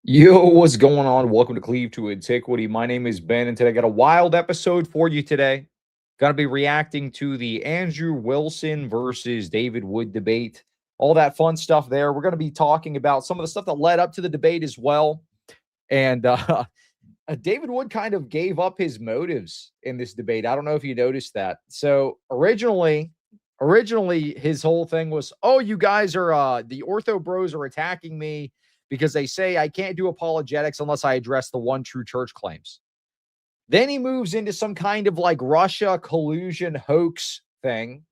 Yo, what's going on? Welcome to Cleave to Antiquity. My name is Ben, and today I got a wild episode for you today. Gonna be reacting to the Andrew Wilson versus David Wood debate. All that fun stuff there. We're gonna be talking about some of the stuff that led up to the debate as well. And David Wood kind of gave up his motives in this debate. I don't know if you noticed that. So originally his whole thing was, oh, you guys are the ortho bros are attacking me because they say I can't do apologetics unless I address the one true church claims. Then he moves into some kind of like Russia collusion hoax thing.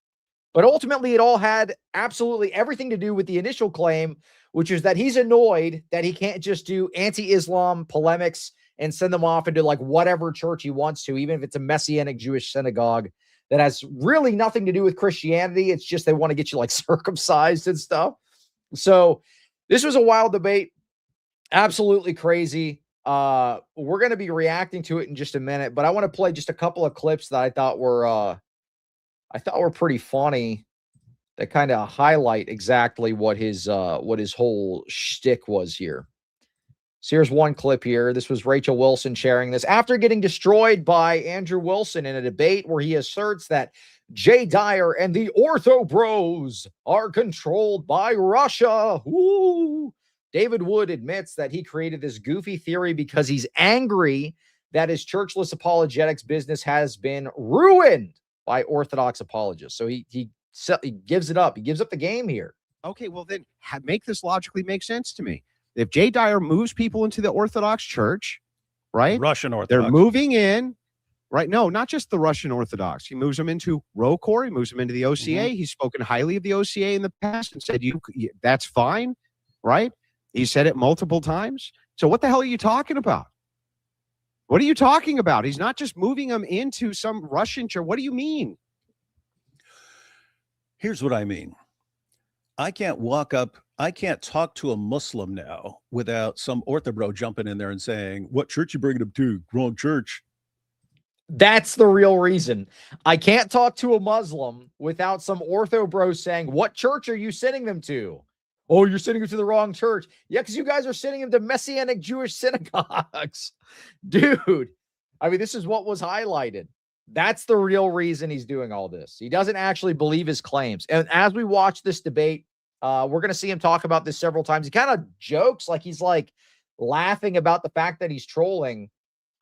But ultimately, it all had absolutely everything to do with the initial claim, which is that he's annoyed that he can't just do anti-Islam polemics and send them off into like whatever church he wants to, even if it's a Messianic Jewish synagogue that has really nothing to do with Christianity. It's just they want to get you like circumcised and stuff. So this was a wild debate. Absolutely crazy. We're going to be reacting to it in just a minute, but I want to play just a couple of clips that I thought were pretty funny that kind of highlight exactly what his whole shtick was here. So here's one clip here. This was Rachel Wilson sharing this after getting destroyed by Andrew Wilson in a debate where he asserts that Jay Dyer and the Ortho Bros are controlled by Russia. Woo! David Wood admits that he created this goofy theory because he's angry that his churchless apologetics business has been ruined by Orthodox apologists. So he gives it up. He gives up the game here. Okay, well then make this logically make sense to me. If Jay Dyer moves people into the Orthodox Church, right? Russian Orthodox. They're moving in, right? No, not just the Russian Orthodox. He moves them into ROCOR. He moves them into the OCA. Mm-hmm. He's spoken highly of the OCA in the past and said, that's fine, right? He said it multiple times. So what the hell are you talking about? What are you talking about? He's not just moving them into some Russian church. What do you mean? Here's what I mean. I can't talk to a Muslim now without some orthobro jumping in there and saying, what church you bringing them to? Wrong church. That's the real reason. I can't talk to a Muslim without some ortho bro saying, what church are you sending them to? Oh, you're sending them to the wrong church. Yeah, because you guys are sending them to Messianic Jewish synagogues. Dude, I mean, this is what was highlighted. That's the real reason he's doing all this. He doesn't actually believe his claims. And as we watch this debate, we're going to see him talk about this several times. He kind of jokes, like he's like laughing about the fact that he's trolling.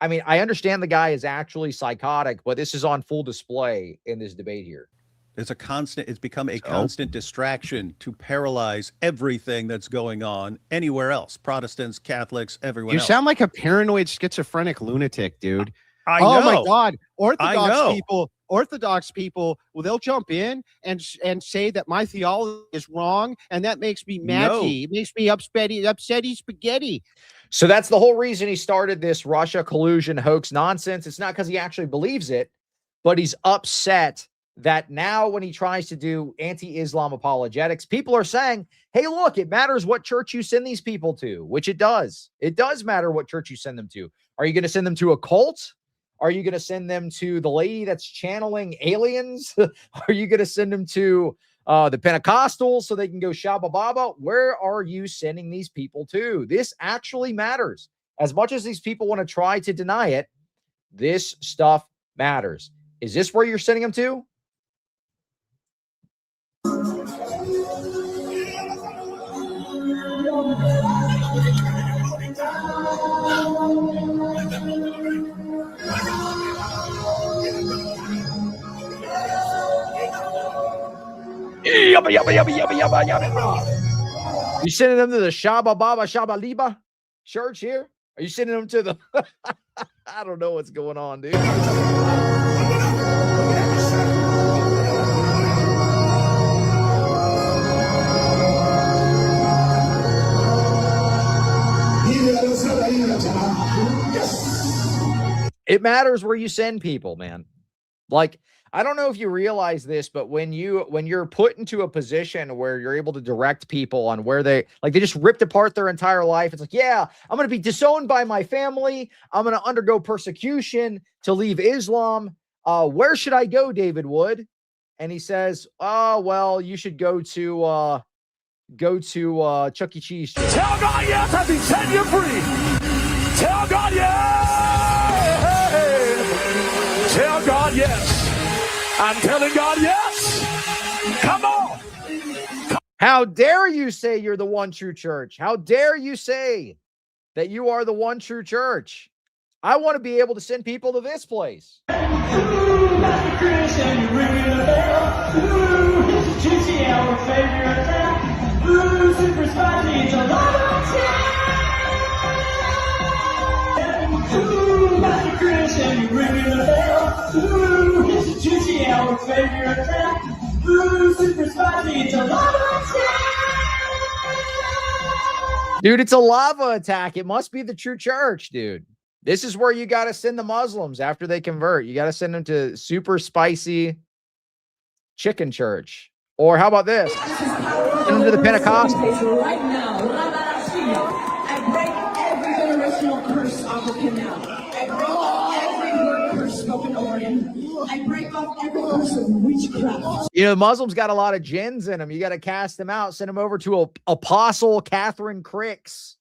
I mean, I understand the guy is actually psychotic, but this is on full display in this debate here. It's become a constant distraction to paralyze everything that's going on anywhere else. Protestants, Catholics, everyone else. You sound like a paranoid schizophrenic lunatic, dude. I know. Oh my God. Orthodox people, well, they'll jump in and say that my theology is wrong, and that makes me matty. It makes me upsetty spaghetti. So that's the whole reason he started this Russia collusion hoax nonsense. It's not because he actually believes it, but he's upset that now when he tries to do anti-Islam apologetics, people are saying, hey, look, it matters what church you send these people to, which it does. It does matter what church you send them to. Are you going to send them to a cult? Are you going to send them to the lady that's channeling aliens? Are you going to send them to the Pentecostals so they can go Shabba Baba? Where are you sending these people to? This actually matters. As much as these people want to try to deny it, this stuff matters. Is this where you're sending them to? You sending them to the Shabba Baba Shabba Liba church here? Are you sending them to the I don't know what's going on, dude. It matters where you send people, man. Like, I don't know if you realize this, but when you're put into a position where you're able to direct people on where they just ripped apart their entire life. It's like, yeah, I'm going to be disowned by my family. I'm going to undergo persecution to leave Islam. Where should I go, David Wood? And he says, oh, well, you should go to go to Chuck E. Cheese. Tell God yes as he set you free. Tell God yes. Tell God yes. I'm telling God yes. Come on. How dare you say you're the one true church? How dare you say that you are the one true church? I want to be able to send people to this place. Dude, it's a lava attack. It must be the true church, dude. This is where you got to send the Muslims after they convert. You got to send them to super spicy chicken church. Or how about this? Send them to the Pentecostals. Right now, I break every generational curse off of him now. I break every word curse spoken over him. I break off every curse of witchcraft. You know, Muslims got a lot of jinns in them. You got to cast them out. Send them over to Apostle Catherine Cricks,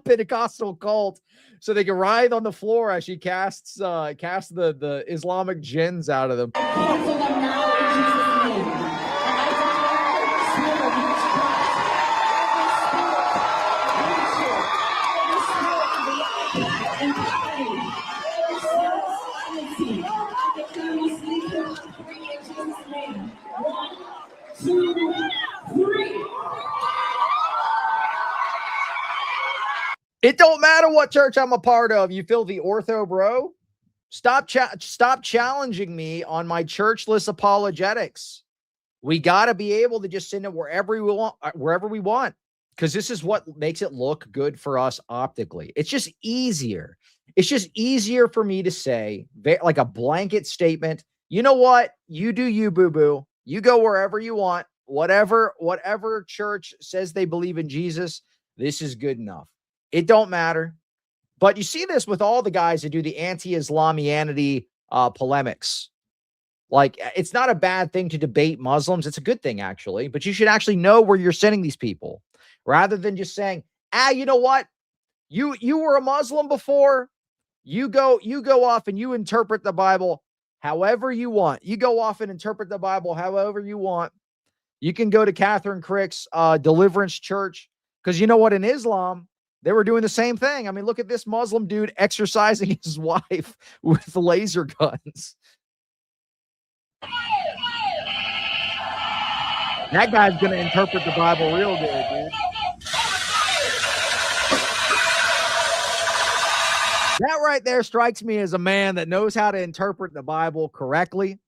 Pentecostal cult, so they can writhe on the floor as she casts the Islamic jinns out of them. Cancel them now in Jesus' name. It don't matter what church I'm a part of. You filthy ortho bro. Stop challenging me on my churchless apologetics. We got to be able to just send it wherever we want, because this is what makes it look good for us optically. It's just easier. It's just easier for me to say, like a blanket statement. You know what? You do you, boo-boo. You go wherever you want. Whatever church says they believe in Jesus, this is good enough. It don't matter. But you see this with all the guys that do the anti-Islamianity polemics. Like, it's not a bad thing to debate Muslims. It's a good thing, actually. But you should actually know where you're sending these people, rather than just saying, you know what? You were a Muslim before. You go off and you interpret the Bible however you want. You go off and interpret the Bible however you want. You can go to Catherine Crick's Deliverance Church, because you know what? In Islam, they were doing the same thing. I mean, look at this Muslim dude exercising his wife with laser guns. That guy's going to interpret the Bible real good, dude. That right there strikes me as a man that knows how to interpret the Bible correctly.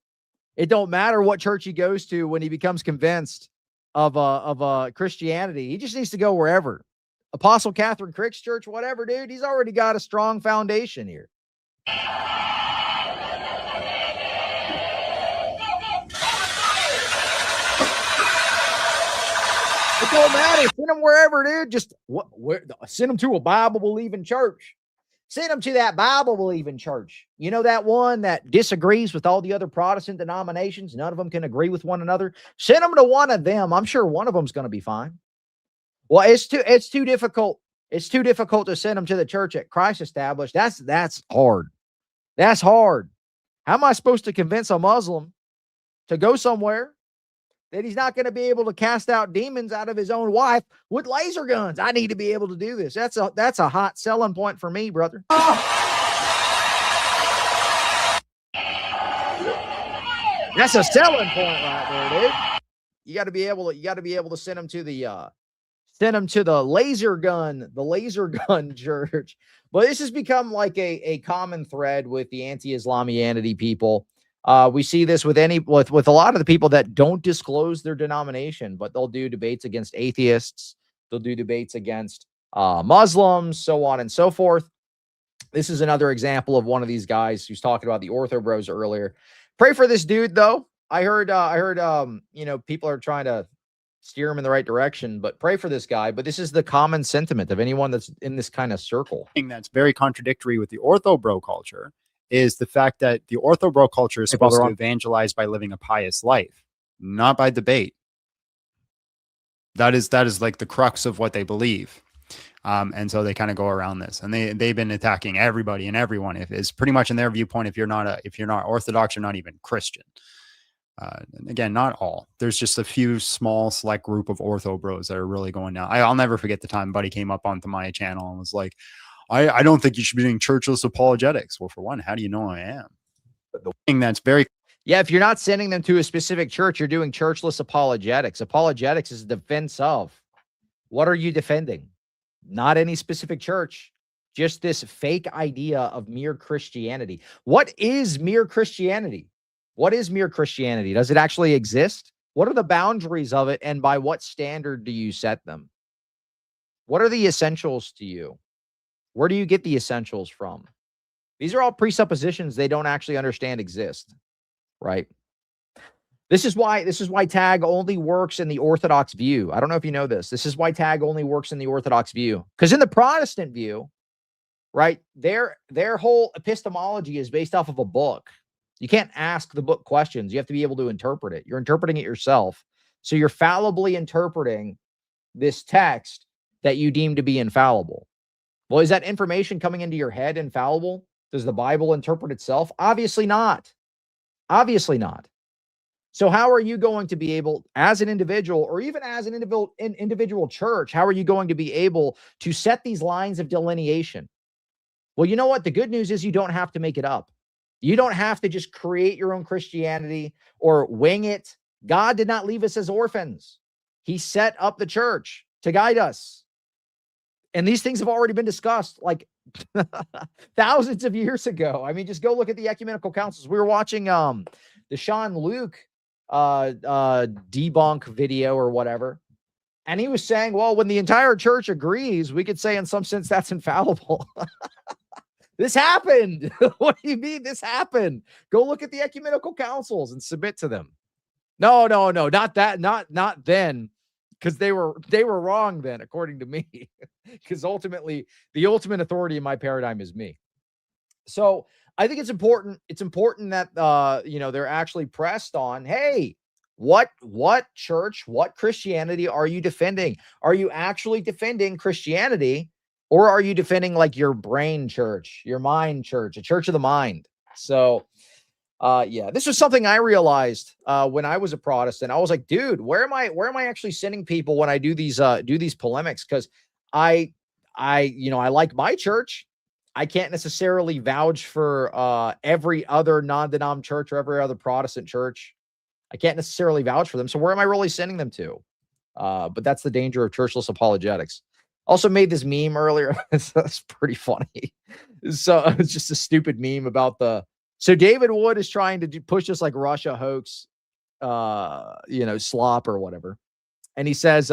It don't matter what church he goes to when he becomes convinced of Christianity. He just needs to go wherever. Apostle Catherine Crick's church, whatever, dude. He's already got a strong foundation here. It don't matter. Send them wherever, dude. Just send them to a Bible-believing church. Send them to that Bible-believing church. You know, that one that disagrees with all the other Protestant denominations. None of them can agree with one another. Send them to one of them. I'm sure one of them's going to be fine. Well, it's too difficult. It's too difficult to send them to the church that Christ established. That's hard. That's hard. How am I supposed to convince a Muslim to go somewhere that he's not going to be able to cast out demons out of his own wife with laser guns? I need to be able to do this. That's a hot selling point for me, brother. That's a selling point right there, dude. You got to be able to send them to the laser gun church. But this has become like a common thread with the anti-Islamianity people. We see this with a lot of the people that don't disclose their denomination, but they'll do debates against atheists. They'll do debates against Muslims, so on and so forth. This is another example of one of these guys who's talking about the Orthobros earlier. Pray for this dude, though. I heard, people are trying to steer him in the right direction, but pray for this guy. But this is the common sentiment of anyone that's in this kind of circle. That's very contradictory with the Orthobro culture is the fact that the Orthobro culture is supposed to evangelize by living a pious life, not by debate. That is like the crux of what they believe. And so they kind of go around this, and they've been attacking everybody and everyone. If it's pretty much in their viewpoint, if you're not Orthodox, you're not even Christian. And again, not all. There's just a few small select group of ortho bros that are really going down. I'll never forget the time buddy came up onto my channel and was like, I don't think you should be doing churchless apologetics. Well, for one, how do you know I am? But the thing that's very Yeah, if you're not sending them to a specific church, you're doing churchless apologetics. Apologetics is defense of. What are you defending? Not any specific church, just this fake idea of mere Christianity. What is mere Christianity? What is mere Christianity? Does it actually exist? What are the boundaries of it, and by what standard do you set them? What are the essentials to you? Where do you get the essentials from? These are all presuppositions they don't actually understand exist, right? This is why tag only works in the Orthodox view. I don't know if you know this. This is why tag only works in the Orthodox view. Because in the Protestant view, right, their whole epistemology is based off of a book. You can't ask the book questions. You have to be able to interpret it. You're interpreting it yourself. So you're fallibly interpreting this text that you deem to be infallible. Well, is that information coming into your head infallible? Does the Bible interpret itself? Obviously not. Obviously not. So how are you going to be able, as an individual, or even as an individual church, how are you going to be able to set these lines of delineation? Well, you know what? The good news is you don't have to make it up. You don't have to just create your own Christianity or wing it. God did not leave us as orphans. He set up the church to guide us. And these things have already been discussed like thousands of years ago. I mean, just go look at the ecumenical councils. We were watching the Sean Luke debunk video or whatever. And he was saying, well, when the entire church agrees, we could say in some sense that's infallible. This happened. What do you mean this happened? Go look at the ecumenical councils and submit to them. No, not that, not then, because they were wrong then, according to me. Because ultimately, the ultimate authority in my paradigm is me. So I think it's important. It's important that they're actually pressed on, hey, what church, what Christianity are you defending? Are you actually defending Christianity, or are you defending like your brain church, your mind church, a church of the mind? So this was something I realized when I was a Protestant. I was like, dude, where am I actually sending people when I do these polemics? Because I like my church. I can't necessarily vouch for every other non-denom church or every other Protestant church. I can't necessarily vouch for them. So where am I really sending them to? But that's the danger of churchless apologetics. Also made this meme earlier. That's pretty funny. So it's just a stupid meme about so David Wood is trying to push this like Russia hoax, slop or whatever. And he says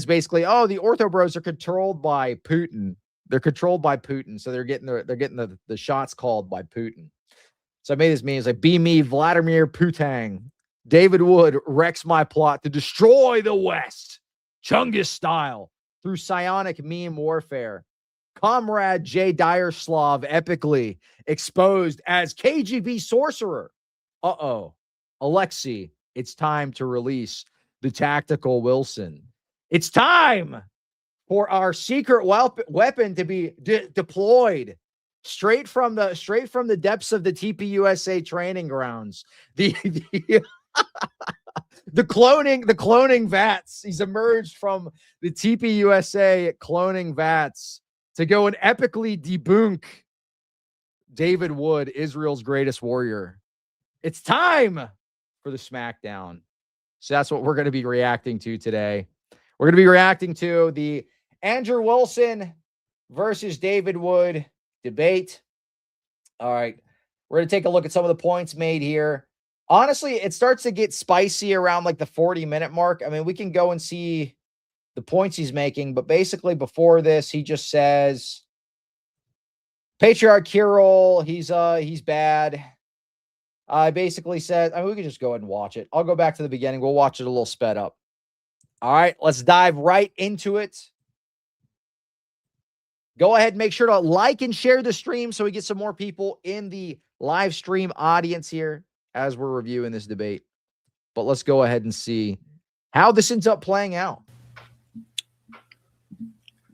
basically, oh, the Ortho Bros are controlled by Putin. They're controlled by Putin. So they're getting the shots called by Putin. So I made this meme. It's like, be me, Vladimir Putin. David Wood wrecks my plot to destroy the West, Chungus style, through psionic meme warfare. Comrade J. Dierslav epically exposed as KGB sorcerer. Alexei, it's time to release the tactical Wilson. It's time for our secret weapon to be deployed straight from the depths of the TPUSA training grounds. The cloning vats. He's emerged from the TPUSA cloning vats to go and epically debunk David Wood, Israel's greatest warrior. It's time for the smackdown. So that's what we're going to be reacting to today. We're going to be reacting to the Andrew Wilson versus David Wood debate. All right. We're going to take a look at some of the points made here. Honestly, it starts to get spicy around like the 40-minute mark. I mean, we can go and see the points he's making, but basically before this, he just says Patriarch Kirill, he's bad. Basically says, we can just go ahead and watch it. I'll go back to the beginning. We'll watch it a little sped up. All right, let's dive right into it. Go ahead and make sure to like and share the stream so we get some more people in the live stream audience here as we're reviewing this debate. But let's go ahead and see how this ends up playing out.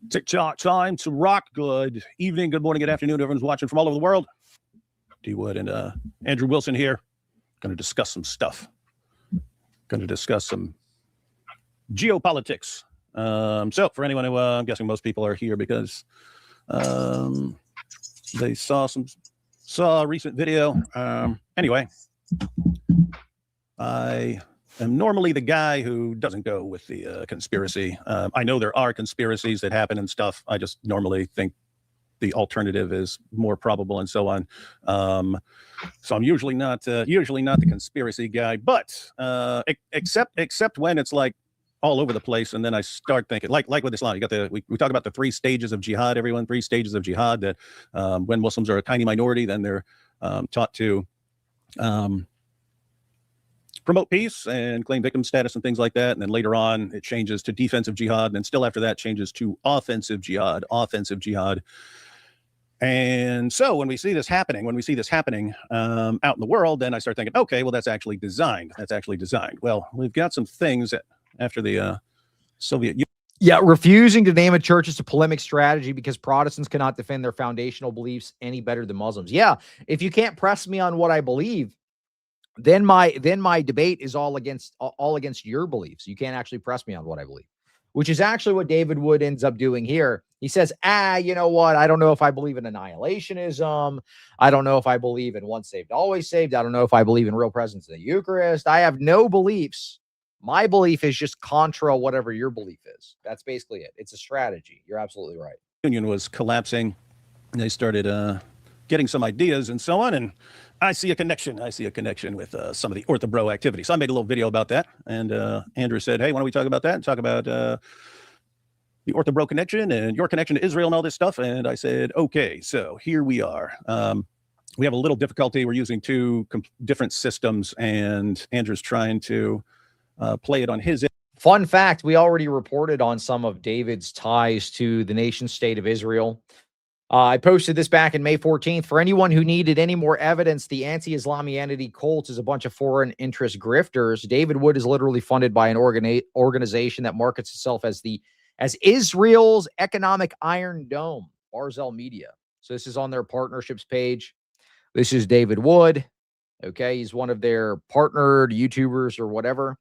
TikTok time to rock. Good evening, good morning, good afternoon. Everyone's watching from all over the world. D Wood and Andrew Wilson here. Going to discuss some stuff. Going to discuss some geopolitics. So for anyone who, I'm guessing most people are here because they saw a recent video. Anyway, I am normally the guy who doesn't go with the conspiracy. I know there are conspiracies that happen and stuff. I just normally think the alternative is more probable and so on. So I'm usually not the conspiracy guy, but except when it's like all over the place, and then I start thinking, like with Islam, you got we talk about the 3 stages of jihad. Everyone, 3 stages of jihad. That when Muslims are a tiny minority, then they're taught to promote peace and claim victim status and things like that. And then later on, it changes to defensive jihad, and then still after that, changes to offensive jihad. And so when we see this happening, out in the world, then I start thinking, okay, well, that's actually designed. Well, we've got some things that after the Soviet Union. Yeah, refusing to name a church is a polemic strategy because Protestants cannot defend their foundational beliefs any better than Muslims. Yeah, if you can't press me on what I believe, then my debate is all against your beliefs. You can't actually press me on what I believe, which is actually what David Wood ends up doing here. He says, you know what? I don't know if I believe in annihilationism. I don't know if I believe in once saved, always saved. I don't know if I believe in real presence of the Eucharist. I have no beliefs. My belief is just contra whatever your belief is. That's basically it. It's a strategy. You're absolutely right. Union was collapsing. And they started getting some ideas and so on. And I see a connection. With some of the Orthobro activity. So I made a little video about that. And Andrew said, hey, why don't we talk about that and talk about the Orthobro connection and your connection to Israel and all this stuff. And I said, okay, so here we are. We have a little difficulty. We're using 2 different systems, and Andrew's trying to play it on his. Fun fact, we already reported on some of David's ties to the nation state of Israel. I posted this back in May 14th. For anyone who needed any more evidence, the anti-Islamianity cult is a bunch of foreign interest grifters. David Wood is literally funded by an organization that markets itself as Israel's economic Iron Dome, Barzell Media. So this is on their partnerships page. This is David Wood. Okay, he's one of their partnered YouTubers or whatever.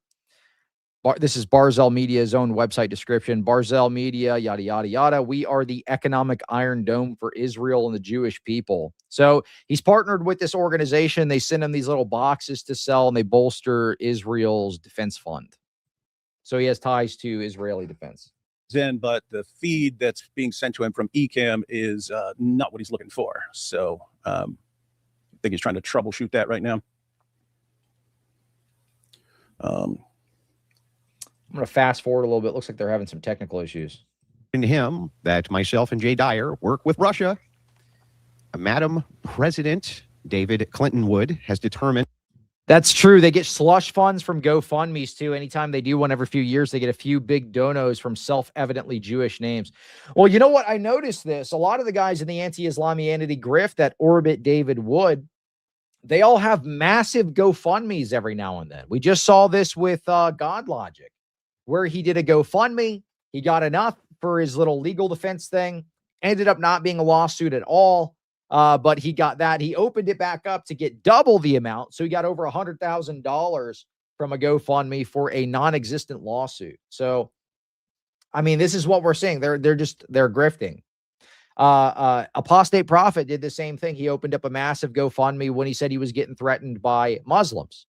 This is Barzell Media's own website description. Barzell Media, yada, yada, yada. We are the economic Iron Dome for Israel and the Jewish people. So he's partnered with this organization. They send him these little boxes to sell, and they bolster Israel's defense fund. So he has ties to Israeli defense. But the feed that's being sent to him from ECAM is not what he's looking for. So I think he's trying to troubleshoot that right now. I'm going to fast forward a little bit. Looks like they're having some technical issues. In him that myself and Jay Dyer work with Russia. Madam President David Clinton Wood has determined. That's true. They get slush funds from GoFundMe's too. Anytime they do one every few years, they get a few big donos from self-evidently Jewish names. Well, you know what? I noticed this. A lot of the guys in the anti-Islamianity grift that orbit David Wood, they all have massive GoFundMe's every now and then. We just saw this with God Logic, where he did a GoFundMe. He got enough for his little legal defense thing. Ended up not being a lawsuit at all. But he got that. He opened it back up to get double the amount. So he got over $100,000 from a GoFundMe for a non-existent lawsuit. So, I mean, this is what we're seeing. They're grifting. Apostate Prophet did the same thing. He opened up a massive GoFundMe when he said he was getting threatened by Muslims.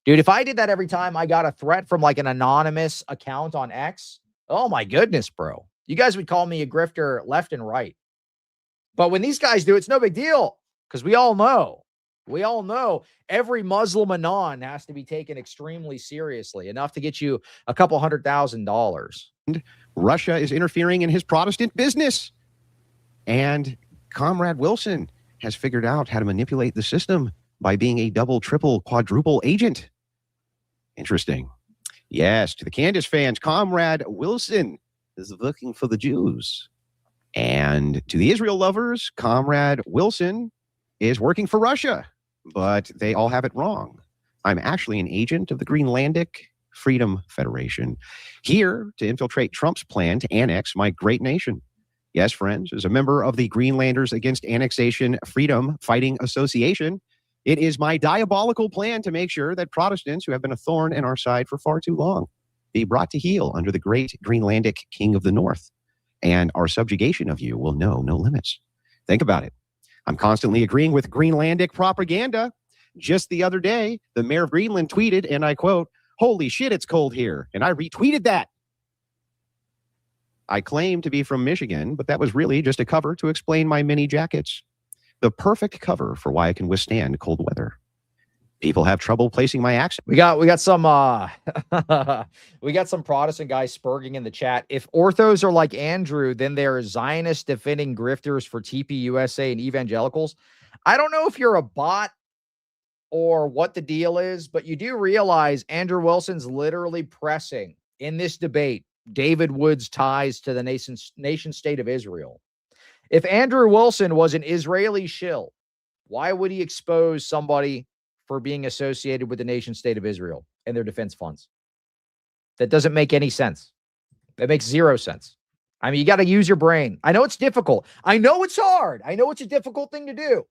Dude, if I did that every time I got a threat from like an anonymous account on X, oh my goodness, bro. You guys would call me a grifter left and right. But when these guys do, it's no big deal because we all know every Muslim anon has to be taken extremely seriously, enough to get you a couple $100,000. Russia is interfering in his Protestant business. And Comrade Wilson has figured out how to manipulate the system by being a double, triple, quadruple agent. Interesting. Yes, to the Candace fans, Comrade Wilson is looking for the Jews. And to the Israel lovers, Comrade Wilson is working for Russia, but they all have it wrong. I'm actually an agent of the Greenlandic Freedom Federation, here to infiltrate Trump's plan to annex my great nation. Yes, friends, as a member of the Greenlanders Against Annexation Freedom Fighting Association, it is my diabolical plan to make sure that Protestants who have been a thorn in our side for far too long be brought to heel under the great Greenlandic King of the North, and our subjugation of you will know no limits. Think about it. I'm constantly agreeing with Greenlandic propaganda. Just the other day, the mayor of Greenland tweeted, and I quote, "Holy shit, it's cold here." And I retweeted that. I claim to be from Michigan, but that was really just a cover to explain my mini jackets. The perfect cover for why I can withstand cold weather. People have trouble placing my accent. We got some we got some Protestant guys spurging in the chat. If orthos are like Andrew, then they're Zionist defending grifters for TPUSA and evangelicals. I don't know if you're a bot or what the deal is, but you do realize Andrew Wilson's literally pressing in this debate David Wood's ties to the nation state of Israel. If Andrew Wilson was an Israeli shill, why would he expose somebody for being associated with the nation state of Israel and their defense funds? That doesn't make any sense. That makes zero sense. I mean, you got to use your brain. I know it's difficult. I know it's hard. I know it's a difficult thing to do.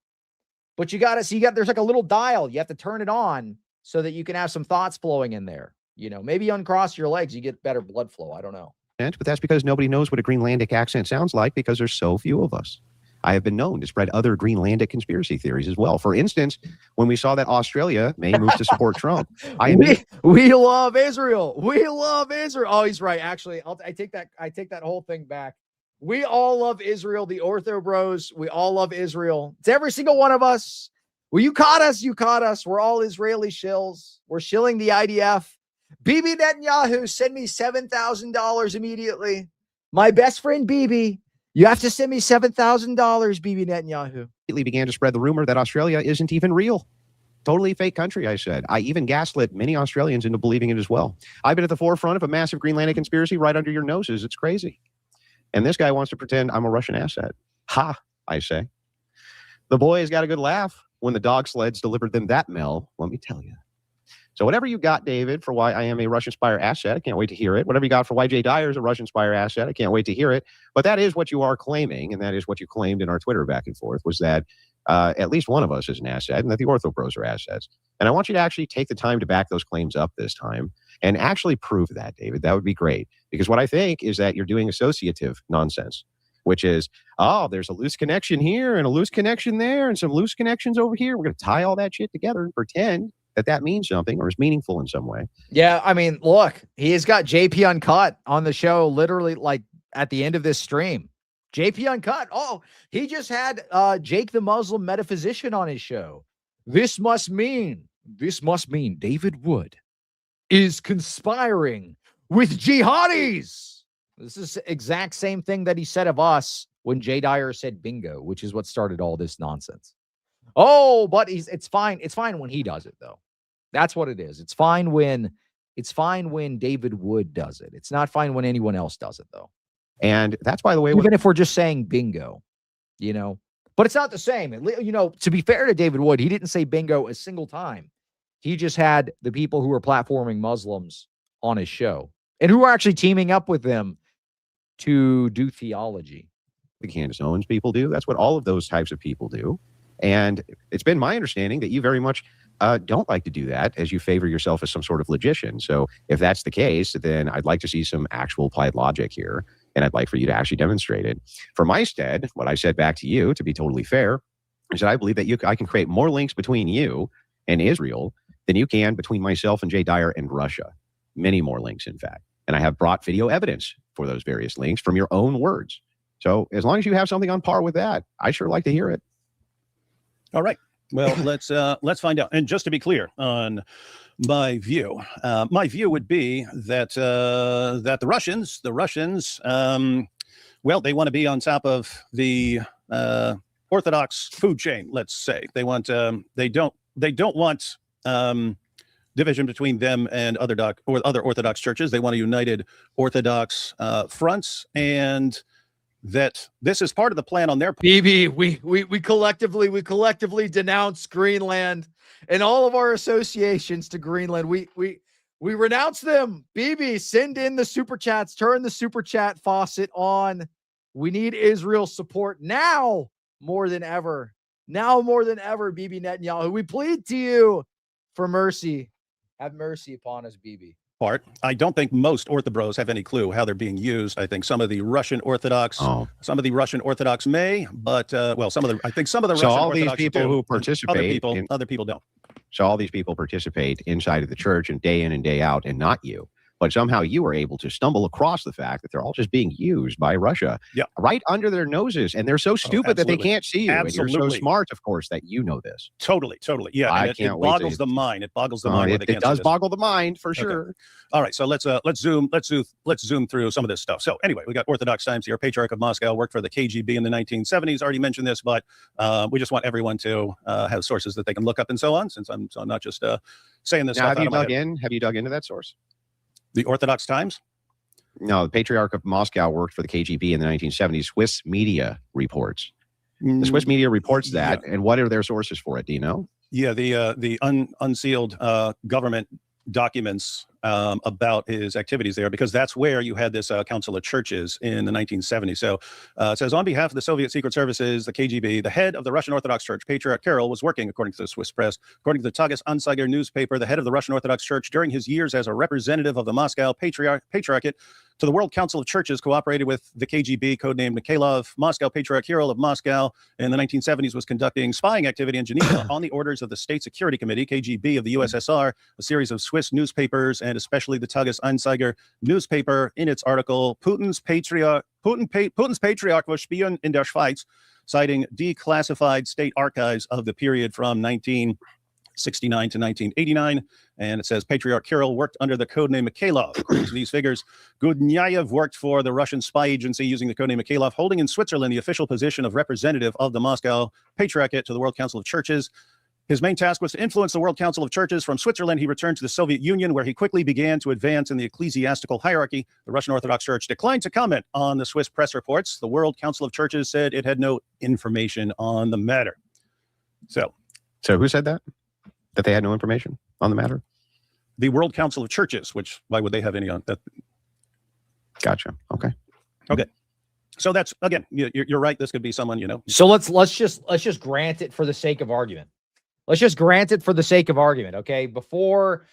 But you got to see, there's like a little dial. You have to turn it on so that you can have some thoughts flowing in there. You know, maybe uncross your legs, you get better blood flow. I don't know. But that's because nobody knows what a Greenlandic accent sounds like because there's so few of us. I have been known to spread other Greenlandic conspiracy theories as well. For instance, when we saw that Australia may move to support Trump, we love Israel. We love Israel. Oh, he's right. Actually, I take that whole thing back. We all love Israel. The Orthobros, we all love Israel. It's every single one of us. Well, you caught us. You caught us. We're all Israeli shills. We're shilling the IDF. Bibi Netanyahu, send me $7,000 immediately. My best friend Bibi, you have to send me $7,000, Bibi Netanyahu. Began to spread the rumor that Australia isn't even real. Totally fake country, I said. I even gaslit many Australians into believing it as well. I've been at the forefront of a massive Greenlandic conspiracy right under your noses. It's crazy. And this guy wants to pretend I'm a Russian asset. Ha, I say. The boys got a good laugh when the dog sleds delivered them that mail, let me tell you. So whatever you got, David, for why I am a Russian spire asset, I can't wait to hear it. Whatever you got for why Jay Dyer is a Russian spire asset, I can't wait to hear it. But that is what you are claiming, and that is what you claimed in our Twitter back and forth, was that at least one of us is an asset and that the Orthobros are assets. And I want you to actually take the time to back those claims up this time and actually prove that, David. That would be great. Because what I think is that you're doing associative nonsense, which is, oh, there's a loose connection here and a loose connection there and some loose connections over here. We're going to tie all that shit together and pretend that means something or is meaningful in some way. Yeah, I mean, look, he has got JP Uncut on the show literally like at the end of this stream. JP Uncut. Oh, he just had Jake the Muslim metaphysician on his show. This must mean David Wood is conspiring with jihadis. This is the exact same thing that he said of us when Jay Dyer said bingo, which is what started all this nonsense. Oh, but it's fine. It's fine when he does it, though. That's what it is. It's fine when David Wood does it. It's not fine when anyone else does it, though. And that's, by the way, even if we're just saying bingo, you know, but it's not the same. You know, to be fair to David Wood, he didn't say bingo a single time. He just had the people who were platforming Muslims on his show and who are actually teaming up with them to do theology. The Candace Owens people do. That's what all of those types of people do. And it's been my understanding that you very much don't like to do that, as you favor yourself as some sort of logician. So if that's the case, then I'd like to see some actual applied logic here. And I'd like for you to actually demonstrate it. For my stead, what I said back to you, to be totally fair, is that I believe that I can create more links between you and Israel than you can between myself and Jay Dyer and Russia. Many more links, in fact. And I have brought video evidence for those various links from your own words. So as long as you have something on par with that, I sure like to hear it. All right. Well, let's find out. And just to be clear on my view would be that that the Russians, well, they want to be on top of the Orthodox food chain. Let's say they want they don't want division between them and other Orthodox churches. They want a united Orthodox fronts, and that this is part of the plan on their part. BB, we collectively denounce Greenland and all of our associations to Greenland. We renounce them. BB, send in the super chats. Turn the super chat faucet on. We need Israel's support now more than ever. Now more than ever, Bibi Netanyahu. We plead to you for mercy. Have mercy upon us, Bibi. Part. I don't think most Orthobros have any clue how they're being used. I think some of the Russian Orthodox, may, but well, I think some of the so Russian all Orthodox these people do, who and participate, other people don't. So all these people participate inside of the church and day in and day out, and not you. But somehow you were able to stumble across the fact that they're all just being used by Russia right under their noses. And they're so stupid that they can't see you. Absolutely. And you're so smart, of course, that you know this. Totally. Yeah. And it boggles the mind. It boggles the mind. It does boggle the mind for sure. All right. So let's zoom through some of this stuff. So anyway, we got Orthodox Times here. Patriarch of Moscow worked for the KGB in the 1970s. Already mentioned this, but we just want everyone to have sources that they can look up and so on, since I'm not just saying this. Now, stuff have you dug into that source? The Orthodox Times? No, the Patriarch of Moscow worked for the KGB in the 1970s. Swiss media reports. The Swiss media reports that. And what are their sources for it? Do you know? Yeah, the unsealed government documents about his activities there, because that's where you had this Council of Churches in the 1970s. So it says, on behalf of the Soviet Secret Services, the KGB, the head of the Russian Orthodox Church, Patriarch Kirill, was working, according to the Swiss press, according to the Tages Anzeiger newspaper, the head of the Russian Orthodox Church during his years as a representative of the Moscow Patriarchate to the World Council of Churches, cooperated with the KGB, codenamed Mikhailov. Moscow Patriarch Kirill of Moscow in the 1970s was conducting spying activity in Geneva on the orders of the State Security Committee, KGB of the USSR, a series of Swiss newspapers, and especially the Tages Anzeiger newspaper, in its article, Putin's Patriarch was Spion in der Schweiz, citing declassified state archives of the period from 1969 to 1989. And it says Patriarch Kirill worked under the codename Mikhailov. According to these figures, Gudnyayev worked for the Russian spy agency using the codename Mikhailov, holding in Switzerland the official position of representative of the Moscow Patriarchate to the World Council of Churches. His main task was to influence the World Council of Churches. From Switzerland, he returned to the Soviet Union, where he quickly began to advance in the ecclesiastical hierarchy. The Russian Orthodox Church declined to comment on the Swiss press reports. The World Council of Churches said it had no information on the matter. So who said that? That they had no information on the matter? The World Council of Churches, which, why would they have any on that? Gotcha. Okay. So that's, again, you're right. This could be someone, So let's just grant it for the sake of argument. Let's just grant it for the sake of argument. Okay. Before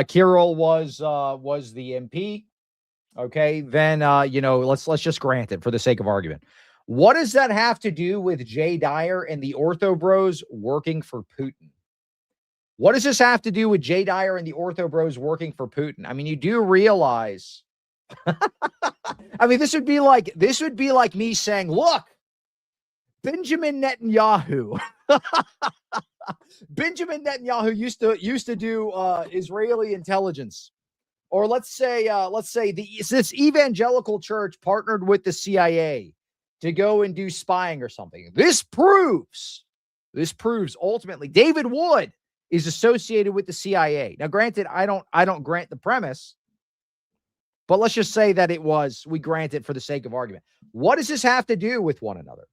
Kirill was the MP. Okay. Then let's just grant it for the sake of argument. What does that have to do with Jay Dyer and the Orthobros working for Putin? What does this have to do with Jay Dyer and the Orthobros working for Putin? I mean, you do realize, I mean, this would be like me saying, look, Benjamin Netanyahu, used to do Israeli intelligence. Or let's say this evangelical church partnered with the CIA to go and do spying or something. This proves ultimately David Wood is associated with the CIA. Now, granted, I don't grant the premise, but let's just say that we grant it for the sake of argument. What does this have to do with one another?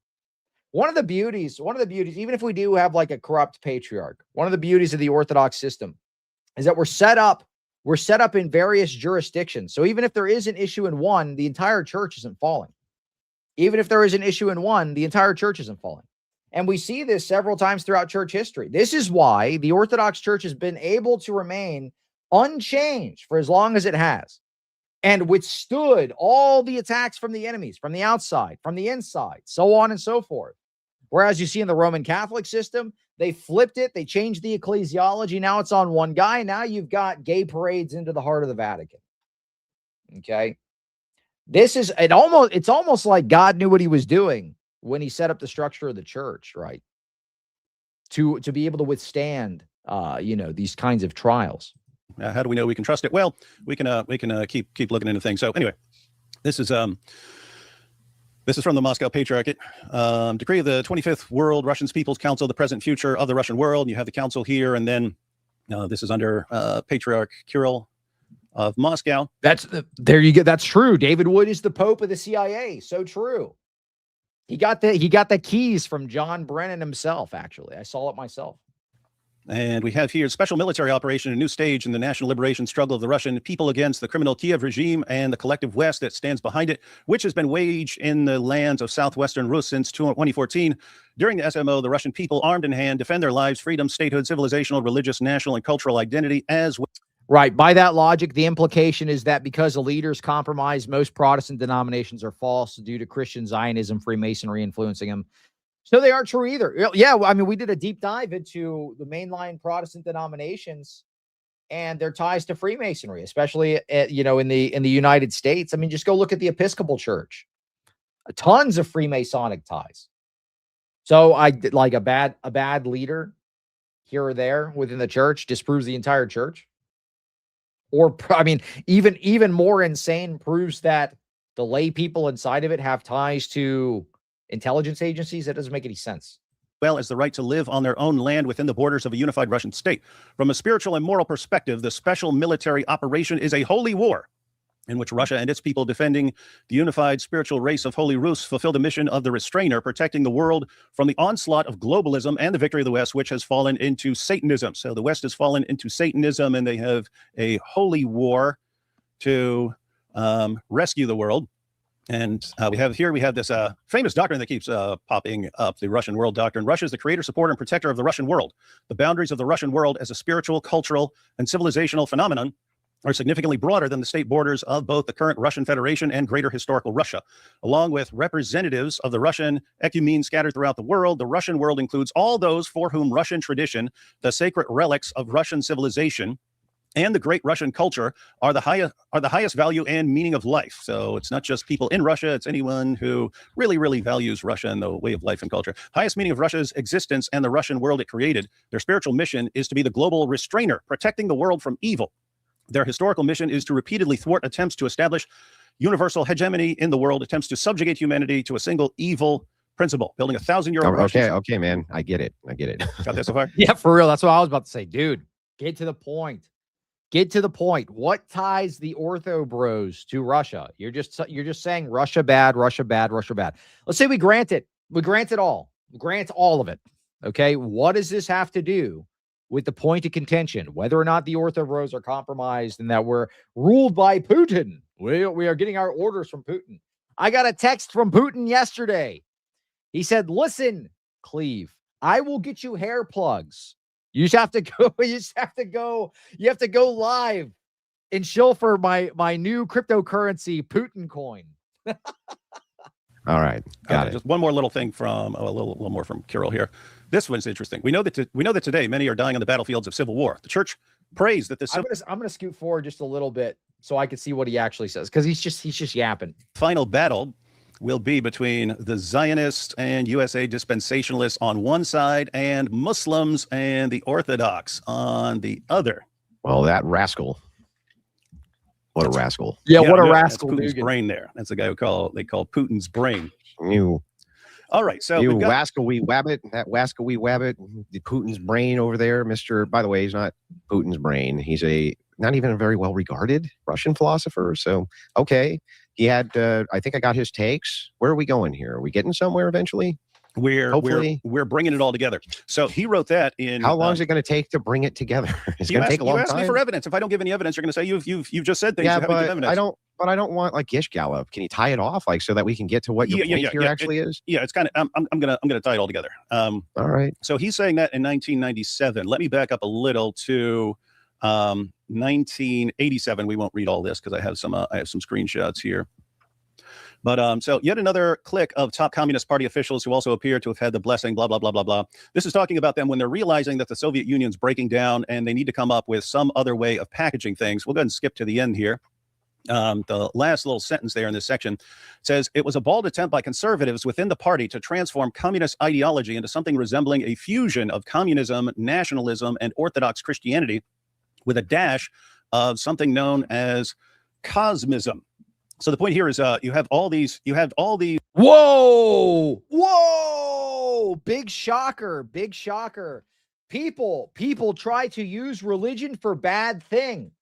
One of the beauties, even if we do have like a corrupt patriarch, one of the beauties of the Orthodox system is that we're set up in various jurisdictions. So even if there is an issue in one, the entire church isn't falling. Even if there is an issue in one, the entire church isn't falling. And we see this several times throughout church history. This is why the Orthodox Church has been able to remain unchanged for as long as it has, and withstood all the attacks from the enemies, from the outside, from the inside, so on and so forth. Whereas you see in the Roman Catholic system, they flipped it. They changed the ecclesiology. Now it's on one guy. Now you've got gay parades into the heart of the Vatican. Okay. It's almost like God knew what he was doing when he set up the structure of the church, right? To be able to withstand, these kinds of trials. How do we know we can trust it? Well, we can keep looking into things. So anyway, this is from the Moscow Patriarchate. Decree of the 25th World Russian People's Council, the present future of the Russian world. You have the council here, and then this is under Patriarch Kirill of Moscow. There you go. That's true. David Wood is the Pope of the CIA. So true. He got the keys from John Brennan himself. Actually, I saw it myself. And we have here special military operation, a new stage in the national liberation struggle of the Russian people against the criminal Kiev regime and the collective West that stands behind it, which has been waged in the lands of southwestern Rus since 2014. During the SMO, the Russian people, armed in hand, defend their lives, freedom, statehood, civilizational, religious, national, and cultural identity as well. Right. By that logic, the implication is that because the leaders compromise, most Protestant denominations are false due to Christian Zionism, Freemasonry influencing them. So they aren't true either. Yeah, I mean, we did a deep dive into the mainline Protestant denominations and their ties to Freemasonry, especially in the United States. I mean, just go look at the Episcopal Church. Tons of Freemasonic ties. So I like a bad leader here or there within the church disproves the entire church. Or I mean, even more insane, proves that the lay people inside of it have ties to intelligence agencies. That doesn't make any sense. Well as the right to live on their own land within the borders of a unified Russian state. From a spiritual and moral perspective, the special military operation is a holy war in which Russia and its people defending the unified spiritual race of Holy Rus fulfill the mission of the restrainer, protecting the world from the onslaught of globalism and the victory of the West, which has fallen into Satanism. So the West has fallen into Satanism, and they have a holy war to rescue the world. And we have this famous doctrine that keeps popping up, the Russian world doctrine. Russia is the creator, supporter, and protector of the Russian world. The boundaries of the Russian world as a spiritual, cultural, and civilizational phenomenon are significantly broader than the state borders of both the current Russian Federation and greater historical Russia. Along with representatives of the Russian ecumene scattered throughout the world, the Russian world includes all those for whom Russian tradition, the sacred relics of Russian civilization, and the great Russian culture are the highest value and meaning of life. So it's not just people in Russia, it's anyone who really, really values Russia and the way of life and culture. Highest meaning of Russia's existence and the Russian world it created. Their spiritual mission is to be the global restrainer, protecting the world from evil. Their historical mission is to repeatedly thwart attempts to establish universal hegemony in the world, attempts to subjugate humanity to a single evil principle, building a 1,000-year-old Okay, man. I get it. Got that so far? Yeah, for real. That's what I was about to say. Dude, get to the point. Get to the point. What ties the Orthobros to Russia? You're just saying Russia bad, Russia bad, Russia bad. Let's say we grant it. We grant it all. We grant all of it. Okay. What does this have to do with the point of contention, whether or not the Orthobros are compromised and that we're ruled by Putin? We are getting our orders from Putin. I got a text from Putin yesterday. He said, listen, Cleve, I will get you hair plugs. You just have to go. You have to go live and show for my new cryptocurrency Putin coin. All right, got it. Just one more little thing from a little more from Kirill here. This one's interesting. We know that today many are dying on the battlefields of civil war. The church prays that this. I'm gonna scoot forward just a little bit so I can see what he actually says, because he's just yapping. Final battle will be between the Zionists and USA dispensationalists on one side and Muslims and the Orthodox on the other. Well, that rascal. What a rascal. Yeah, what a rascal. That's Putin's brain there. That's the guy they call Putin's brain. All right, so you wascally wabbit, that wascally wabbit, the Putin's brain over there, Mr. By the way, he's not Putin's brain. He's not even a very well-regarded Russian philosopher. So, okay. He had, I think I got his takes. Where are we going here? Are we getting somewhere eventually? We're bringing it all together. So he wrote that in. How long is it going to take to bring it together? It's going to take a long time. You asked me for evidence. If I don't give any evidence, you're going to say you've just said things. Yeah, you haven't given evidence. I don't want like Gish Gallop. Can you tie it off like so that we can get to what your point here actually is? Yeah, it's kind of. I'm gonna tie it all together. All right. So he's saying that in 1997. Let me back up a little to 1987. We won't read all this because I have some screenshots here. But so yet another clique of top Communist Party officials who also appear to have had the blessing, blah, blah, blah, blah, blah. This is talking about them when they're realizing that the Soviet Union's breaking down and they need to come up with some other way of packaging things. We'll go ahead and skip to the end here. The last little sentence there in this section says, it was a bold attempt by conservatives within the party to transform communist ideology into something resembling a fusion of communism, nationalism, and Orthodox Christianity with a dash of something known as cosmism. So the point here is you have all these. Whoa, big shocker. People try to use religion for bad thing.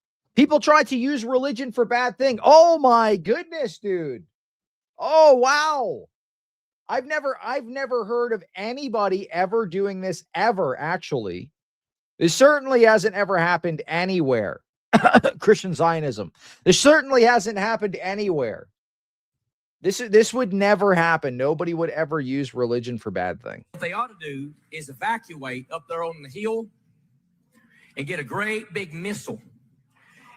Oh my goodness, dude. Oh wow. I've never heard of anybody ever doing this ever, actually. This certainly hasn't ever happened anywhere. Christian Zionism. This certainly hasn't happened anywhere. This would never happen. Nobody would ever use religion for bad things. What they ought to do is evacuate up there on the hill and get a great big missile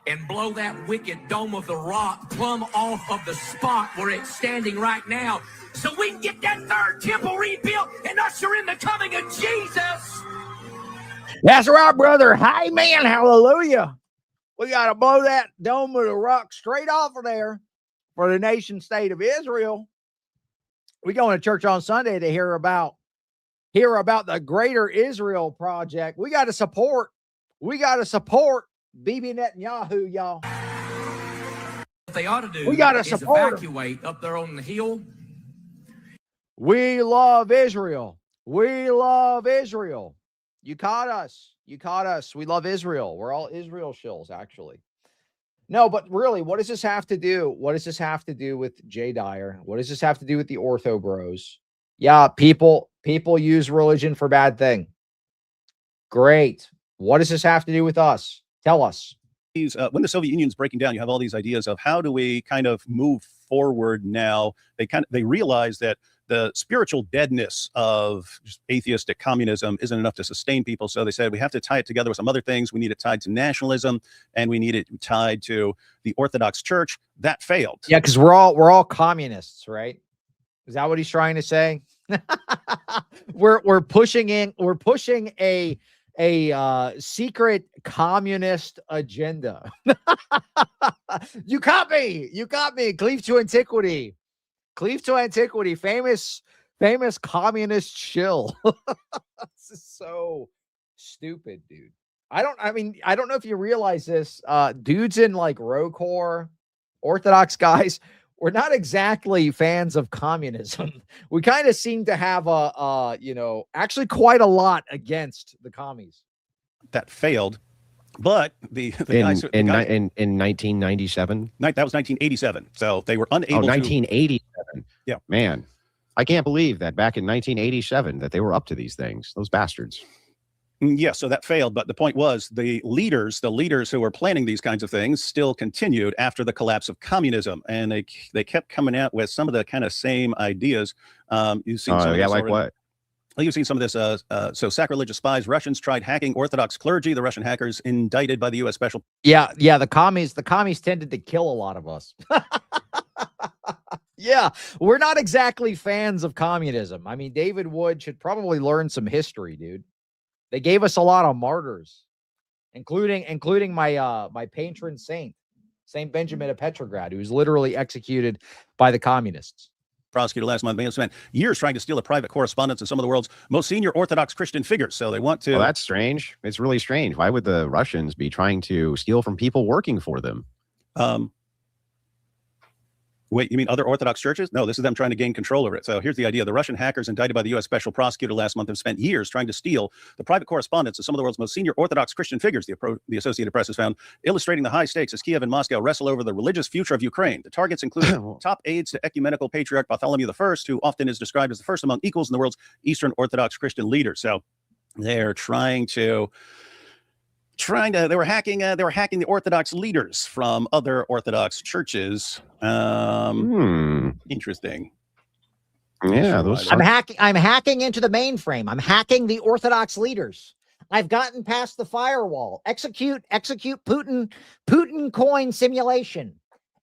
and blow that wicked dome of the rock plumb off of the spot where it's standing right now, so we can get that third temple rebuilt and usher in the coming of Jesus. That's right, brother. Amen. Hallelujah. We got to blow that dome of the rock straight off of there for the nation state of Israel. We go to church on Sunday to hear about the Greater Israel Project. We got to support Bibi Netanyahu, y'all. What they ought to do We gotta is support evacuate up there on the hill. We love Israel. We love Israel. You caught us. You caught us. We love Israel. We're all Israel shills, actually. No, but really, what does this have to do? What does this have to do with Jay Dyer? What does this have to do with the Ortho Bros? Yeah, people use religion for bad thing. Great. What does this have to do with us? Tell us. When the Soviet Union's breaking down, you have all these ideas of how do we kind of move forward now. They realize that the spiritual deadness of just atheistic communism isn't enough to sustain people. So they said we have to tie it together with some other things. We need it tied to nationalism, and we need it tied to the Orthodox Church. That failed. Yeah, because we're all communists, right? Is that what he's trying to say? we're pushing a secret communist agenda. You caught me. Cleave to antiquity. Famous communist shill. This is so stupid, dude. I don't know if you realize this. Dudes in like ROCOR, Orthodox guys, we're not exactly fans of communism. We kind of seem to have actually quite a lot against the commies. That failed. But the guys in 1997, that was 1987. So they were unable. 1987. Yeah, man, I can't believe that back in 1987 that they were up to these things. Those bastards. Yeah, so that failed. But the point was the leaders who were planning these kinds of things still continued after the collapse of communism, and they kept coming out with some of the kind of same ideas. You've seen some of this like already. what? Well, you've seen some of this. So sacrilegious spies. Russians tried hacking Orthodox clergy. The Russian hackers indicted by the U.S. Special. Yeah. The commies tended to kill a lot of us. Yeah, we're not exactly fans of communism. I mean, David Wood should probably learn some history, dude. They gave us a lot of martyrs, including my patron saint, Saint Benjamin of Petrograd, who was literally executed by the communists. Prosecutor last month spent years trying to steal the private correspondence of some of the world's most senior Orthodox Christian figures. So they want to. Well, that's strange. It's really strange. Why would the Russians be trying to steal from people working for them? Wait, you mean other Orthodox churches? No, this is them trying to gain control over it. So here's the idea. The Russian hackers indicted by the U.S. Special Prosecutor last month have spent years trying to steal the private correspondence of some of the world's most senior Orthodox Christian figures, the Associated Press has found, illustrating the high stakes as Kiev and Moscow wrestle over the religious future of Ukraine. The targets include top aides to ecumenical patriarch Bartholomew I, who often is described as the first among equals in the world's Eastern Orthodox Christian leaders. So they're they were hacking the Orthodox leaders from other Orthodox churches. Interesting. Yeah, I'm hacking into the mainframe. I'm hacking the Orthodox leaders. I've gotten past the firewall. Execute Putin coin simulation.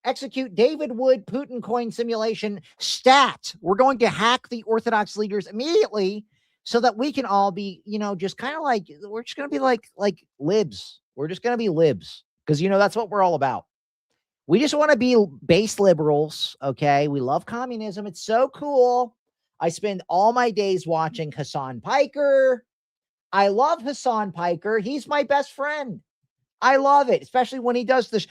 Execute David Wood Putin coin simulation stat. We're going to hack the Orthodox leaders immediately, so that we can all be, just kind of like, we're just going to be like libs. We're just going to be libs because, that's what we're all about. We just want to be base liberals. Okay. We love communism. It's so cool. I spend all my days watching Hassan Piker. I love Hassan Piker. He's my best friend. I love it, especially when he does the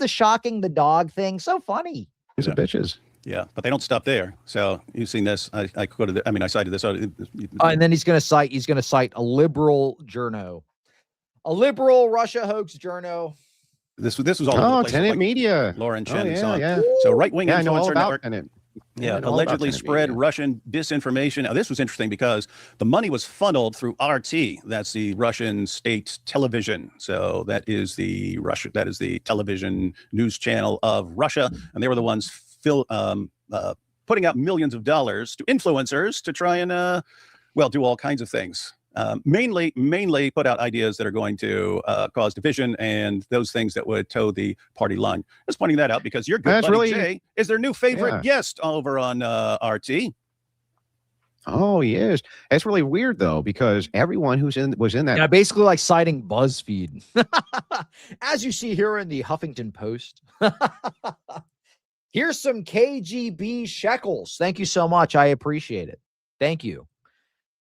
shocking the dog thing. So funny. These are bitches. Yeah, but they don't stop there. So you've seen this. I cited this. And then he's going to cite a liberal journo, a liberal Russia hoax journo. This was all. Tenet like Media. Lauren Chen. Yeah. So right wing. Yeah, I know all influencer about network. Tenet. Yeah, know about allegedly tenet spread media. Russian disinformation. Now, this was interesting because the money was funneled through RT. That's the Russian state television. So that is the television news channel of Russia, and they were the ones putting out millions of dollars to influencers to try and do all kinds of things. Mainly put out ideas that are going to cause division and those things that would toe the party line. Just pointing that out because your good That's buddy really- Jay is their new favorite guest over on RT. Oh, he is. That's really weird though, because everyone was in that. Yeah, basically like citing BuzzFeed. As you see here in the Huffington Post. Here's some KGB shekels. Thank you so much. I appreciate it. Thank you.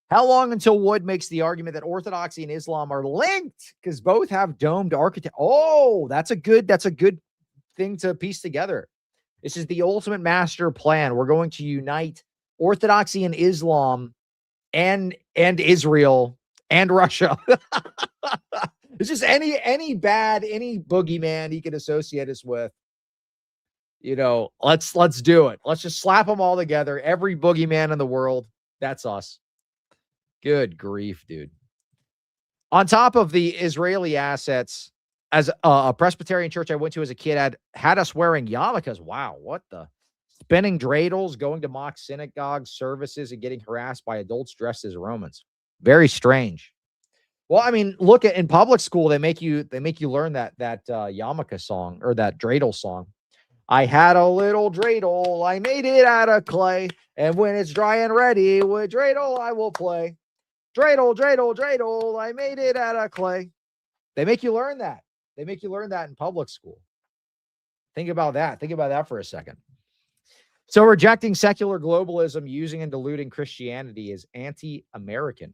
How long until Wood makes the argument that Orthodoxy and Islam are linked because both have domed architecture? Oh, that's a good thing to piece together. This is the ultimate master plan. We're going to unite Orthodoxy and Islam and Israel and Russia. It's just any boogeyman he can associate us with. You know, let's do it. Let's just slap them all together. Every boogeyman in the world, that's us. Good grief, dude. On top of the Israeli assets, as a Presbyterian church I went to as a kid had us wearing yarmulkes. Wow, what the? Spinning dreidels, going to mock synagogue services, and getting harassed by adults dressed as Romans. Very strange. Well, I mean, look at in public school, they make you learn that yarmulke song or that dreidel song. I had a little dreidel, I made it out of clay, and when it's dry and ready, with dreidel I will play. Dreidel, dreidel, dreidel, I made it out of clay. They make you learn that. They make you learn that in public school. Think about that. Think about that for a second. So rejecting secular globalism, using and diluting Christianity is anti-American.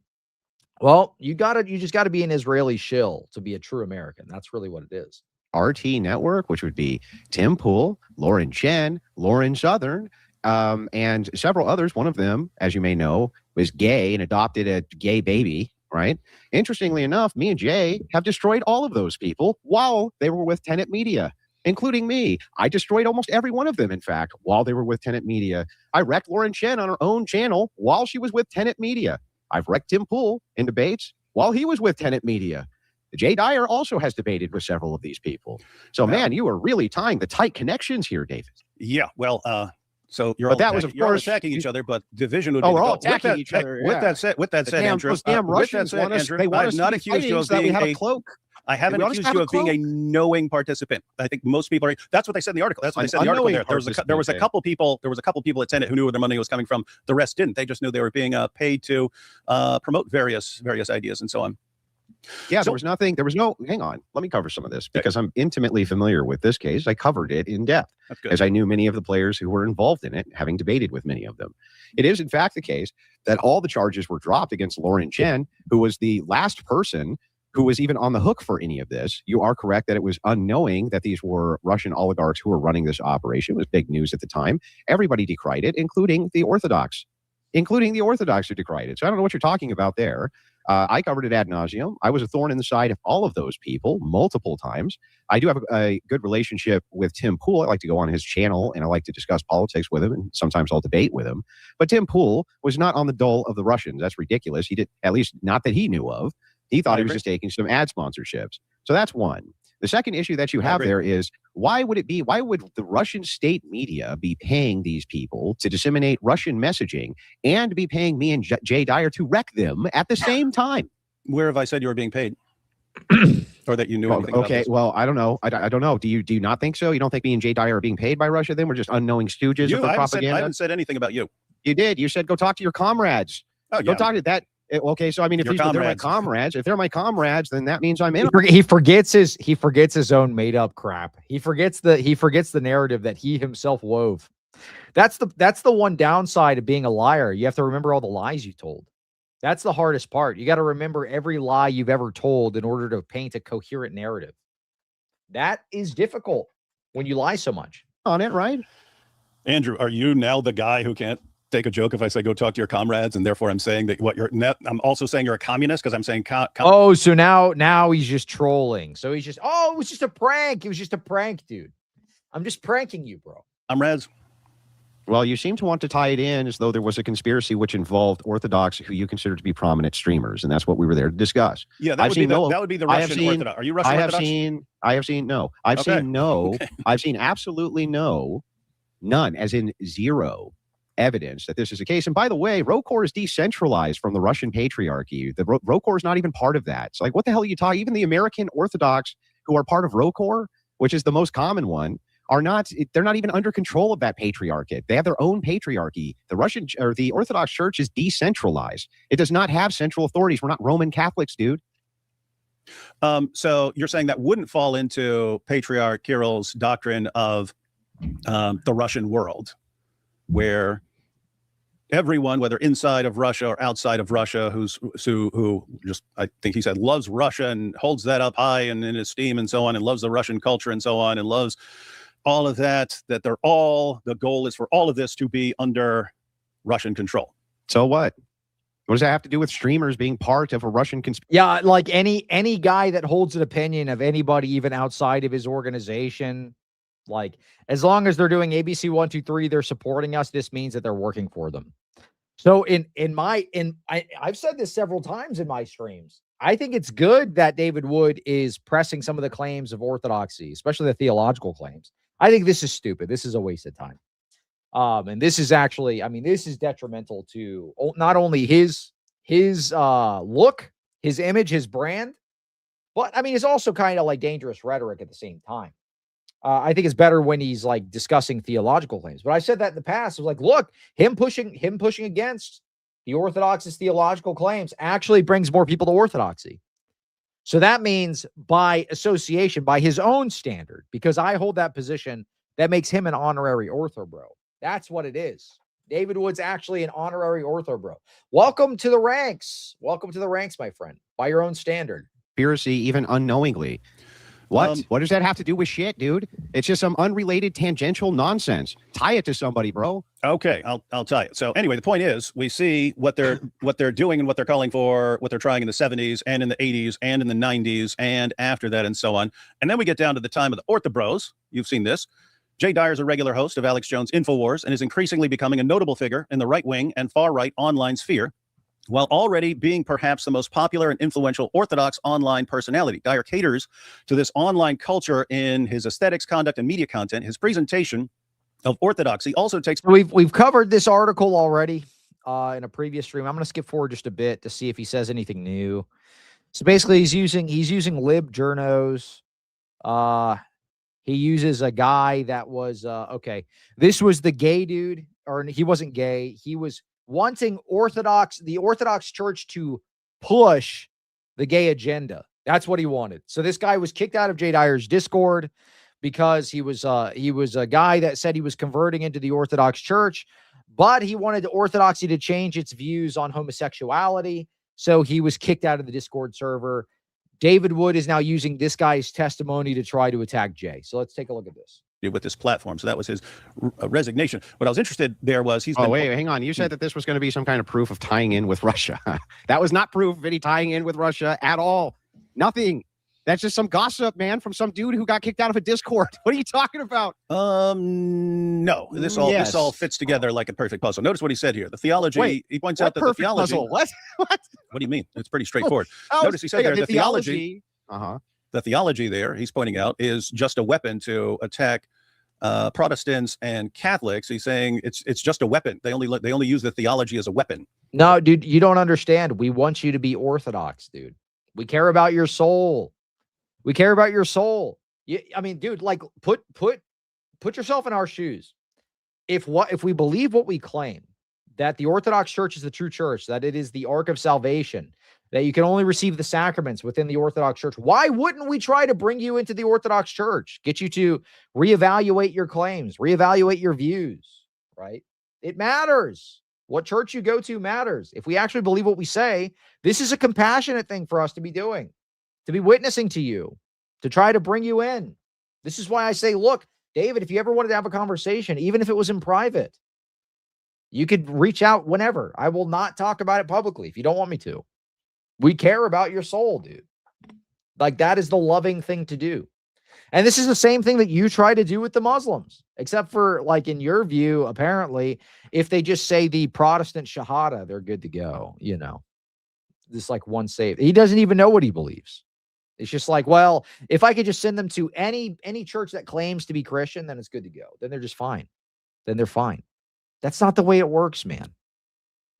Well, you just gotta be an Israeli shill to be a true American. That's really what it is. RT Network, which would be Tim Pool, Lauren Chen, Lauren Southern, and several others. One of them, as you may know, was gay and adopted a gay baby, right? Interestingly enough, me and Jay have destroyed all of those people while they were with Tenet Media, including me. I destroyed almost every one of them, in fact, while they were with Tenet Media. I wrecked Lauren Chen on her own channel while she was with Tenet Media. I've wrecked Tim Pool in debates while he was with Tenet Media. Jay Dyer also has debated with several of these people. So, man, you are really tying the tight connections here, David. Yeah, well, so you're But all that was, of you're all course, attacking each other, but division would be we're the all goal. attacking each other. With that said, Andrew, Those damn Russians want us. They want I've us not to be accused you of fighting so that we being have a cloak. I haven't They want us to accused have you a of being a cloak. knowing participant. I think most people are. That's what they said in the article. That's what they said in the article. There was a couple people. There was a couple people at Tenet who knew where their money was coming from. The rest didn't. They just knew they were being paid to promote various ideas and so on. Yeah, there was nothing. There was no. Hang on. Let me cover some of this because I'm intimately familiar with this case. I covered it in depth as I knew many of the players who were involved in it, having debated with many of them. It is, in fact, the case that all the charges were dropped against Lauren Chen, who was the last person who was even on the hook for any of this. You are correct that it was unknowing that these were Russian oligarchs who were running this operation. It was big news at the time. Everybody decried it, including the Orthodox who decried it. So I don't know what you're talking about there. I covered it ad nauseum. I was a thorn in the side of all of those people multiple times. I do have a good relationship with Tim Pool. I like to go on his channel and I like to discuss politics with him, and sometimes I'll debate with him. But Tim Pool was not on the dole of the Russians. That's ridiculous. He did, at least not that he knew of. He thought he was just taking some ad sponsorships. So that's one. The second issue that you have there is why would the Russian state media be paying these people to disseminate Russian messaging and be paying me and Jay Dyer to wreck them at the same time? Where have I said you were being paid? Or that you knew anything about this? Well, I don't know. I don't know. Do you not think so? You don't think me and Jay Dyer are being paid by Russia? Then we're just unknowing stooges of their propaganda? I haven't said anything about you. You did. You said go talk to your comrades. Oh, go talk to that. Okay, so I mean, if they're my comrades, then that means I'm in. He forgets his own made up crap. He forgets the narrative that he himself wove. That's the one downside of being a liar. You have to remember all the lies you told. That's the hardest part. You got to remember every lie you've ever told in order to paint a coherent narrative. That is difficult when you lie so much. On it, right? Andrew, are you now the guy who can't take a joke if I say go talk to your comrades, and therefore I'm saying that I'm also saying you're a communist because I'm saying oh, so now he's just trolling. So he's just, oh, it was just a prank. It was just a prank, dude. I'm just pranking you, bro. Comrades, Well, you seem to want to tie it in as though there was a conspiracy which involved Orthodox who you consider to be prominent streamers, and that's what we were there to discuss. Yeah, that would be the Russian Orthodox. Are you Russian Orthodox? I've seen absolutely none, as in zero evidence that this is the case. And by the way, ROCOR is decentralized from the Russian patriarchy. The ROCOR is not even part of that. So like, what the hell are you talking? Even the American Orthodox who are part of ROCOR, which is the most common one, they're not even under control of that patriarchate. They have their own patriarchy. The Russian or the Orthodox Church is decentralized. It does not have central authorities. We're not Roman Catholics, dude. So you're saying that wouldn't fall into Patriarch Kirill's doctrine of the Russian world, where everyone, whether inside of Russia or outside of Russia, who just, I think he said, loves Russia and holds that up high and in esteem and so on, and loves the Russian culture and so on, and loves all of that, that the goal is for all of this to be under Russian control. So what? What does that have to do with streamers being part of a Russian conspiracy? Yeah, like any guy that holds an opinion of anybody, even outside of his organization, like as long as they're doing ABC 1, 2, 3, they're supporting us. This means that they're working for them. So I've said this several times in my streams. I think it's good that David Wood is pressing some of the claims of orthodoxy, especially the theological claims. I think this is stupid. This is a waste of time. And this is actually, I mean, this is detrimental to not only his look, his image, his brand, but I mean, it's also kind of like dangerous rhetoric at the same time. I think it's better when he's like discussing theological claims. But I said that in the past. It was like, look, him pushing against the Orthodox's theological claims actually brings more people to orthodoxy. So that means by association, by his own standard, because I hold that position, that makes him an honorary Orthobro. That's what it is. David Wood's actually an honorary Orthobro. Welcome to the ranks. Welcome to the ranks, my friend, by your own standard. Conspiracy, even unknowingly. What? What does that have to do with shit, dude? It's just some unrelated tangential nonsense. Tie it to somebody, bro. Okay, I'll tie it. So anyway, the point is, we see what they're doing and what they're calling for, what they're trying in the 70s and in the 80s and in the 90s and after that and so on. And then we get down to the time of the Orthobros. You've seen this. Jay Dyer is a regular host of Alex Jones' InfoWars and is increasingly becoming a notable figure in the right-wing and far-right online sphere, while already being perhaps the most popular and influential Orthodox online personality. Dyer caters to this online culture in his aesthetics, conduct, and media content. His presentation of orthodoxy also takes... We've covered this article already in a previous stream. I'm going to skip forward just a bit to see if he says anything new. So basically, he's using lib journos. He uses a guy that was okay. This was the gay dude, or he wasn't gay. He was wanting the Orthodox Church to push the gay agenda. That's what he wanted. So this guy was kicked out of Jay Dyer's Discord because he was a guy that said he was converting into the Orthodox Church, but he wanted Orthodoxy to change its views on homosexuality. So he was kicked out of the Discord server. David Wood is now using this guy's testimony to try to attack Jay. So let's take a look at this. With this platform. So that was his resignation. What I was interested there was wait, hang on. You said that this was going to be some kind of proof of tying in with Russia. That was not proof of any tying in with Russia at all. Nothing. That's just some gossip, man, from some dude who got kicked out of a Discord. What are you talking about? No. This all fits together like a perfect puzzle. Notice what he said here. The theology. Wait, he points out that the theology. Puzzle? What? What do you mean? It's pretty straightforward. Notice he said there the theology. The theology there, he's pointing out, is just a weapon to attack Protestants and Catholics. He's saying it's just a weapon. They only use the theology as a weapon. No, dude, you don't understand. We want you to be Orthodox, dude. We care about your soul. We care about your soul. I mean, dude, like put yourself in our shoes. If we believe what we claim, that the Orthodox Church is the true church, that it is the ark of salvation, that you can only receive the sacraments within the Orthodox Church, why wouldn't we try to bring you into the Orthodox Church? Get you to reevaluate your claims, reevaluate your views, right? It matters. What church you go to matters. If we actually believe what we say, this is a compassionate thing for us to be doing, to be witnessing to you, to try to bring you in. This is why I say, look, David, if you ever wanted to have a conversation, even if it was in private, you could reach out whenever. I will not talk about it publicly if you don't want me to. We care about your soul, dude. Like, that is the loving thing to do. And this is the same thing that you try to do with the Muslims, except for, like, in your view, apparently, if they just say the Protestant Shahada, they're good to go. You know, this like one save. He doesn't even know what he believes. It's just like, well, if I could just send them to any church that claims to be Christian, then it's good to go. Then they're just fine. Then they're fine. That's not the way it works, man.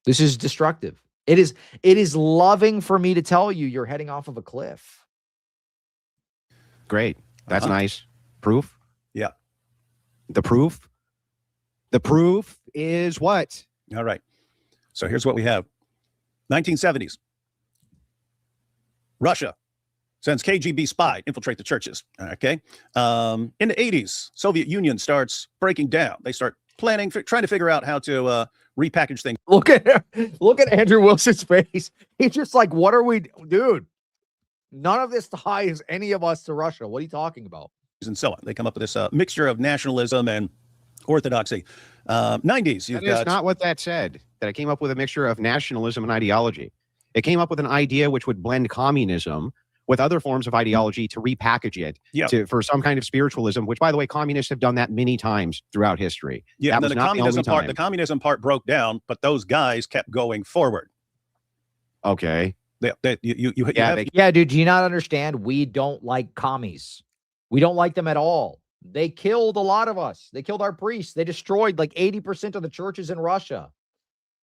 This is destructive. It is loving for me to tell you you're heading off of a cliff. Great. That's nice. Proof? Yeah. The proof? The proof is what? All right. So here's what we have. 1970s. Russia sends KGB spy infiltrate the churches. Okay. In the 80s, Soviet Union starts breaking down. They start planning, trying to figure out how to repackage things. Look at Andrew Wilson's face. He's just like, what are we, dude? None of this ties any of us to Russia. What are you talking about? And so on. They come up with this mixture of nationalism and orthodoxy. 90s. That is not what that said. That it came up with a mixture of nationalism and ideology. It came up with an idea which would blend communism with other forms of ideology to repackage it for some kind of spiritualism, which, by the way, communists have done that many times throughout history. Yeah, and then the communism part broke down, but those guys kept going forward. Okay. Yeah, dude, do you not understand? We don't like commies. We don't like them at all. They killed a lot of us. They killed our priests. They destroyed like 80% of the churches in Russia.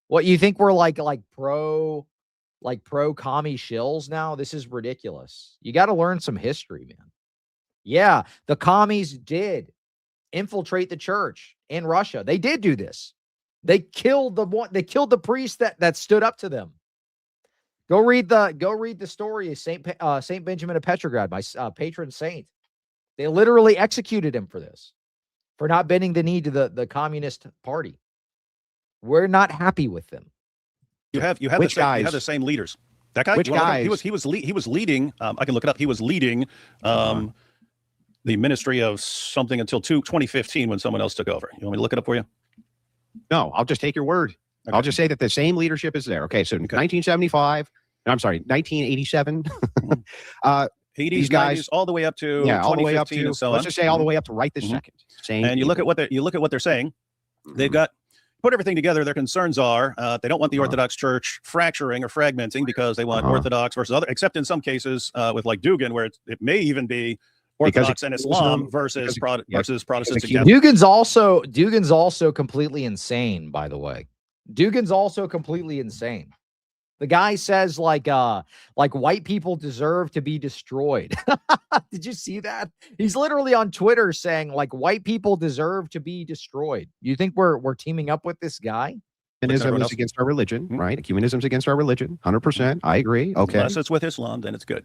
What, you think we're like pro commie shills now? This is ridiculous. You got to learn some history, man. Yeah, the commies did infiltrate the church in Russia. They did do this. They killed the priest that stood up to them. Go read the story of Saint Benjamin of Petrograd, my patron saint. They literally executed him for this, for not bending the knee to the Communist Party. We're not happy with them. You have the same leaders. That guy, which guys? He was leading. I can look it up. He was leading the ministry of something until 2015 when someone else took over. You want me to look it up for you? No, I'll just take your word. Okay. I'll just say that the same leadership is there. Okay, so 1975. I'm sorry, 1987. 80s, these guys 90s, all the way up to all the way up to, and so on. Let's just say all the way up to right this second. Same. And you look at what they're saying. They've got put everything together. Their concerns are they don't want the Orthodox Church fracturing or fragmenting because they want Orthodox versus other, except in some cases with like Dugan, where it may even be Orthodox and Islam versus Protestants. Dugan's also completely insane, by the way. Dugan's also completely insane. The guy says like white people deserve to be destroyed. Did you see that? He's literally on Twitter saying like white people deserve to be destroyed. You think we're teaming up with this guy? Ecumenism is against our religion, right? Ecumenism's against our religion. 100%. I agree. Okay. Unless it's with Islam, then it's good.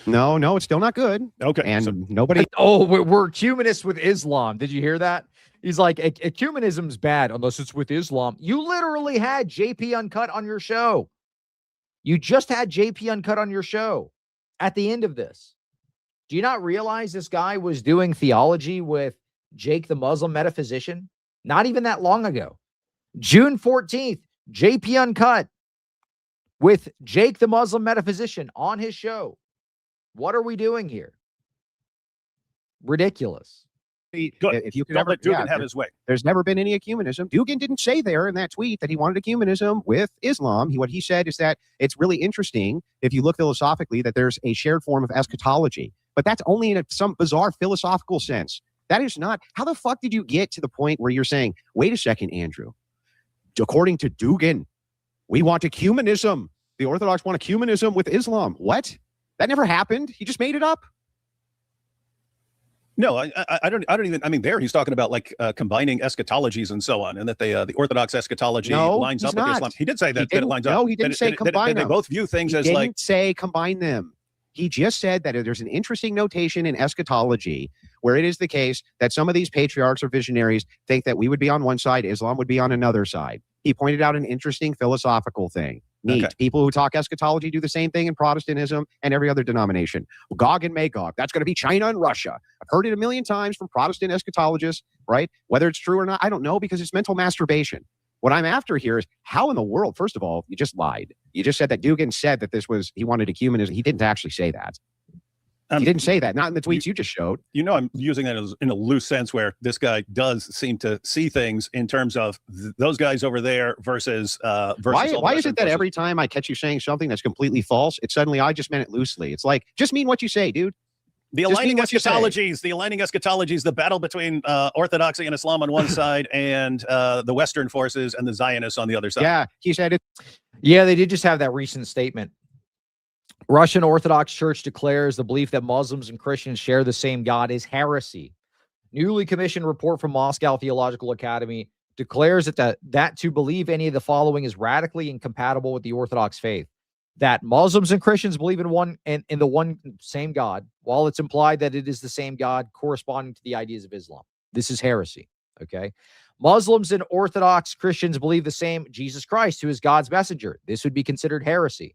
No, it's still not good. Okay. And nobody. Oh, we're ecumenists with Islam. Did you hear that? He's like, ecumenism's bad unless it's with Islam. You literally had JP Uncut on your show. You just had JP Uncut on your show at the end of this. Do you not realize this guy was doing theology with Jake the Muslim metaphysician? Not even that long ago. June 14th, JP Uncut with Jake the Muslim metaphysician on his show. What are we doing here? Ridiculous. Good. If you could don't let Dugan have his way. There's never been any ecumenism. Dugan didn't say there in that tweet that he wanted ecumenism with Islam. What he said is that it's really interesting, if you look philosophically, that there's a shared form of eschatology. But that's only in some bizarre philosophical sense. That is not. How the fuck did you get to the point where you're saying, wait a second, Andrew, according to Dugan, we want ecumenism. The Orthodox want ecumenism with Islam. What? That never happened. He just made it up. No, I don't even. I mean, there he's talking about like combining eschatologies and so on, and that the Orthodox eschatology lines up with Islam. He did say that it lines up. No, he didn't say combine them. They both view things as like. He didn't say combine them. He just said that there's an interesting notation in eschatology where it is the case that some of these patriarchs or visionaries think that we would be on one side, Islam would be on another side. He pointed out an interesting philosophical thing. Neat. Okay. People who talk eschatology do the same thing in Protestantism and every other denomination. Gog and Magog. That's going to be China and Russia. I've heard it a million times from Protestant eschatologists, right? Whether it's true or not, I don't know, because it's mental masturbation. What I'm after here is how in the world, first of all, you just lied. You just said that Dugan said that he wanted ecumenism. He didn't actually say that. He didn't say that. Not in the tweets you just showed. You know, I'm using that as, in a loose sense, where this guy does seem to see things in terms of those guys over there versus Why is it that every time I catch you saying something that's completely false, it's suddenly I just meant it loosely? It's like, just mean what you say, dude. The aligning eschatologies, the battle between orthodoxy and Islam on one side and the Western forces and the Zionists on the other side. Yeah, he said it. Yeah, they did just have that recent statement. Russian Orthodox Church declares the belief that Muslims and Christians share the same God is heresy. Newly commissioned report from Moscow Theological Academy declares that to believe any of the following is radically incompatible with the Orthodox faith. That Muslims and Christians believe in the one same God, while it's implied that it is the same God corresponding to the ideas of Islam. This is heresy. Okay. Muslims and Orthodox Christians believe the same Jesus Christ, who is God's messenger. This would be considered heresy.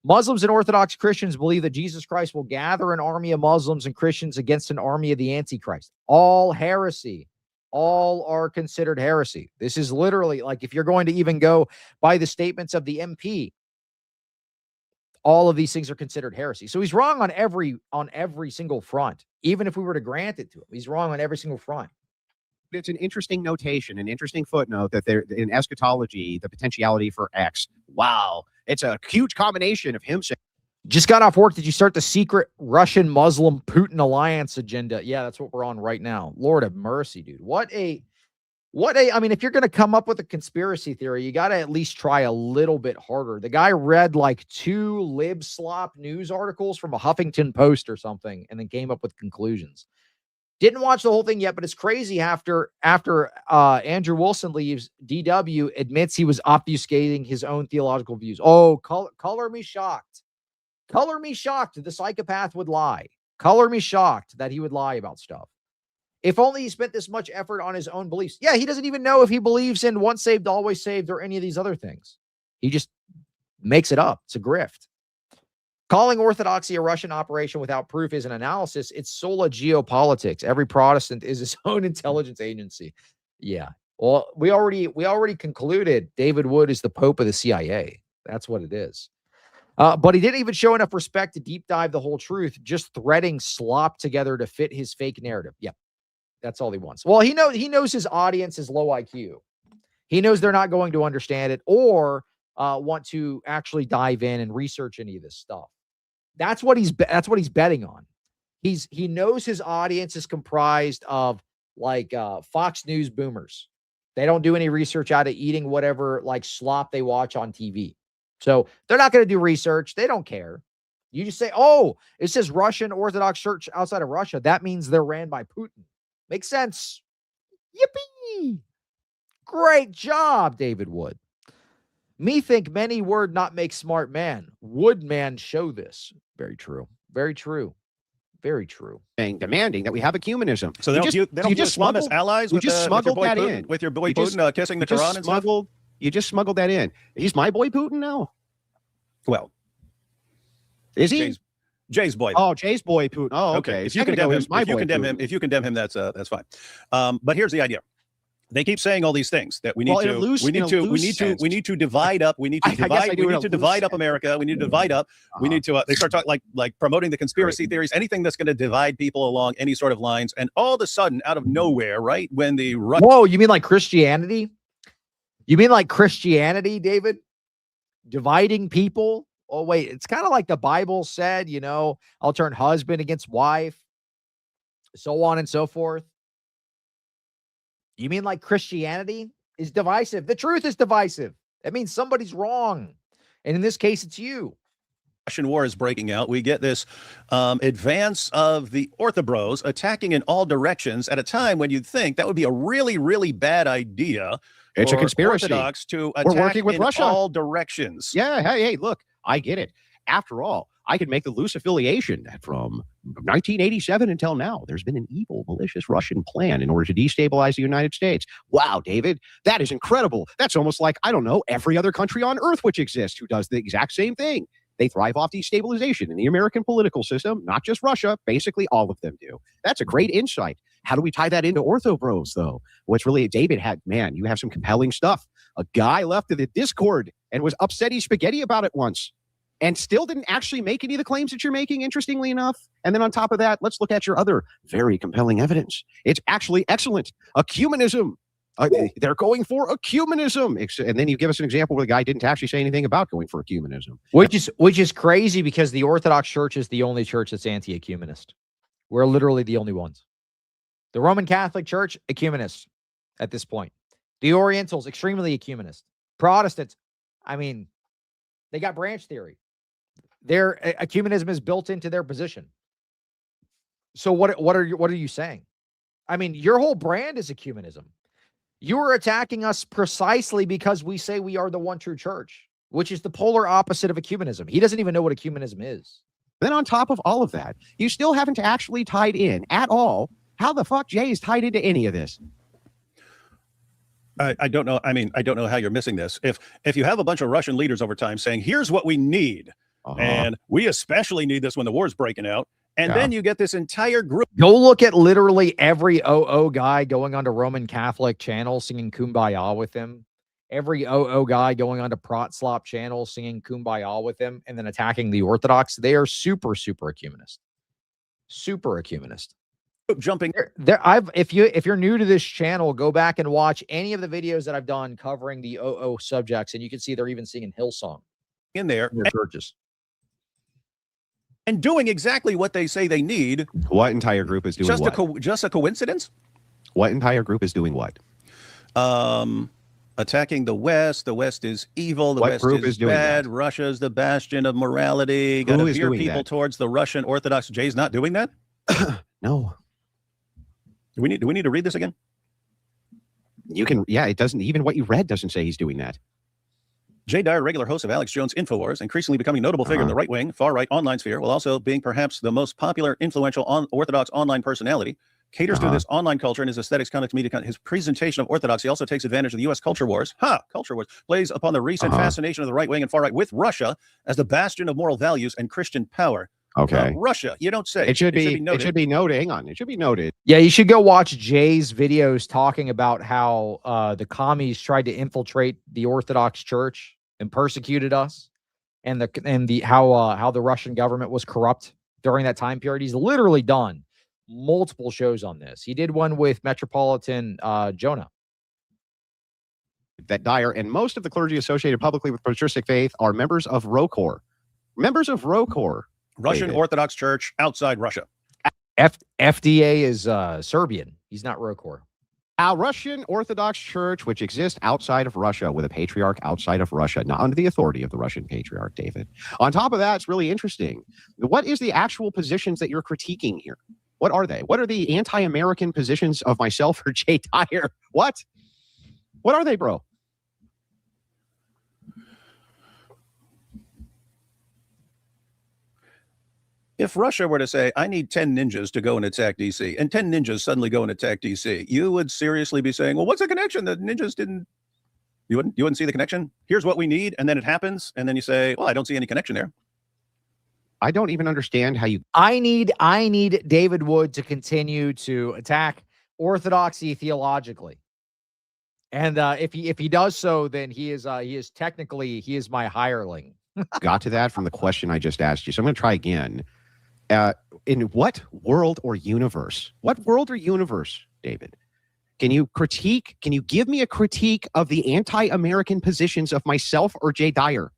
Muslims and Orthodox Christians believe that Jesus Christ will gather an army of Muslims and Christians against an army of the Antichrist. All heresy. All are considered heresy. This is literally like, if you're going to even go by the statements of the MP, all of these things are considered heresy. So he's wrong on every single front. Even if we were to grant it to him, he's wrong on every single front. It's an interesting notation, an interesting footnote that there in eschatology, the potentiality for X. Wow. It's a huge combination of him saying, just got off work. Did you start the secret Russian Muslim Putin alliance agenda? Yeah, that's what we're on right now. Lord have mercy, dude. I mean, if you're going to come up with a conspiracy theory, you got to at least try a little bit harder. The guy read like 2 lib slop news articles from a Huffington Post or something, and then came up with conclusions. Didn't watch the whole thing yet, but it's crazy after Andrew Wilson leaves, DW admits he was obfuscating his own theological views. Oh, color me shocked. Color me shocked the psychopath would lie. Color me shocked that he would lie about stuff. If only he spent this much effort on his own beliefs. Yeah, he doesn't even know if he believes in once saved, always saved, or any of these other things. He just makes it up. It's a grift. Calling orthodoxy a Russian operation without proof is an analysis. It's sola geopolitics. Every Protestant is his own intelligence agency. Yeah. Well, we already concluded David Wood is the Pope of the CIA. That's what it is. But he didn't even show enough respect to deep dive the whole truth, just threading slop together to fit his fake narrative. Yep. That's all he wants. Well, he knows his audience is low IQ. He knows they're not going to understand it or want to actually dive in and research any of this stuff. That's what he's betting on. He knows his audience is comprised of like Fox News boomers. They don't do any research out of eating whatever like slop they watch on TV. So they're not going to do research. They don't care. You just say, oh, it says Russian Orthodox Church outside of Russia. That means they're ran by Putin. Makes sense. Yippee. Great job, David Wood. Me think many word not make smart man. Wood man show this. Very true. Very true. Very true. Demanding that we have ecumenism. So they don't just Islam as allies. You just smuggled that Putin, in with your boy Putin kissing the Quran and stuff. You just smuggled that in. He's my boy Putin now. Well, is he? Jay's boy. Oh, Jay's boy Putin. Oh, okay. If you condemn him, that's fine. But here's the idea. They keep saying all these things that we need to divide up. We need to divide up America. We need to divide up. We need to. They start talking like promoting the conspiracy theories, anything that's going to divide people along any sort of lines. And all of a sudden, out of nowhere, right when the whoa, you mean like Christianity? You mean like Christianity, David? Dividing people? Oh, wait, it's kind of like the Bible said, you know, I'll turn husband against wife, so on and so forth. You mean like Christianity is divisive? The truth is divisive. That means somebody's wrong. And in this case, it's you. Russian war is breaking out. We get this advance of the Orthobros attacking in all directions at a time when you'd think that would be a really, really bad idea. It's a conspiracy. Orthodox to attack. We're working with Russia. All directions. Yeah. Hey, look, I get it. After all, I can make the loose affiliation that from 1987 until now, there's been an evil, malicious Russian plan in order to destabilize the United States. Wow, David, that is incredible. That's almost like, I don't know, every other country on earth which exists who does the exact same thing. They thrive off destabilization in the American political system, not just Russia. Basically, all of them do. That's a great insight. How do we tie that into Orthobros, though? What's really, David had, man, you have some compelling stuff. A guy left to the Discord and was upsetty spaghetti about it once. and still didn't actually make any of the claims that you're making, interestingly enough. And then on top of that, let's look at your other very compelling evidence. It's actually excellent. Ecumenism. They're going for ecumenism. And then you give us an example where the guy didn't actually say anything about going for ecumenism. Which is crazy because the Orthodox Church is the only church that's anti-ecumenist. We're literally the only ones. The Roman Catholic Church, ecumenist at this point. The Orientals, extremely ecumenist. Protestants, I mean, they got branch theory. Their ecumenism is built into their position. So what are you saying? I mean, your whole brand is ecumenism. You are attacking us precisely because we say we are the one true church, which is the polar opposite of ecumenism. He doesn't even know what ecumenism is. Then on top of all of that, you still haven't actually tied in at all how the fuck Jay is tied into any of this. I don't know. I mean, I don't know how you're missing this. If you have a bunch of Russian leaders over time saying, here's what we need, and we especially need this when the war's breaking out, and then you get this entire group. Go look at literally every OO guy going onto Roman Catholic channel singing Kumbaya with him. Every OO guy going onto Protslop channel singing Kumbaya with him and then attacking the Orthodox. They are super, super ecumenist. Super ecumenist. Jumping if you're new to this channel, go back and watch any of the videos that I've done covering the OO subjects, and you can see they're even singing Hillsong in there in their churches. And doing exactly what they say they need. What entire group is doing what? Just a coincidence? What entire group is doing what? Attacking the West. The West is evil. The What West group is doing bad. that? Russia's the bastion of morality. Got to is veer doing people that? towards the Russian Orthodox. Jay's not doing that? No. Do we need to read this again? You can, yeah, it doesn't, even what you read doesn't say he's doing that. Jay Dyer, regular host of Alex Jones InfoWars, increasingly becoming a notable figure in the right-wing, far-right online sphere, while also being perhaps the most popular, influential Orthodox online personality, caters to this online culture and his aesthetics, conduct, media, his presentation of Orthodoxy also takes advantage of the U.S. culture wars. Culture wars. Plays upon the recent fascination of the right-wing and far-right with Russia as the bastion of moral values and Christian power. Okay. Russia, you don't say. It should be noted. it should be noted. Hang on. It should be noted. Yeah, you should go watch Jay's videos talking about how the commies tried to infiltrate the Orthodox Church and persecuted us, and how the Russian government was corrupt during that time period. He's literally done multiple shows on this. He did one with Metropolitan Jonah. That Dyer and most of the clergy associated publicly with patristic faith are members of ROCOR. Members of ROCOR. Russian Orthodox Church outside Russia. FDA is Serbian. He's not ROCOR. A Russian Orthodox Church, which exists outside of Russia with a patriarch outside of Russia, not under the authority of the Russian patriarch, David. On top of that, it's really interesting. What is the actual positions that you're critiquing here? What are they? What are the anti-American positions of myself or Jay Dyer? What? What are they, bro? If Russia were to say, I need 10 ninjas to go and attack DC, and 10 ninjas suddenly go and attack DC, you would seriously be saying, well, what's the connection? The ninjas didn't, you wouldn't see the connection? Here's what we need, and then it happens, and then you say, well, I don't see any connection there. I don't even understand how you... I need David Wood to continue to attack orthodoxy theologically. And if he does so, then he is technically my hireling. got to that from the question I just asked you. So I'm going to try again. In what world or universe? What world or universe, David? Can you give me a critique of the anti-American positions of myself or Jay Dyer?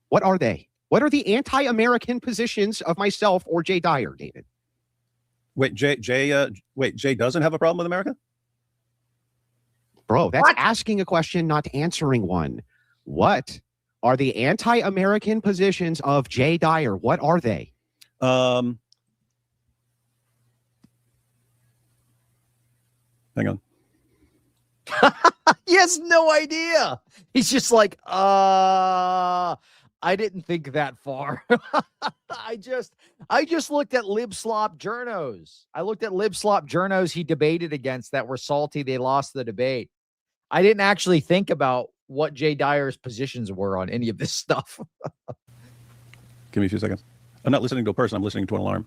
What are they? What are the anti-American positions of myself or Jay Dyer, David? Wait, Jay doesn't have a problem with America? Bro, that's asking a question, not answering one. What are the anti-American positions of Jay Dyer? What are they? Hang on. He has no idea. He's just like, I didn't think that far. I just looked at libslop journos. I looked at libslop journos he debated against that were salty. They lost the debate. I didn't actually think about what Jay Dyer's positions were on any of this stuff. Give me a few seconds. I'm not listening to a person. I'm listening to an alarm.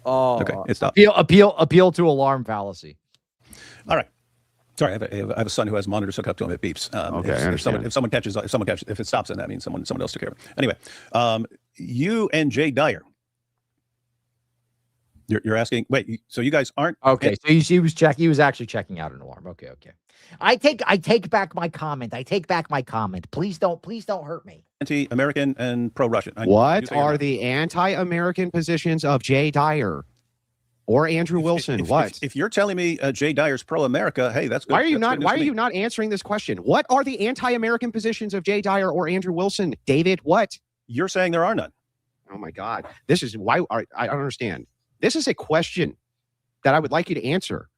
Oh, okay. It stopped. Appeal to alarm fallacy. All right. Sorry, I have a son who has monitors hooked up to him. It beeps. Okay, I understand. If someone catches, if it stops, then that means someone else took care of it. Anyway, you and Jay Dyer. You're asking. Wait, so you guys aren't okay? So he was actually checking out an alarm. Okay. I take back my comment. I take back my comment. Please don't hurt me. Anti-American and pro-Russian. What are the anti-American positions of Jay Dyer or Andrew Wilson? If you're telling me Jay Dyer's pro-America, hey, that's good. Why are you not answering this question? What are the anti-American positions of Jay Dyer or Andrew Wilson, David? What? You're saying there are none. Oh my God! This is why I don't understand. This is a question that I would like you to answer.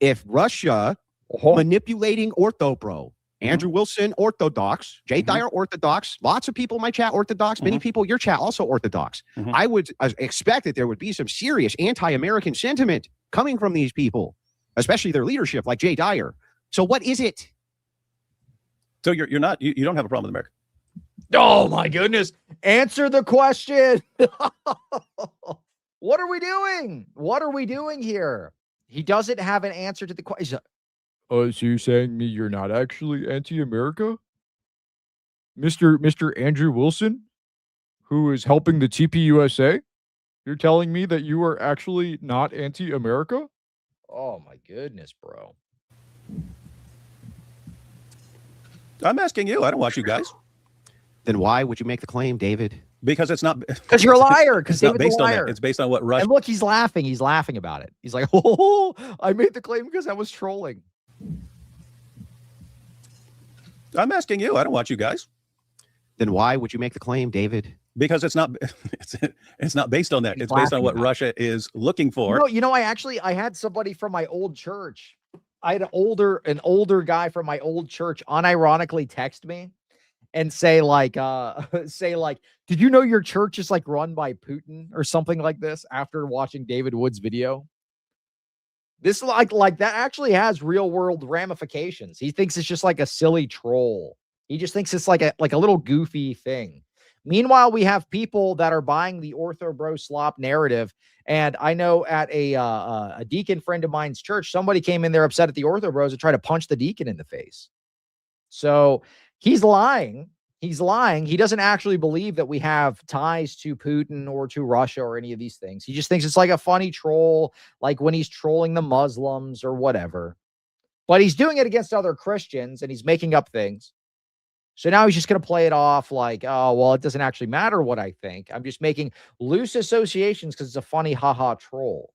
If Russia manipulating Orthobro, Andrew Wilson Orthodox, Jay Dyer Orthodox, lots of people in my chat Orthodox, many people in your chat also Orthodox. I would expect that there would be some serious anti-American sentiment coming from these people, especially their leadership like Jay Dyer. So what is it? So you don't have a problem with America. Oh my goodness. Answer the question. What are we doing? What are we doing here? He doesn't have an answer to the question. So you're saying you're not actually anti-America? Mr. Andrew Wilson, who is helping the TPUSA? You're telling me that you are actually not anti-America? Oh my goodness, bro. I'm asking you. I don't watch you guys. Then why would you make the claim, David? Because it's not. Because you're a liar. Because David's based a liar. on that. It's based on what Russia. And look, he's laughing. He's laughing about it. He's like, "Oh, I made the claim because I was trolling." I'm asking you. I don't watch you guys. Then why would you make the claim, David? Because it's not. It's not based on that. It's based on what Russia is looking for. You know. I had somebody from my old church. I had an older guy from my old church unironically text me and say like, did you know your church is like run by Putin or something like this after watching David Wood's video? This like that actually has real world ramifications. He thinks it's just like a silly troll. He just thinks it's like a little goofy thing. Meanwhile, we have people that are buying the Orthobro slop narrative. And I know at a deacon friend of mine's church, somebody came in there upset at the Orthobros and tried to punch the deacon in the face. So he's lying. He's lying. He doesn't actually believe that we have ties to Putin or to Russia or any of these things. He just thinks it's like a funny troll, like when he's trolling the Muslims or whatever. But he's doing it against other Christians and he's making up things. So now he's just going to play it off like, oh, well, it doesn't actually matter what I think. I'm just making loose associations because it's a funny haha troll.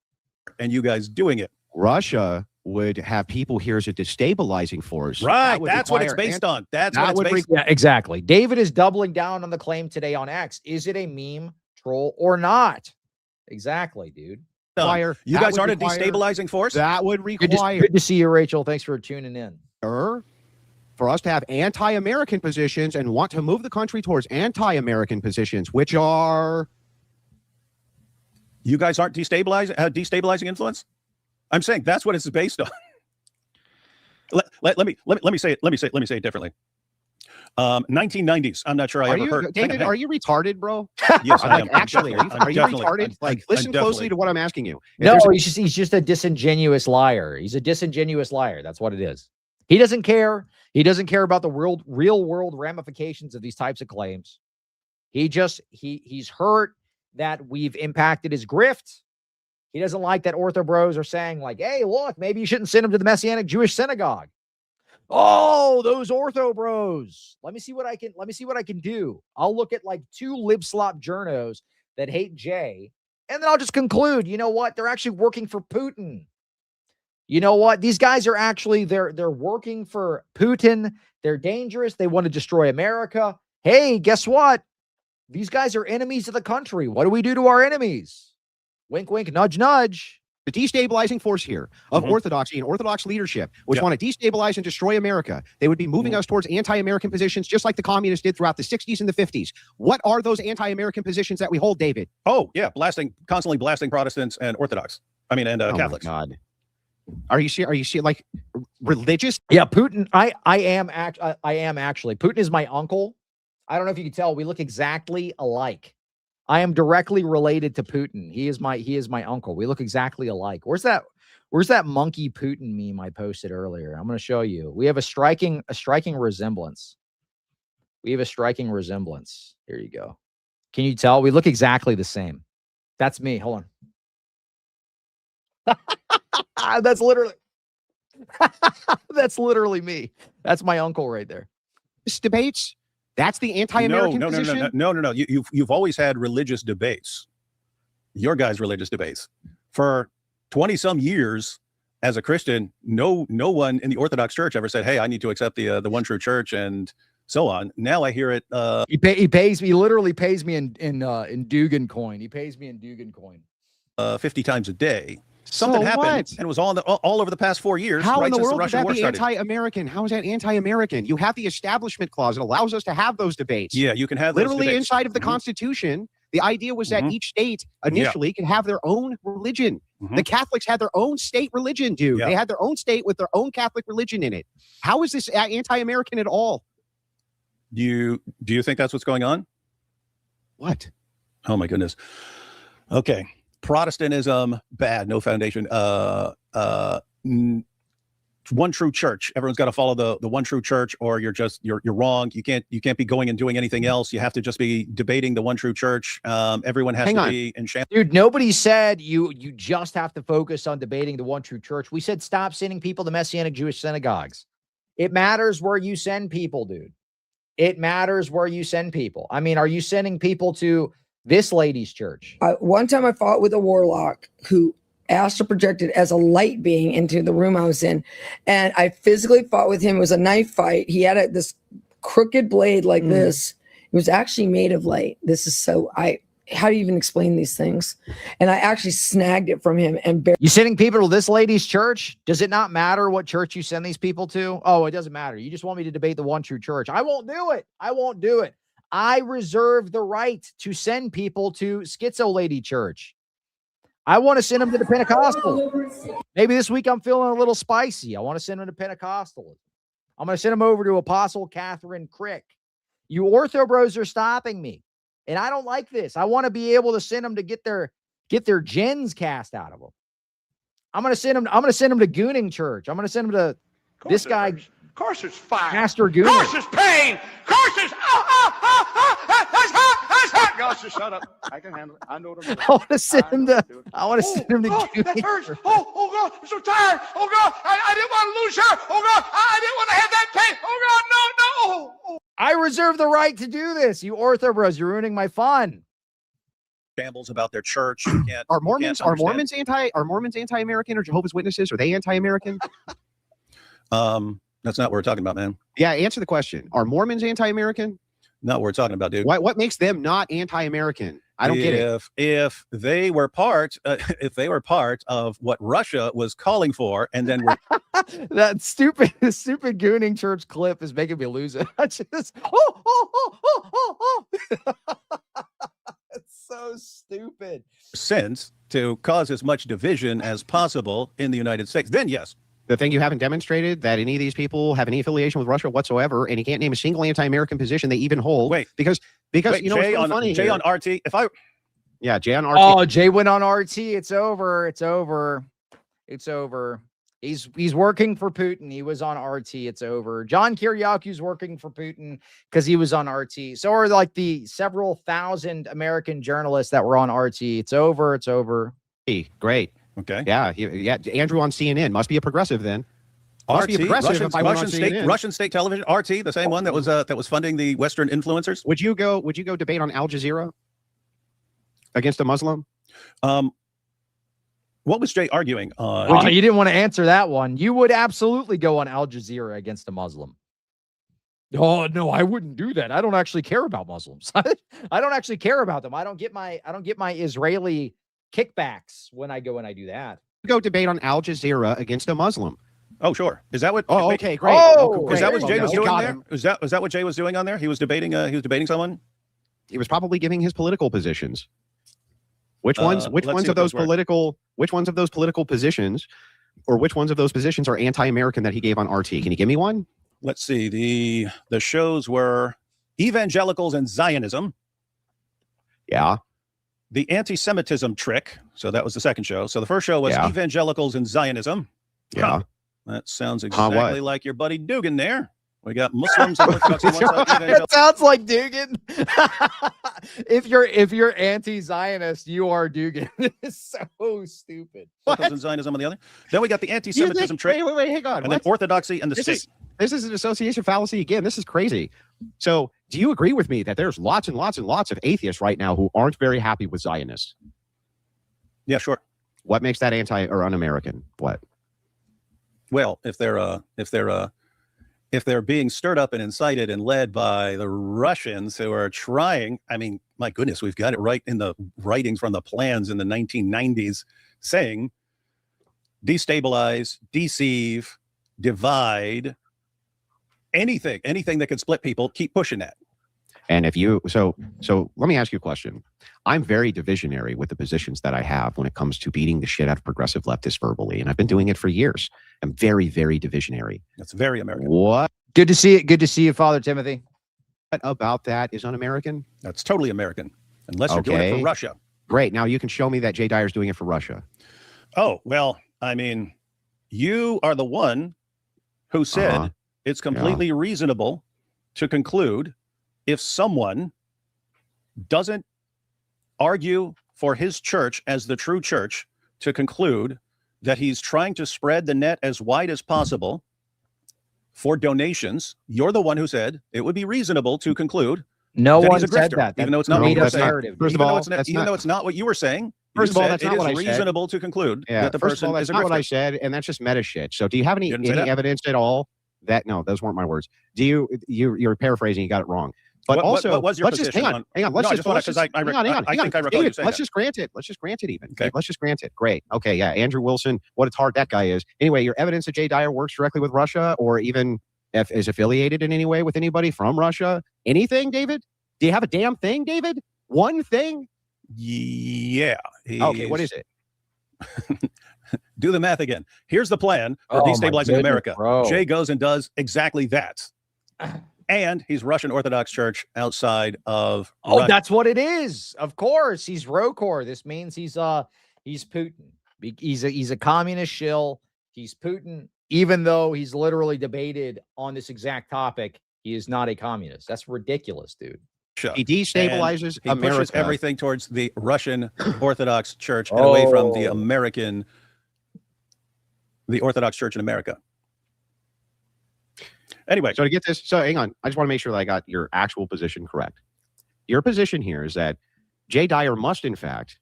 And you guys doing it. Russia would have people here as a destabilizing force. Right. That's what it's based on. That's what it's based on. Yeah, exactly. David is doubling down on the claim today on X. Is it a meme, troll, or not? Exactly, dude. You guys aren't a destabilizing force? That would require. Good to see you, Rachel. Thanks for tuning in. For us to have anti-American positions and want to move the country towards anti-American positions, which are... You guys aren't destabilizing influence? I'm saying that's what it's based on. Let me say it differently. 1990s. I'm not sure I ever heard. David, are you retarded, bro? Yes, I am. Actually, are you retarded? Listen closely to what I'm asking you. No, he's just a disingenuous liar. He's a disingenuous liar. That's what it is. He doesn't care. He doesn't care about the real world ramifications of these types of claims. He's hurt that we've impacted his grift. He doesn't like that Orthobros are saying like, hey, look, maybe you shouldn't send him to the Messianic Jewish synagogue. Oh, those Orthobros. Let me see what I can do. I'll look at like 2 libslop journos that hate Jay, and then I'll just conclude, you know what? They're actually working for Putin. You know what? These guys are actually, they're working for Putin. They're dangerous. They want to destroy America. Hey, guess what? These guys are enemies of the country. What do we do to our enemies? Wink, wink, nudge, nudge. The destabilizing force here of orthodoxy and Orthodox leadership, which want to destabilize and destroy America. They would be moving us towards anti-American positions, just like the communists did throughout the 60s and the 50s. What are those anti-American positions that we hold, David? Oh, yeah. Constantly blasting Protestants and Orthodox. And Catholics. My God. Are you serious? Like religious? Yeah, Putin. I am actually. Putin is my uncle. I don't know if you can tell. We look exactly alike. I am directly related to Putin. He is my uncle. We look exactly alike. Where's that Where's that monkey Putin meme I posted earlier? I'm going to show you. We have a striking resemblance. We have a striking resemblance. Here you go. Can you tell? We look exactly the same. That's me. Hold on. That's literally that's literally me. That's my uncle right there. This debates. That's the anti-American position. No. You've always had religious debates. Your guys' religious debates for 20 some years. As a Christian, no one in the Orthodox Church ever said, "Hey, I need to accept the one true church," and so on. Now I hear it. He pays me. He literally pays me in Dugan coin. He pays me in Dugan coin. 50 times a day. Something happened, and it was all over the past 4 years. How right in the since world would Russian that war be started. anti-American? How is that anti-American? You have the Establishment Clause. It allows us to have those debates. Yeah, you can have those literally debates. inside of the Constitution. The idea was that each state initially could have their own religion. The Catholics had their own state religion, dude. They had their own state with their own Catholic religion in it. How is this anti-American at all? Do you think that's what's going on? What? Oh my goodness. Okay. Protestantism, bad, no foundation. One true church. Everyone's got to follow the one true church, or you're wrong. You can't be going and doing anything else. You have to just be debating the one true church. Everyone has to be in shambles. Dude, nobody said you just have to focus on debating the one true church. We said stop sending people to Messianic Jewish synagogues. It matters where you send people, dude. It matters where you send people. I mean, are you sending people to this lady's church? One time I fought with a warlock who astral projected as a light being into the room I was in. And I physically fought with him. It was a knife fight. He had this crooked blade like this. It was actually made of light. This is how do you even explain these things? And I actually snagged it from him. And you sending people to this lady's church? Does it not matter what church you send these people to? Oh, it doesn't matter. You just want me to debate the one true church. I won't do it. I won't do it. I reserve the right to send people to Schizo Lady Church. I want to send them to the Pentecostal. Maybe this week I'm feeling a little spicy. I want to send them to Pentecostal. I'm going to send them over to Apostle Catherine Crick. You Orthobros are stopping me. And I don't like this. I want to be able to send them to get their gens cast out of them. I'm going to send them to Gooning Church. I'm going to send them to this guy. Of course it's fire. Pastor Gooning. Of course it's pain. Of course it's that's hot. Gosh, just shut up. I can handle it. I know what I'm doing. I want to send him to Gooning. That hurts. Oh God, I'm so tired. Oh God, I didn't want to lose her. Oh God, I didn't want to have that pain. Oh God, no. I reserve the right to do this. You Orthobros, you're ruining my fun. Shambles about their church. You can't, are Mormons anti-American, or Jehovah's Witnesses? Are they anti-American? That's not what we're talking about, man. Yeah, answer the question. Are Mormons anti-American? Not what we're talking about, dude. What makes them not anti-American? I don't get it. If they were part of what Russia was calling for, and then that stupid Gooning Church clip is making me lose it. I just it's so stupid. Since to cause as much division as possible in the United States, then yes. The thing you haven't demonstrated that any of these people have any affiliation with Russia whatsoever, and you can't name a single anti-American position they even hold. Because you know Jay what's funny Jay here? on RT. Jay on RT. Oh, Jay went on RT. It's over. He's working for Putin. He was on RT. It's over. John Kiriaku's working for Putin because he was on RT. So are like the several thousand American journalists that were on RT. It's over. Great. Okay. Yeah. Andrew on CNN must be a progressive then. Must be a progressive Russian state television. RT, the same one that was funding the Western influencers. Would you go debate on Al Jazeera against a Muslim? What was Jay arguing on? You didn't want to answer that one. You would absolutely go on Al Jazeera against a Muslim. Oh no, I wouldn't do that. I don't actually care about Muslims. I don't actually care about them. I don't get my Israeli kickbacks when I go and I do that. Go debate on Al Jazeera against a Muslim. Oh, sure. Is that what? Oh, okay, great. Is that what Jay was doing there? Was that what Jay was doing on there? He was debating. He was debating someone. He was probably giving his political positions. Which ones of those political positions, or which ones of those positions are anti-American that he gave on RT? Can you give me one? Let's see. The shows were evangelicals and Zionism. Yeah. the anti-Semitism trick. So that was the second show. So the first show was Yeah. evangelicals and Zionism. Yeah. Huh. That sounds what? exactly like your buddy Dugan there. We got Muslims and Orthodox on one side, It evangelicals. sounds like Dugan. if you're anti-Zionist, you are Dugan. It's so stupid. and Zionism on the other. Then we got the anti-Semitism trick, Wait, hang on. and then orthodoxy and the state. This is an association fallacy again. This is crazy. So, do you agree with me that there's lots and lots and lots of atheists right now who aren't very happy with Zionists? Yeah, sure. What makes that anti or un-American? What? Well, if they're being stirred up and incited and led by the Russians who are trying, I mean, my goodness, we've got it right in the writings from the plans in the 1990s saying destabilize, deceive, divide, anything that could split people, keep pushing that. And if you so let me ask you a question. I'm very divisionary with the positions that I have when it comes to beating the shit out of progressive leftists verbally, and I've been doing it for years. I'm very, very divisionary. That's very American. What Good to see it. Good to see you, Father Timothy. about that is un-American? That's totally American, unless you're doing it for Russia. Great. Now you can show me that Jay Dyer's doing it for Russia. Oh, well, I mean, you are the one who said it's completely reasonable to conclude if someone doesn't argue for his church as the true church, to conclude that he's trying to spread the net as wide as possible for donations. You're the one who said it would be reasonable to conclude No that one he's a said grifter, that. even though it's not You what made you were up saying. narrative. First of Even all, though it's not what you were saying. First of all, that's it not what is I said. reasonable to conclude Yeah. that the First of all, person that's is a not what I grifter. said, and that's just meta shit. So, do you have any You didn't say that? evidence at all that? No, those weren't my words. You're paraphrasing. You got it wrong. But What also, was your let's just hang position on. Let's No, I just just wanna- 'cause I hang on. I think I recall you David, saying let's that. just grant it. Let's just grant it even. Okay. Let's just grant it. Great. Okay. Yeah. Andrew Wilson. What a tart that guy is. Anyway, your evidence that Jay Dyer works directly with Russia, or even if is affiliated in any way with anybody from Russia. Anything, David? Do you have a damn thing, David? One thing? Yeah. Okay. What is it? Do the math again. Here's the plan for Oh, my destabilizing goodness, America. bro. Jay goes and does exactly that. And he's Russian Orthodox Church outside of Oh, Russia. that's what it is. Of course, he's Rokor. This means he's Putin. He's a communist shill. He's Putin, even though he's literally debated on this exact topic. He is not a communist. That's ridiculous, dude. He destabilizes He America. pushes everything towards the Russian Orthodox Church and away from the Orthodox Church in America. Anyway, So to get this, hang on. I just want to make sure that I got your actual position correct. Your position here is that Jay Dyer must, in fact,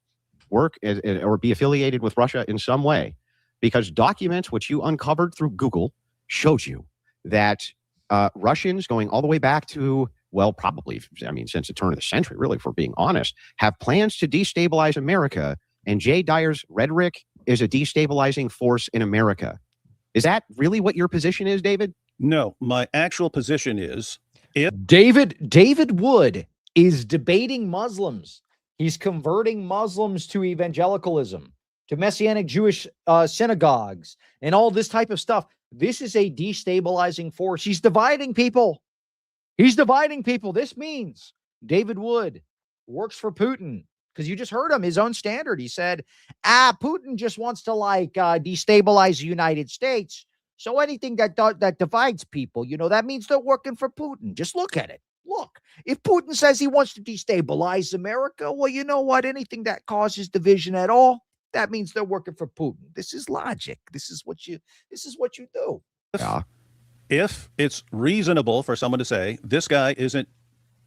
work or be affiliated with Russia in some way, because documents which you uncovered through Google showed you that Russians going all the way back to, well, probably, I mean, since the turn of the century, really, if we're being honest, have plans to destabilize America. And Jay Dyer's rhetoric is a destabilizing force in America. Is that really what your position is, David? no, my actual position is David Wood is debating Muslims. He's converting Muslims to evangelicalism, to Messianic Jewish synagogues, and all this type of stuff. This is a destabilizing force. He's dividing people. This means David Wood works for Putin, because you just heard him, his own standard. He said, Putin just wants to destabilize the United States. So anything that divides people, that means they're working for Putin. Just look at it. Look, if Putin says he wants to destabilize America, well, you know what? Anything that causes division at all, that means they're working for Putin. This is logic. This is what you do. Yeah. if it's reasonable for someone to say this guy isn't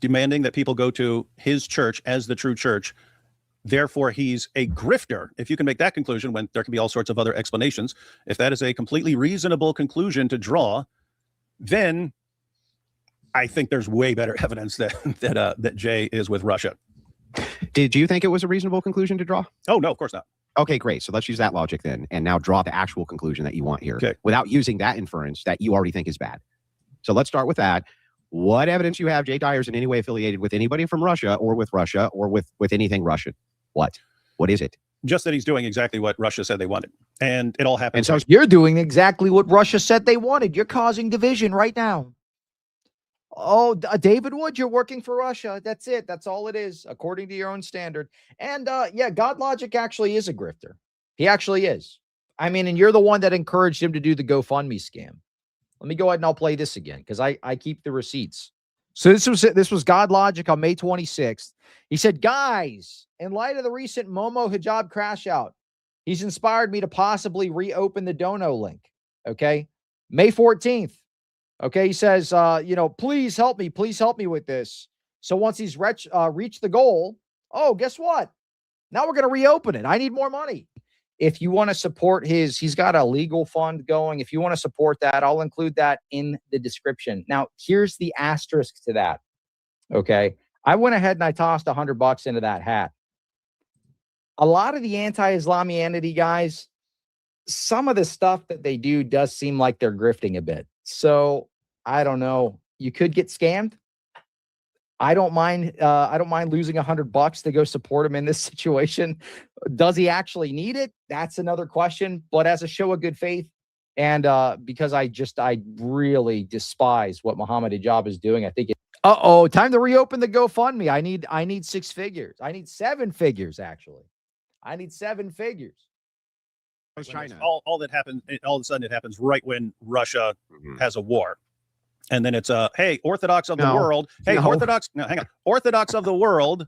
demanding that people go to his church as the true church, therefore he's a grifter. If you can make that conclusion, when there can be all sorts of other explanations, if that is a completely reasonable conclusion to draw, then I think there's way better evidence that Jay is with Russia. Did you think it was a reasonable conclusion to draw? Oh, no, of course not. Okay, great. So let's use that logic then, and now draw the actual conclusion that you want here, Okay. without using that inference that you already think is bad. So let's start with that. What evidence you have Jay Dyer's in any way affiliated with anybody from Russia or with anything Russian? What is it? Just that he's doing exactly what Russia said they wanted. And it all happened. And so You're doing exactly what Russia said they wanted. You're causing division right now. Oh, David Wood, you're working for Russia. That's it. That's all it is, according to your own standard. And yeah, God Logic actually is a grifter. He actually is. I mean, and you're the one that encouraged him to do the GoFundMe scam. Let me go ahead and I'll play this again because I keep the receipts. So this was God Logic on May 26th. He said, guys, in light of the recent Momo hijab crash out, he's inspired me to possibly reopen the Dono link. Okay. May 14th. Okay. He says, you know, please help me with this. So once he's reached the goal, oh, guess what? Now we're going to reopen it. I need more money. If you want to support he's got a legal fund going. If you want to support that, I'll include that in the description. Now, here's the asterisk to that. Okay. I went ahead and I tossed $100 into that hat. A lot of the anti-Islamianity guys, some of the stuff that they do does seem like they're grifting a bit. So I don't know. You could get scammed. I don't mind losing $100 to go support him in this situation. Does he actually need it? That's another question. But as a show of good faith, and because I really despise what Muhammad Hijab is doing, I think it. Time to reopen the GoFundMe. I need 6 figures. I need 7 figures, actually. I need 7 figures. China. All that happens, all of a sudden it happens right when Russia has a war. And then it's hey, Orthodox of the world. Hey, Orthodox. No, hang on. Orthodox of the world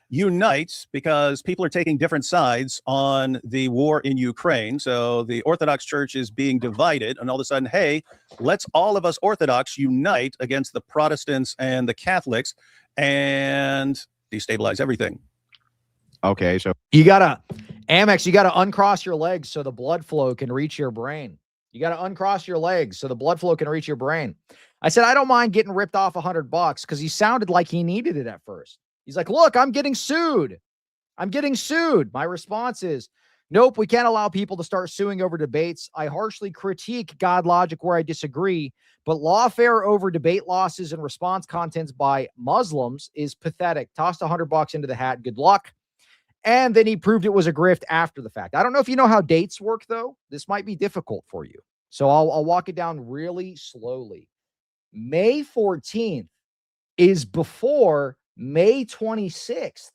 unite because people are taking different sides on the war in Ukraine. So the Orthodox Church is being divided. And all of a sudden, hey, let's all of us Orthodox unite against the Protestants and the Catholics and destabilize everything. Okay. So you got to uncross your legs so the blood flow can reach your brain. You got to uncross your legs so the blood flow can reach your brain. I said, I don't mind getting ripped off $100 because he sounded like he needed it at first. He's like, look, I'm getting sued. I'm getting sued. My response is, nope, we can't allow people to start suing over debates. I harshly critique God Logic where I disagree, but lawfare over debate losses and response contents by Muslims is pathetic. Tossed $100 into the hat. Good luck. And then he proved it was a grift after the fact. I don't know if you know how dates work, though. This might be difficult for you. So I'll walk it down really slowly. May 14th is before May 26th.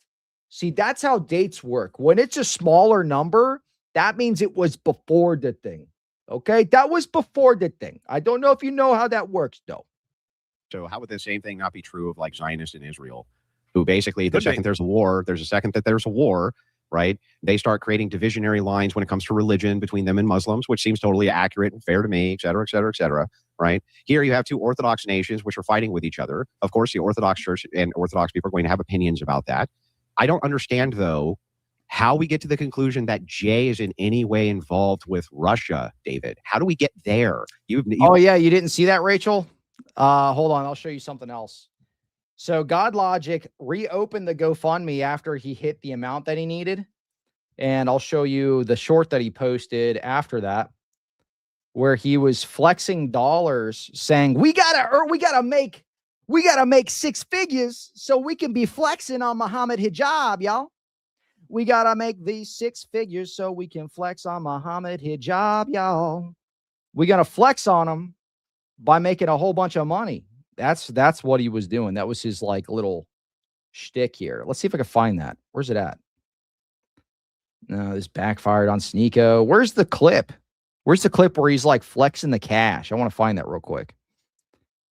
See, that's how dates work. When it's a smaller number, that means it was before the thing. Okay? That was before the thing. I don't know if you know how that works, though. So how would the same thing not be true of like Zionists in Israel, who basically the second there's a war, right? They start creating divisionary lines when it comes to religion between them and Muslims, which seems totally accurate and fair to me, et cetera, et cetera, et cetera, right? Here you have two Orthodox nations which are fighting with each other. Of course, the Orthodox Church and Orthodox people are going to have opinions about that. I don't understand, though, how we get to the conclusion that Jay is in any way involved with Russia, David. How do we get there? Oh, yeah, you didn't see that, Rachel? Hold on, I'll show you something else. So God Logic reopened the GoFundMe after he hit the amount that he needed. And I'll show you the short that he posted after that, where he was flexing dollars saying, we gotta make 6 figures so we can be flexing on Muhammad Hijab, y'all. We gotta make these 6 figures so we can flex on Muhammad Hijab, y'all. We're gonna flex on him by making a whole bunch of money. That's what he was doing. That was his like little shtick here. Let's see if I can find that. Where's it at? No, this backfired on Sneeko. Where's the clip? Where's the clip where he's like flexing the cash? I want to find that real quick.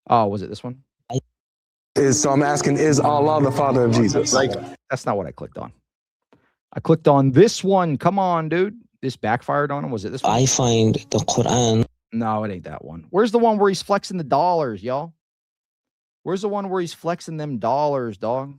Oh, was it this one? So I'm asking, is Allah the father of Jesus? Like, that's not what I clicked on. I clicked on this one. Come on, dude. This backfired on him. Was it this one? I find the Quran. No, it ain't that one. Where's the one where he's flexing the dollars, y'all? Where's the one where he's flexing them dollars, dog?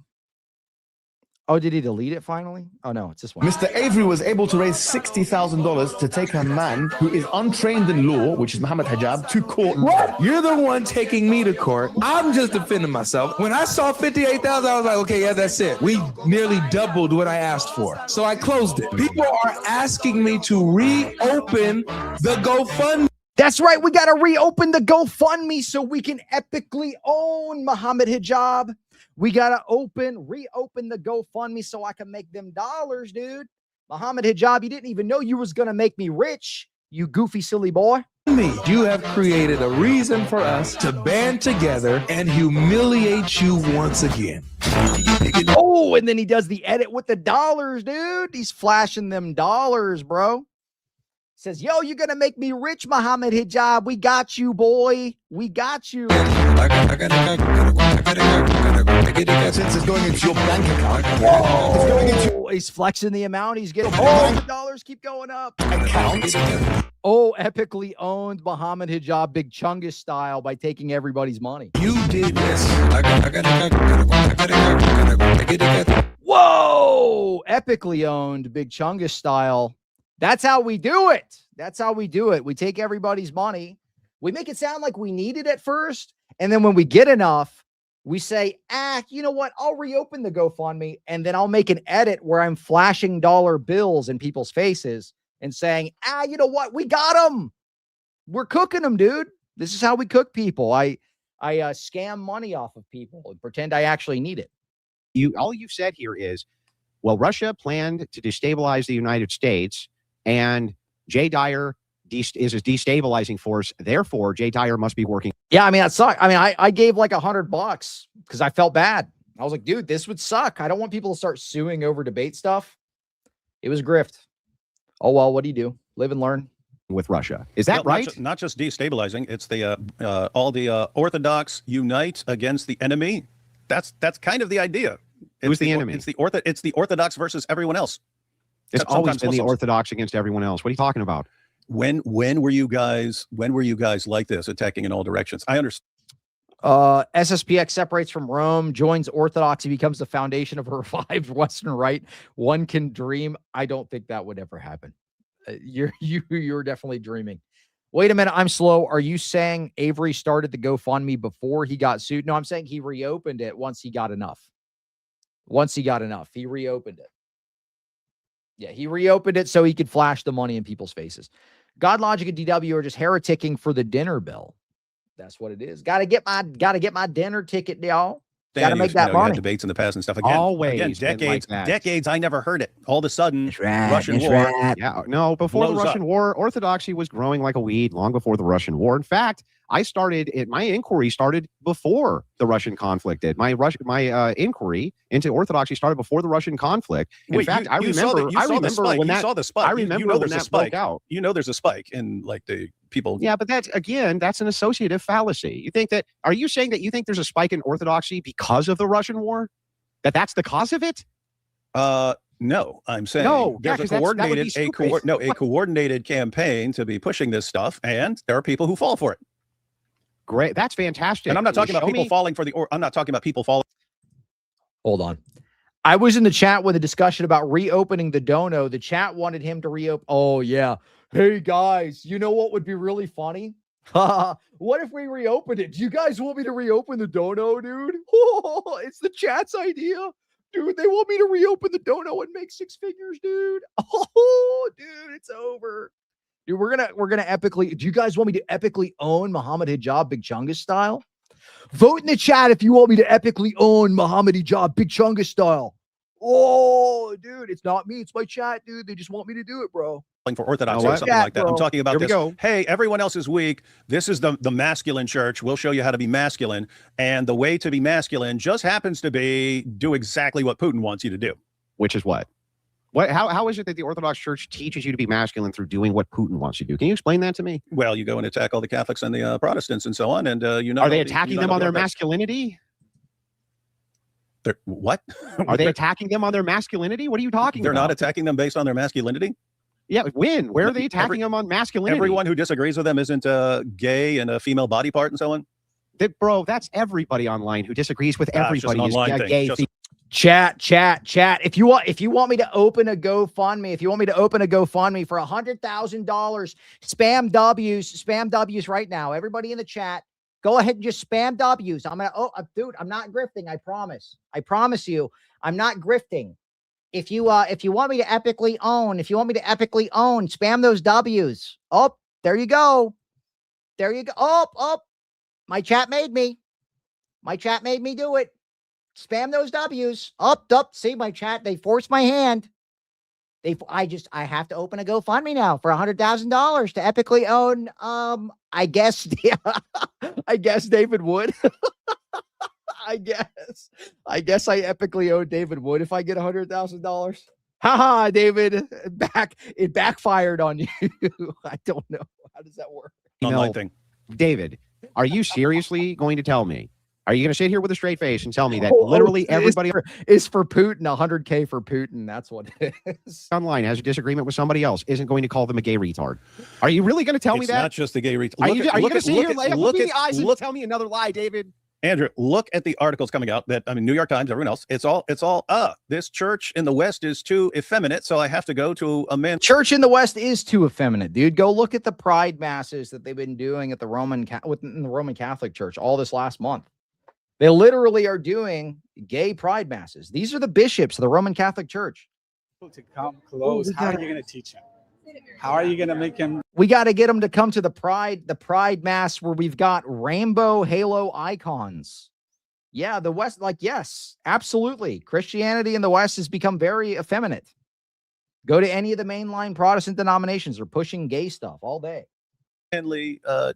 Oh, did he delete it finally? Oh, no, it's this one. Mr. Avery was able to raise $60,000 to take a man who is untrained in law, which is Muhammad Hijab, to court. What? You're the one taking me to court. I'm just defending myself. When I saw $58,000, I was like, okay, yeah, that's it. We nearly doubled what I asked for. So I closed it. People are asking me to reopen the GoFundMe. That's right. We got to reopen the GoFundMe so we can epically own Muhammad Hijab. We got to reopen the GoFundMe so I can make them dollars, dude. Muhammad Hijab, you didn't even know you was going to make me rich, you goofy, silly boy. on me. You have created a reason for us to band together and humiliate you once again. Oh, and then he does the edit with the dollars, dude. He's flashing them dollars, bro. Says, yo, you're going to make me rich, Muhammad Hijab. We got you, boy. We got you. Since it's going into your bank account. Oh, he's flexing the amount he's getting. Oh, the dollars keep going up. Oh, epically owned Muhammad Hijab, Big Chungus style, by taking everybody's money. You did this. Whoa, epically owned Big Chungus style. That's how we do it. That's how we do it. We take everybody's money. We make it sound like we need it at first. And then when we get enough, we say, you know what? I'll reopen the GoFundMe, and then I'll make an edit where I'm flashing dollar bills in people's faces and saying, you know what? We got them. We're cooking them, dude. This is how we cook people. I scam money off of people and pretend I actually need it. All you've said here is, well, Russia planned to destabilize the United States, and Jay Dyer is a destabilizing force. Therefore, Jay Dyer must be working. Yeah, I mean, that sucked. I mean, I gave like $100 because I felt bad. I was like, dude, this would suck. I don't want people to start suing over debate stuff. It was grift. Oh, well, what do you do? Live and learn. With Russia. Is that right? Not just destabilizing. It's the all the Orthodox unite against the enemy. That's kind of the idea. Who's the enemy? It's the Orthodox versus everyone else. It's always been the Orthodox against everyone else. What are you talking about? When were you guys like this, attacking in all directions? I understand. SSPX separates from Rome, joins Orthodoxy, becomes the foundation of a revived Western right. One can dream. I don't think that would ever happen. You're definitely dreaming. Wait a minute, I'm slow. Are you saying Avery started the GoFundMe before he got sued? No, I'm saying he reopened it once he got enough. Once he got enough, he reopened it. Yeah, he reopened it so he could flash the money in people's faces. God Logic and DW are just hereticking for the dinner bill. That's what it is. Gotta get my dinner ticket, y'all. Gotta make that money. Had debates in the past and stuff. Always decades. I never heard it. All of a sudden, right, Russian war. Right. Yeah, no. Before the Russian war, Orthodoxy was growing like a weed long before the Russian war. In fact, my inquiry started before the Russian conflict did. My inquiry into Orthodoxy started before the Russian conflict. In fact, I remember when that. Saw the spike. I remember when that broke out. You know, there's a spike in like the people. Yeah, but that's an associative fallacy. You think that? Are you saying that you think there's a spike in Orthodoxy because of the Russian war? That's the cause of it? No, I'm saying there's a coordinated campaign to be pushing this stuff, and there are people who fall for it. Great, that's fantastic. And I'm not talking about people falling for I'm not talking about people falling. Hold on. I was in the chat with a discussion about reopening the dono. The chat wanted him to reopen. Oh, yeah. Hey, guys, you know what would be really funny? What if we reopened it? Do you guys want me to reopen the dono, dude? Oh, it's the chat's idea. Dude, they want me to reopen the dono and make 6 figures, dude. Oh, dude, it's over. Dude, we're gonna epically. Do you guys want me to epically own Muhammad Hijab Big Chungus style? Vote in the chat if you want me to epically own Muhammad Hijab Big Chungus style. Oh, dude, it's not me, it's my chat, dude. They just want me to do it, bro. For Orthodox or something like that. I'm talking about this. Go. Hey, everyone else is weak. This is the masculine church. We'll show you how to be masculine. And the way to be masculine just happens to be do exactly what Putin wants you to do. Which is what? How is it that the Orthodox Church teaches you to be masculine through doing what Putin wants you to do? Can you explain that to me? Well, you go and attack all the Catholics and the Protestants and so on. And are they attacking them on their masculinity? What? Are they attacking them on their masculinity? What are you talking about? They're not attacking them based on their masculinity? Yeah, when? Where are they attacking them on masculinity? Everyone who disagrees with them isn't gay and a female body part and so on? Bro, that's everybody online who disagrees with everybody is gay. Chat. If you want me to open a GoFundMe, for $100,000, spam W's right now. Everybody in the chat, go ahead and just spam W's. Dude, I'm not grifting. I promise you, I'm not grifting. If you want me to epically own, spam those W's. Oh, there you go. Oh, my chat made me do it. Spam those W's. Up. See my chat. They forced my hand. I have to open a GoFundMe now for $100,000 to epically own, I guess, I guess David Wood. I guess I epically owe David Wood if I get $100,000. Haha, David, it backfired on you. I don't know. How does that work? Online thing. David, are you seriously going to tell me? Are you going to sit here with a straight face and tell me that literally everybody is for Putin, 100K for Putin? That's what it is. Online has a disagreement with somebody else, isn't going to call them a gay retard. Are you really going to tell me It's that? not just the gay retard. Are you going to sit here, look me in the eyes and tell me another lie, David? Andrew, look at the articles coming out that, I mean, New York Times, everyone else, it's all, this church in the West is too effeminate, so I have to go to a man. Church in the West is too effeminate, dude. Go look at the pride masses that they've been doing at the Roman Catholic Church all this last month. They literally are doing gay pride masses. These are the bishops of the Roman Catholic Church. To come close, how are you going to teach him? How are you going to make him? We got to get them to come to the pride mass where we've got rainbow halo icons. Yeah, the West, like, yes, absolutely. Christianity in the West has become very effeminate. Go to any of the mainline Protestant denominations. They're pushing gay stuff all day. Church,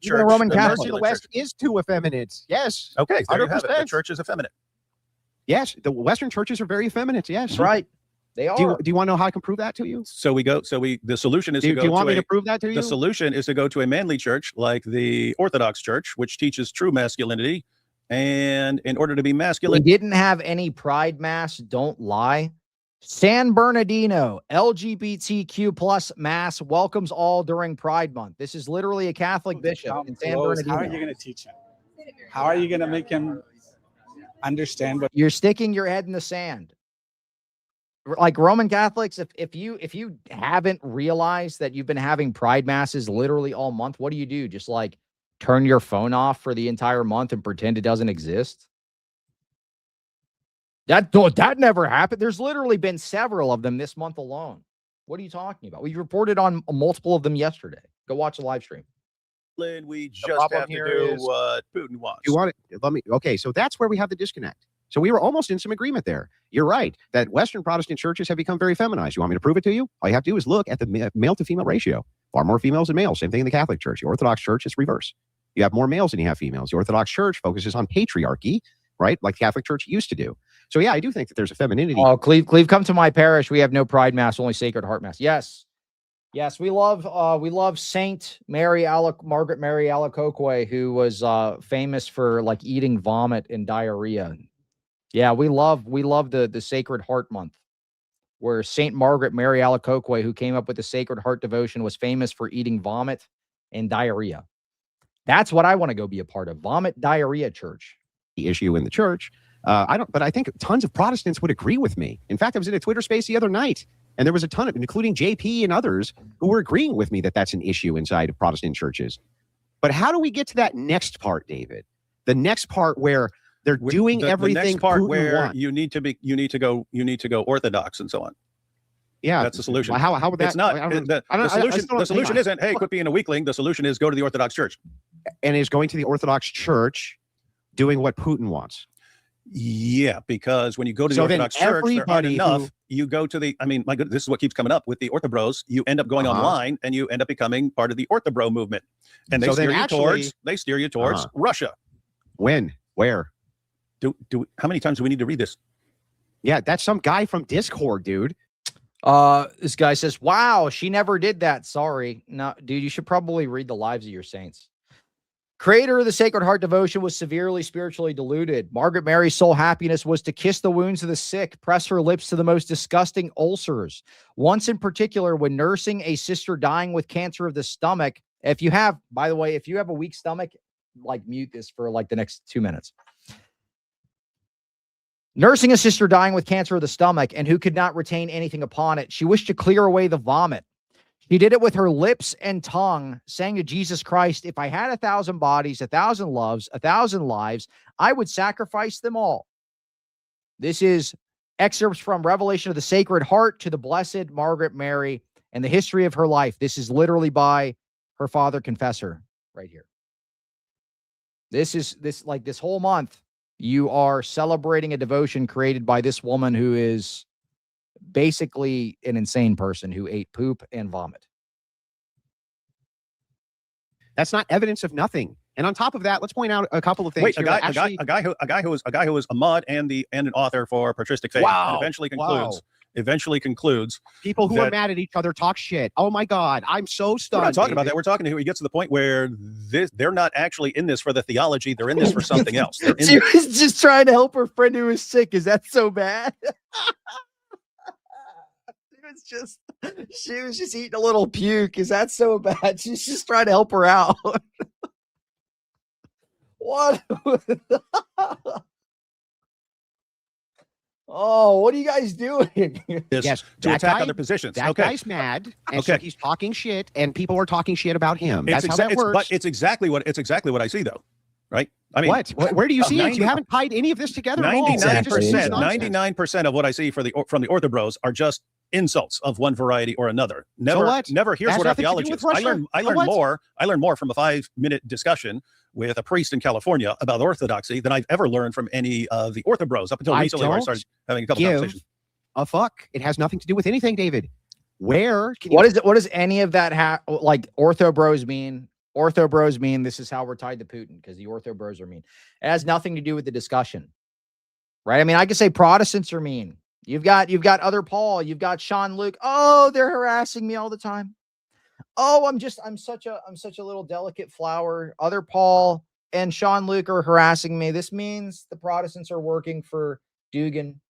the Roman Catholic in the West is too effeminate. Yes. Okay, there you have it. 100%. The church is effeminate. Yes, the Western churches are very effeminate. Yes, that's right. They are. Do you want to know how I can prove that to you? The solution is to go. Do you want me to prove that to you? The solution is to go to a manly church like the Orthodox Church, which teaches true masculinity. And in order to be masculine, we didn't have any pride mass. Don't lie. San Bernardino LGBTQ plus mass welcomes all during Pride Month. This is literally a Catholic bishop in San Bernardino. How are you going to teach him? How are you going to make him understand what you're sticking your head in the sand? Like Roman Catholics, if you haven't realized that you've been having pride masses literally all month, what do? Just like turn your phone off for the entire month and pretend it doesn't exist? That never happened. There's literally been several of them this month alone. What are you talking about? We reported on multiple of them yesterday. Go watch the live stream. We just have to do what Putin wants. You want it? Okay, so that's where we have the disconnect. So we were almost in some agreement there. You're right that Western Protestant churches have become very feminized. You want me to prove it to you? All you have to do is look at the male to female ratio. Far more females than males. Same thing in the Catholic Church. The Orthodox Church is reverse. You have more males than you have females. The Orthodox Church focuses on patriarchy, right? Like the Catholic Church used to do. So yeah, I do think that there's a femininity. Oh, Cleve, come to my parish. We have no pride mass, only Sacred Heart Mass. Yes. Yes, we love Saint Margaret Mary Alacoque, who was famous for like eating vomit and diarrhea. Yeah, we love the Sacred Heart Month, where Saint Margaret Mary Alacoque, who came up with the Sacred Heart devotion, was famous for eating vomit and diarrhea. That's what I want to go be a part of. Vomit diarrhea church. The issue in the church. But I think tons of Protestants would agree with me. In fact, I was in a Twitter space the other night, and there was a ton of, including JP and others, who were agreeing with me that that's an issue inside of Protestant churches. But how do we get to that next part, David? The next part where they're doing everything. The next part Putin where wants. you need to go Orthodox and so on. Yeah, that's the solution. How would that? It's not. The solution isn't, hey, quit being a weakling. The solution is go to the Orthodox Church. And is going to the Orthodox Church doing what Putin wants. Yeah, because when you go to the Orthodox Church, there aren't enough. You go to the, I mean, my goodness, this is what keeps coming up with the Orthobros. You end up going online and you end up becoming part of the Orthobro movement. And they steer you towards Russia. When? Where? How many times do we need to read this? Yeah, that's some guy from Discord, dude. This guy says, wow, she never did that. Sorry. No, dude, you should probably read the lives of your saints. Creator of the Sacred Heart devotion was severely spiritually deluded. Margaret Mary's sole happiness was to kiss the wounds of the sick, press her lips to the most disgusting ulcers. Once in particular, when nursing a sister dying with cancer of the stomach, if you have a weak stomach, like mute this for like the next 2 minutes. Nursing a sister dying with cancer of the stomach and who could not retain anything upon it, she wished to clear away the vomit. She did it with her lips and tongue, saying to Jesus Christ, if I had 1,000 bodies, 1,000 loves, 1,000 lives, I would sacrifice them all. This is excerpts from Revelation of the Sacred Heart to the Blessed Margaret Mary and the history of her life. This is literally by her father confessor right here. This whole month, you are celebrating a devotion created by this woman who is basically an insane person who ate poop and vomit. That's not evidence of nothing. And on top of that, let's point out a couple of things. Wait, here. a guy who was a mod and an author for Patristic Faith, and eventually concludes people who are mad at each other talk shit. Oh my God, I'm so stunned. We're not talking about that. We're talking to who he gets to the point where they're not actually in this for the theology. They're in this for something else. She was just trying to help her friend who was sick. Is that so bad? She was just eating a little puke. Is that so bad? She's just trying to help her out. What? Oh, what are you guys doing? Yes, to attack other positions. That guy's mad, and so he's talking shit, and people are talking shit about him. That's how that works. But it's exactly what I see, though. Right? I mean, where do you see it? You haven't tied any of this together. 99% of what I see from the Orthobros are just insults of one variety or another. Never here's what our theology is. I learned more from a 5-minute discussion with a priest in California about orthodoxy than I've ever learned from any of the Orthobros up until recently, where I started having a couple conversations. A fuck. It has nothing to do with anything, David. Where can what does any of that have? Like Orthobros mean? Orthobros mean this is how we're tied to Putin because the Orthobros are mean. It has nothing to do with the discussion, right? I mean, I could say Protestants are mean. You've got other Paul. You've got Sean Luke. Oh, they're harassing me all the time. Oh, I'm such a little delicate flower. Other Paul and Sean Luke are harassing me. This means the Protestants are working for Dugan.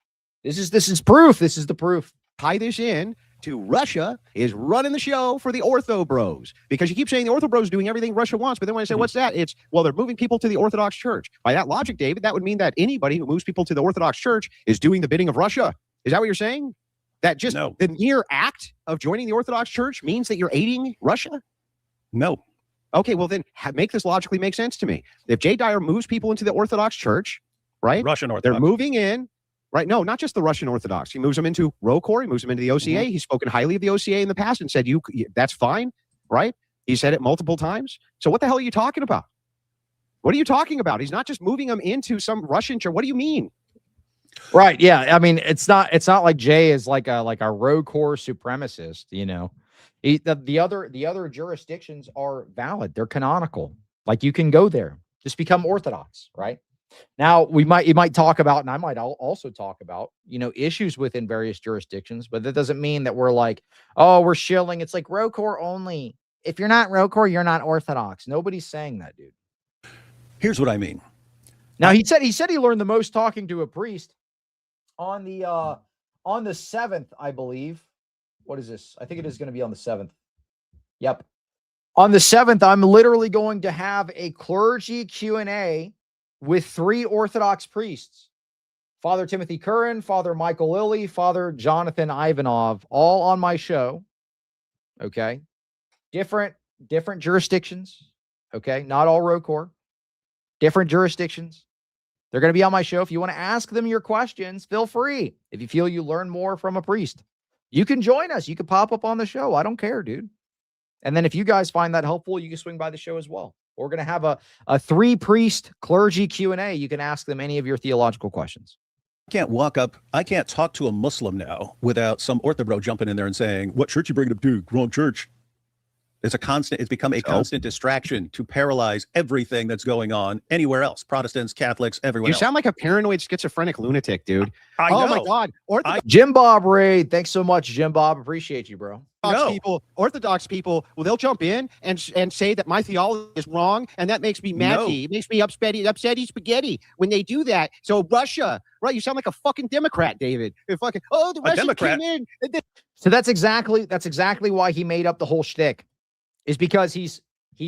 This is proof. This is the proof. Tie this in to Russia is running the show for the Orthobros, because you keep saying the Orthobros doing everything Russia wants, but then when I say what's that, it's they're moving people to the Orthodox Church. By that logic, David, that would mean that anybody who moves people to the Orthodox Church is doing the bidding of Russia. Is that what you're saying? That just the mere act of joining the Orthodox Church means that you're aiding Russia? No. Okay, well then make this logically make sense to me. If Jay Dyer moves people into the Orthodox Church, right? Russian Orthodox. They're moving in. Right. No, not just the Russian Orthodox. He moves them into ROCOR. He moves them into the OCA. He's spoken highly of the OCA in the past and said, that's fine. Right. He said it multiple times. So what the hell are you talking about? What are you talking about? He's not just moving them into some Russian church. What do you mean? Right. Yeah. I mean, it's not like Jay is like a ROCOR supremacist, you know. The other jurisdictions are valid. They're canonical. Like you can go there. Just become Orthodox, right? Now you might talk about, and I might also talk about, issues within various jurisdictions, but that doesn't mean that we're like, oh, we're shilling. It's like ROCOR only. If you're not ROCOR, you're not Orthodox. Nobody's saying that, dude. Here's what I mean. Now he said he learned the most talking to a priest on the 7th, I believe. What is this? I think it is going to be on the 7th. Yep. On the 7th, I'm literally going to have a clergy Q&A with 3 Orthodox priests, Father Timothy Curran, Father Michael Lilly, Father Jonathan Ivanov, all on my show. Okay. Different jurisdictions. Okay. Not all ROCOR. Different jurisdictions. They're going to be on my show. If you want to ask them your questions, feel free. If you feel you learn more from a priest, you can join us. You can pop up on the show. I don't care, dude. And then if you guys find that helpful, you can swing by the show as well. We're going to have a 3-priest clergy Q&A. You can ask them any of your theological questions. I can't talk to a Muslim now without some Orthobro jumping in there and saying, what church you bringing up to? Wrong church. It's become a constant distraction to paralyze everything that's going on anywhere else. Protestants, Catholics, everyone else. You sound like a paranoid schizophrenic lunatic, dude. I know. My God. Jim Bob Ray, thanks so much, Jim Bob. Appreciate you, bro. Orthodox people, well, they'll jump in and say that my theology is wrong, and that makes me matty. It makes me upsetty spaghetti when they do that. So Russia, right? You sound like a fucking Democrat, David. The Russians came in. So that's exactly why he made up the whole shtick. Is because he's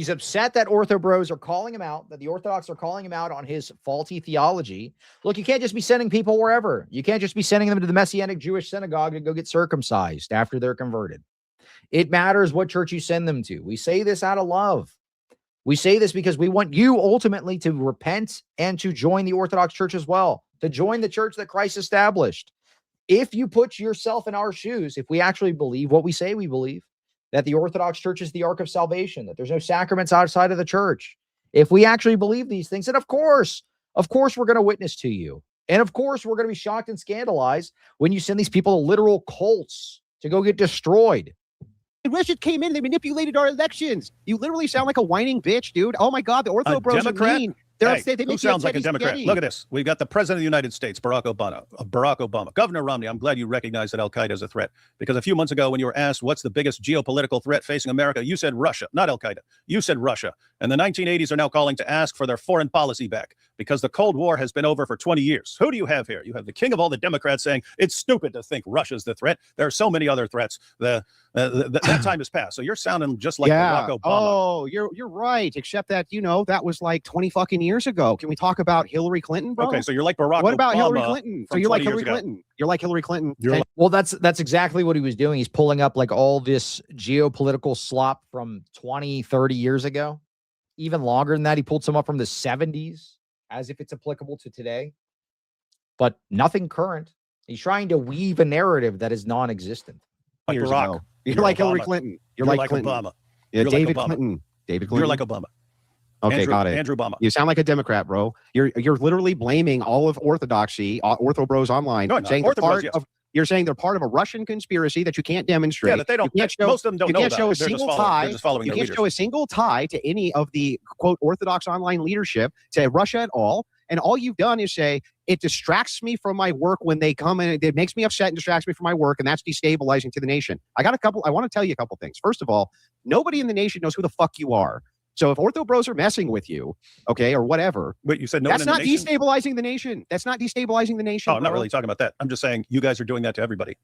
upset that Orthobros are calling him out, that the Orthodox are calling him out on his faulty theology. Look, you can't just be sending people wherever. You can't just be sending them to the Messianic Jewish synagogue to go get circumcised after they're converted. It matters what church you send them to. We say this out of love. We say this because we want you ultimately to repent and to join the Orthodox Church as well, to join the church that Christ established. If you put yourself in our shoes, if we actually believe what we say we believe, that the Orthodox Church is the ark of salvation, that there's no sacraments outside of the church. If we actually believe these things, then of course we're going to witness to you. And of course, we're going to be shocked and scandalized when you send these people to literal cults to go get destroyed. Russia came in, they manipulated our elections. You literally sound like a whining bitch, dude. Oh my God, the Ortho Bros are mean. They're upset. They who make you sounds like a upset Democrat? spaghetti. Look at this. We've got the president of the United States, Barack Obama. Governor Romney, I'm glad you recognize that Al-Qaeda is a threat, because a few months ago when you were asked what's the biggest geopolitical threat facing America, you said Russia, not Al-Qaeda. You said Russia. And the 1980s are now calling to ask for their foreign policy back because the Cold War has been over for 20 years. Who do you have here? You have the king of all the Democrats saying it's stupid to think Russia's the threat. There are so many other threats. That time has passed. So you're sounding just like Barack Obama. Oh, you're right. Except that, you know, that was like 20 fucking years ago. Can we talk about Hillary Clinton, bro? Okay, so you're like Barack Obama. What about Hillary Clinton? So you're like Hillary Clinton. You're like Hillary Clinton. Well, that's exactly what he was doing. He's pulling up like all this geopolitical slop from 20, 30 years ago. Even longer than that. He pulled some up from the 70s as if it's applicable to today. But nothing current. He's trying to weave a narrative that is non-existent. Like Barack. You're like Hillary Clinton. You're like Clinton. Obama. Yeah, You're David like Obama. Clinton. David Clinton. You're like Obama. Okay, got it. Andrew Obama. You sound like a Democrat, bro. You're literally blaming all of orthodoxy, Ortho Bros online, No, saying they're part of. You're saying they're part of a Russian conspiracy that you can't demonstrate. Yeah, that they don't. You can't show, most of them don't you know can't about show it. a They're just single following- tie. they're just following You their can't leaders. show a single tie to any of the quote Orthodox online leadership to Russia at all. And all you've done is say it distracts me from my work when they come in. It makes me upset and distracts me from my work, and that's destabilizing to the nation. I want to tell you a couple things. First of all, nobody in the nation knows who the fuck you are. So if Ortho Bros are messing with you, okay, or whatever, but you said no. That's not destabilizing the nation. That's not destabilizing the nation. Oh, I'm not bro. really talking about that. I'm just saying you guys are doing that to everybody.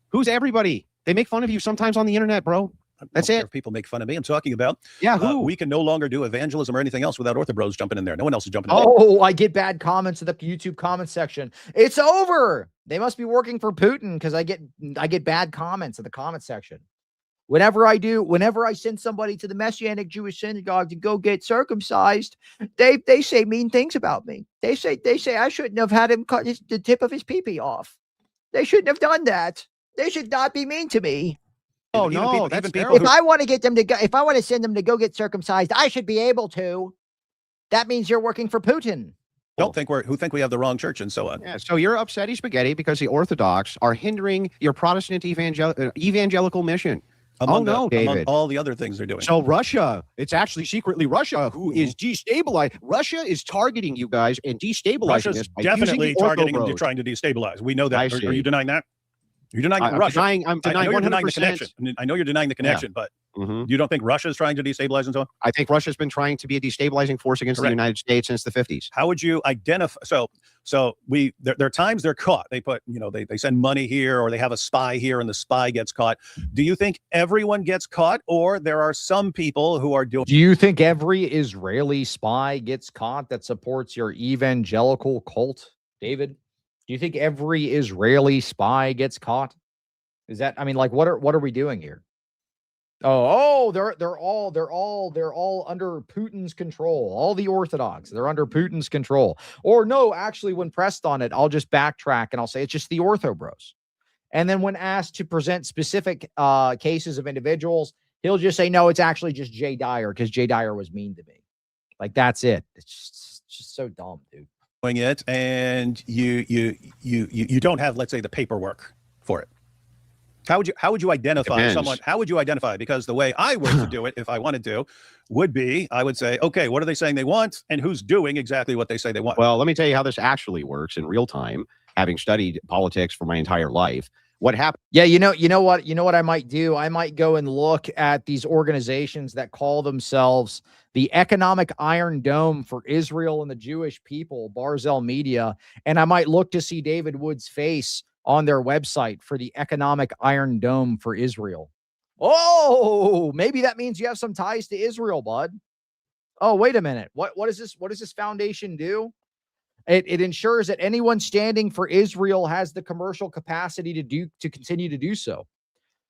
Who's everybody? They make fun of you sometimes on the internet, bro. That's it. If people make fun of me, I'm talking about. Yeah, who? We can no longer do evangelism or anything else without Ortho Bros jumping in there. No one else is jumping in. Oh, I get bad comments in the YouTube comment section. It's over. They must be working for Putin because I get bad comments in the comment section. Whenever I send somebody to the Messianic Jewish synagogue to go get circumcised, they say mean things about me. They say I shouldn't have had him cut the tip of his pee-pee off. They shouldn't have done that. They should not be mean to me. Oh Even no, people- that's even terrible. people If I want to get them to go, if I want to send them to go get circumcised, I should be able to. That means you're working for Putin. who think we have the wrong church and so on. Yeah, so you're upsetty spaghetti because the Orthodox are hindering your Protestant evangelical mission. Among among David. all the other things they're doing. So Russia, it's actually secretly Russia who is destabilized. Russia is targeting you guys and destabilizing Russia's us by definitely using the Ortho targeting and Bros. trying to destabilize. We know that. I Are see. you denying that? You're denying I'm Russia. denying- I'm I know denying you're denying the 100%. connection. I know you're denying the connection, but you don't think Russia is trying to destabilize and so on? I think Russia's been trying to be a destabilizing force against the Correct. United States since the 50s. How would you identify? So there are times they're caught. They put, they send money here or they have a spy here and the spy gets caught. Do you think everyone gets caught or there are some people who are doing? Do you think every Israeli spy gets caught that supports your evangelical cult, David? Do you think every Israeli spy gets caught? Is that, what are we doing here? They're all under Putin's control. All the Orthodox, they're under Putin's control. Or no, actually, when pressed on it, I'll just backtrack and I'll say it's just the Ortho Bros. And then when asked to present specific cases of individuals, he'll just say, no, it's actually just Jay Dyer because Jay Dyer was mean to me. Like, that's it. It's just so dumb, dude. It and you don't have, let's say, the paperwork for it. How would you identify Depends. someone? How would you identify? Because the way I were to do it, if I wanted to, would be I would say, okay, what are they saying they want, and who's doing exactly what they say they want? Well, let me tell you how this actually works in real time, having studied politics for my entire life. What happened? Yeah, you know what I might do? I might go and look at these organizations that call themselves the Economic Iron Dome for Israel and the Jewish people, Barzell Media, and I might look to see David Wood's face on their website for the Economic Iron Dome for Israel. Oh, maybe that means you have some ties to Israel, bud. Oh, wait a minute. What is this? What does this foundation do? It ensures that anyone standing for Israel has the commercial capacity to continue to do so.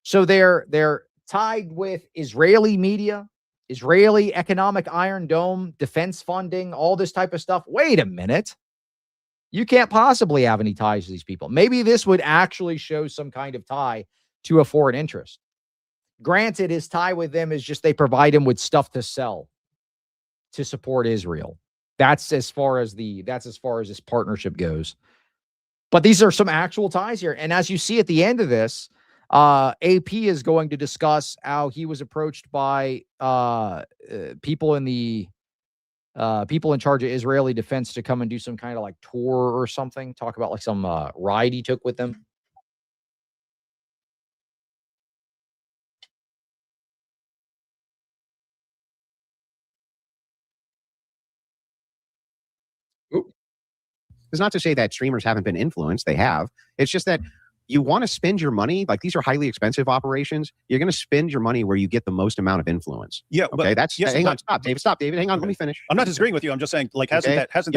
So they're tied with Israeli media, Israeli Economic Iron Dome, defense funding, all this type of stuff. Wait a minute. You can't possibly have any ties to these people. Maybe this would actually show some kind of tie to a foreign interest. Granted, his tie with them is just they provide him with stuff to sell to support Israel. That's as far as this partnership goes. But these are some actual ties here. And as you see at the end of this, AP is going to discuss how he was approached by people in charge of Israeli defense to come and do some kind of like tour or something. Talk about like some ride he took with them. It's not to say that streamers haven't been influenced. They have. It's just that you want to spend your money. Like, these are highly expensive operations. You're going to spend your money where you get the most amount of influence. Yeah. Okay. That's hang on. Stop, David. Stop, David. Hang on. Let me finish. I'm not disagreeing with you. I'm just saying, like, hasn't that changed?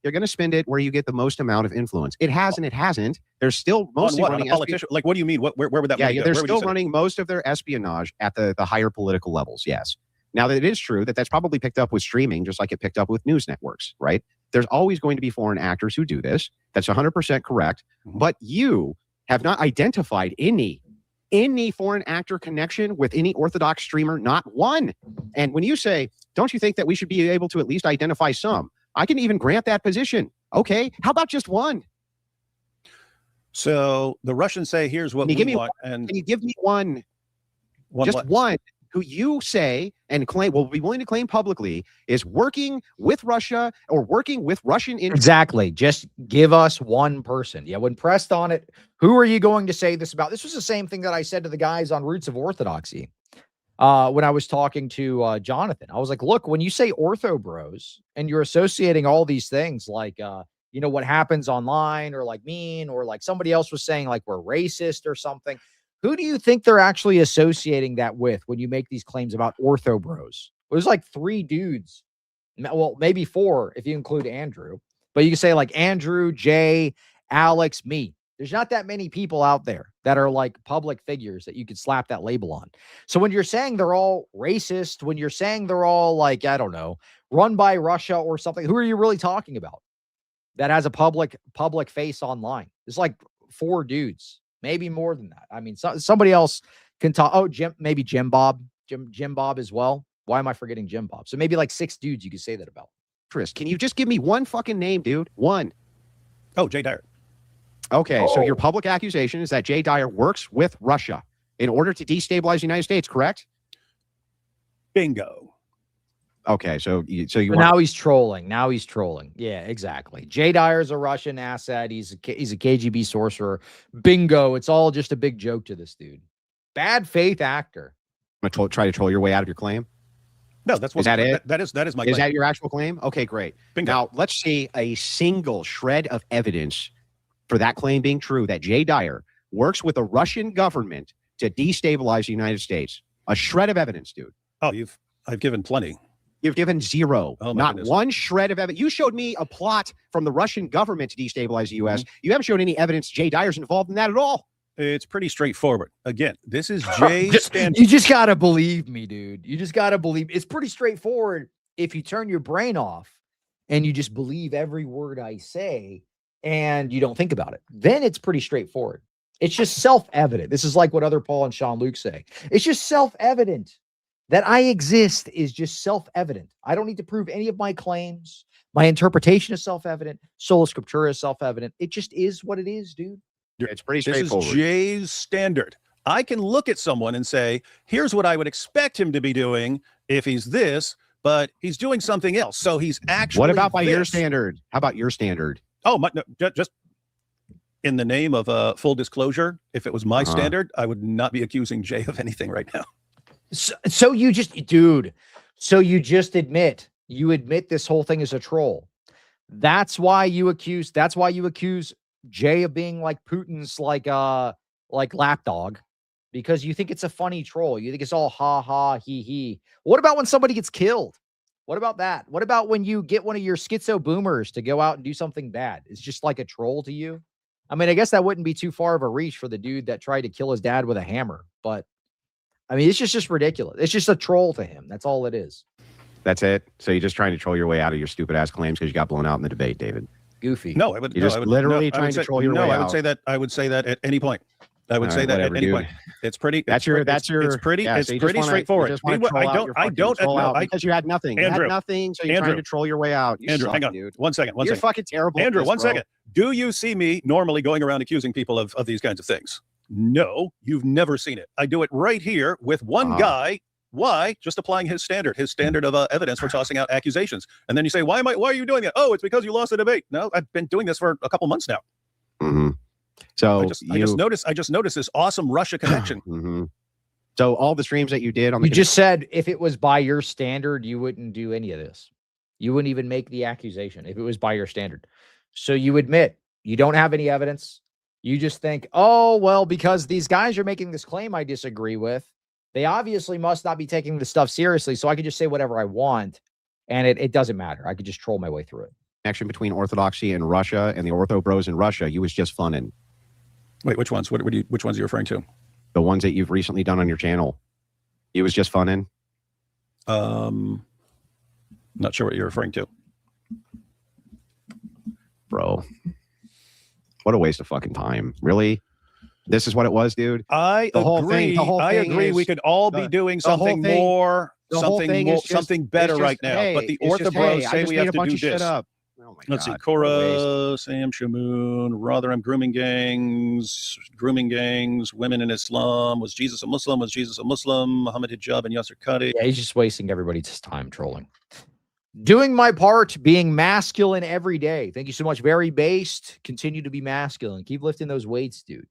You're going to spend it where you get the most amount of influence. It has and it hasn't. They're still mostly running politician. Like, what do you mean? Where would that? Yeah, they're still running most of their espionage at the higher political levels. Yes. Now, that it is true that that's probably picked up with streaming, just like it picked up with news networks, right? There's always going to be foreign actors who do this. That's 100% correct. But you have not identified any foreign actor connection with any Orthodox streamer, not one. And when you say, don't you think that we should be able to at least identify some? I can even grant that position. Okay, how about just one? So the Russians say, here's what we want. And can you give me one? Just one who you say and claim, will be willing to claim publicly, is working with Russia or working with Russian interests. Exactly. Just give us one person. Yeah, when pressed on it, who are you going to say this about? This was the same thing that I said to the guys on Roots of Orthodoxy when I was talking to Jonathan. I was like, look, when you say orthobros and you're associating all these things like, what happens online or like mean or like somebody else was saying like we're racist or something. Who do you think they're actually associating that with when you make these claims about orthobros? It was like 3 dudes. Well, maybe 4 if you include Andrew. But you can say like Andrew, Jay, Alex, me. There's not that many people out there that are like public figures that you could slap that label on. So when you're saying they're all racist, when you're saying they're all like, I don't know, run by Russia or something, who are you really talking about that has a public face online? It's like 4 dudes. Maybe more than that. I mean, somebody else can talk. Oh, maybe Jim Bob as well. Why am I forgetting Jim Bob? So maybe like 6 dudes you could say that about. Chris, can you just give me one fucking name, dude? One. Oh, Jay Dyer. Okay, so your public accusation is that Jay Dyer works with Russia in order to destabilize the United States, correct? Bingo. Okay, so now he's trolling. Now he's trolling. Yeah, exactly. Jay Dyer's a Russian asset. He's a KGB sorcerer. Bingo. It's all just a big joke to this dude. Bad faith actor. I'm gonna try to troll your way out of your claim. No, that's what. Is that it? That is my claim. Is that your actual claim? Okay, great. Bingo. Now let's see a single shred of evidence for that claim being true, that Jay Dyer works with the Russian government to destabilize the United States. A shred of evidence, dude. Oh, I've given plenty. You've given 0. Oh, not goodness. One shred of evidence. You showed me a plot from the Russian government to destabilize the U.S. You haven't shown any evidence Jay Dyer's involved in that at all. It's pretty straightforward. Again, this is Jay's standard. You just got to believe me, dude. You just got to believe. It's pretty straightforward if you turn your brain off and you just believe every word I say and you don't think about it. Then it's pretty straightforward. It's just self-evident. This is like what other Paul and Sean Luke say. It's just self-evident. That I exist is just self-evident. I don't need to prove any of my claims. My interpretation is self-evident. Sola Scriptura is self-evident. It just is what it is, dude. It's pretty straightforward. This is Jay's standard. I can look at someone and say, here's what I would expect him to be doing if he's this, but he's doing something else. So he's actually What about by this. your standard? How about your standard? Oh, no, just in the name of full disclosure, if it was my standard, I would not be accusing Jay of anything right now. So you just, dude, so you just admit this whole thing is a troll. That's why you accuse Jay of being like Putin's like lapdog, because you think it's a funny troll. You think it's all ha ha he. What about when somebody gets killed? What about that? What about when you get one of your schizo boomers to go out and do something bad? It's just like a troll to you. I mean, I guess that wouldn't be too far of a reach for the dude that tried to kill his dad with a hammer, but I mean, it's just ridiculous. It's just a troll to him. That's all it is. That's it. So you're just trying to troll your way out of your stupid ass claims because you got blown out in the debate, David. Goofy. No, I would. You're just literally trying to troll your way out. I would say that at any point. I would say that whatever, at any dude. point. It's pretty. That's it's your. That's your. It's pretty. Yeah, it's so you pretty just wanna, straightforward. You just wanna Meanwhile, troll out I don't. troll No, out because you had nothing. You Andrew, had nothing, so you're trying to troll your way out. You Andrew, suck, hang on. dude. One second. You're fucking terrible. at Andrew, this, one bro. second. Do you see me normally going around accusing people of these kinds of things? No, you've never seen it. I do it right here with one guy. Why? Just applying his standard of evidence for tossing out accusations. And then you say, why are you doing that? Oh, it's because you lost the debate. No, I've been doing this for a couple months now. Mm-hmm. So I just noticed this awesome Russia connection. Mm-hmm. So all the streams that you did on the you just said if it was by your standard, you wouldn't do any of this. You wouldn't even make the accusation if it was by your standard. So you admit you don't have any evidence. You just think, oh, well, because these guys are making this claim I disagree with, they obviously must not be taking this stuff seriously. So I could just say whatever I want, and it doesn't matter. I could just troll my way through it. connection between Orthodoxy and Russia and the Ortho Bros in Russia. You was just funning. Wait, which ones? Which ones are you referring to? The ones that you've recently done on your channel. You was just funning. Not sure what you're referring to. Bro. What a waste of fucking time. Really? This is what it was, dude. I agree. We could all be doing something more, something better right now. But the Ortho Bros say we have to do this. Let's see. Korah, Sam Shamoon, Rotherham, grooming gangs, women in Islam. Was Jesus a Muslim? Was Jesus a Muslim? Muhammad Hijab and Yasser Qadi. Yeah, he's just wasting everybody's time trolling. Doing my part, being masculine every day. Thank you so much. Very based. Continue to be masculine. Keep lifting those weights, dude.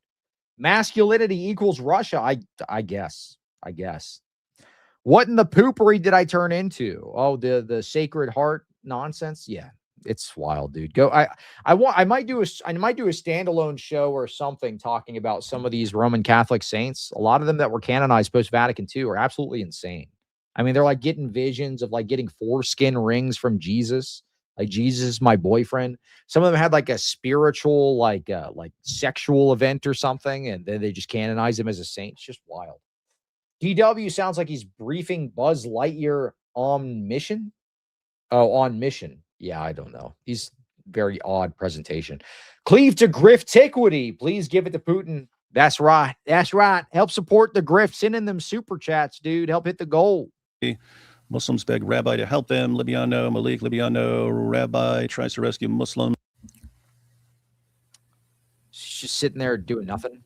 Masculinity equals Russia. I guess. What in the poopery did I turn into? Oh, the Sacred Heart nonsense. Yeah, it's wild, dude. Go. I might do a standalone show or something talking about some of these Roman Catholic saints. A lot of them that were canonized post Vatican II are absolutely insane. I mean, they're like getting visions of like getting foreskin rings from Jesus. Like, Jesus is my boyfriend. Some of them had like a spiritual, like sexual event or something, and then they just canonize him as a saint. It's just wild. DW sounds like he's briefing Buzz Lightyear on mission. Oh, on mission. Yeah, I don't know. He's very odd presentation. Cleave to Griftiquity. Please give it to Putin. That's right. That's right. Help support the grift. Send in them super chats, dude. Help hit the goal. Muslims beg rabbi to help them. Libiano, Malik, Libiano, rabbi tries to rescue Muslim. She's just sitting there doing nothing.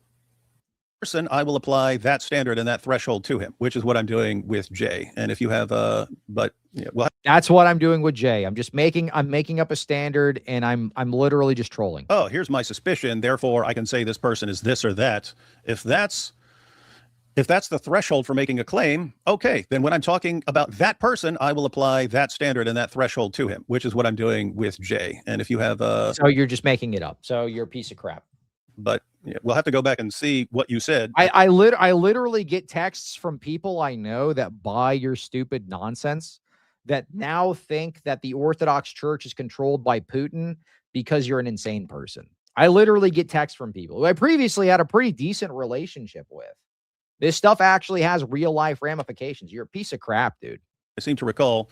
Person, I will apply that standard and that threshold to him, which is what I'm doing with Jay. And if you have that's what I'm doing with Jay. I'm making up a standard, and I'm literally just trolling. Oh, here's my suspicion. Therefore, I can say this person is this or that. If that's the threshold for making a claim, okay, then when I'm talking about that person, I will apply that standard and that threshold to him, which is what I'm doing with Jay. And if you have so you're just making it up. So you're a piece of crap. But yeah, we'll have to go back and see what you said. I literally get texts from people I know that buy your stupid nonsense, that now think that the Orthodox Church is controlled by Putin because you're an insane person. I literally get texts from people who I previously had a pretty decent relationship with. This stuff actually has real life ramifications. You're a piece of crap, dude. I seem to recall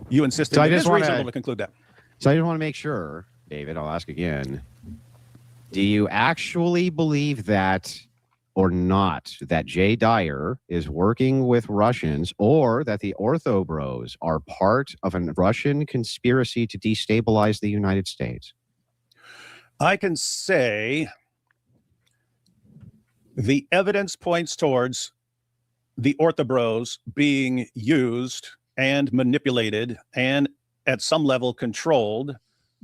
you insisted it is reasonable to conclude that. So I just want to make sure, David, I'll ask again. Do you actually believe that or not, that Jay Dyer is working with Russians, or that the Ortho Bros are part of a Russian conspiracy to destabilize the United States? I can say the evidence points towards the Ortho Bros being used and manipulated and at some level controlled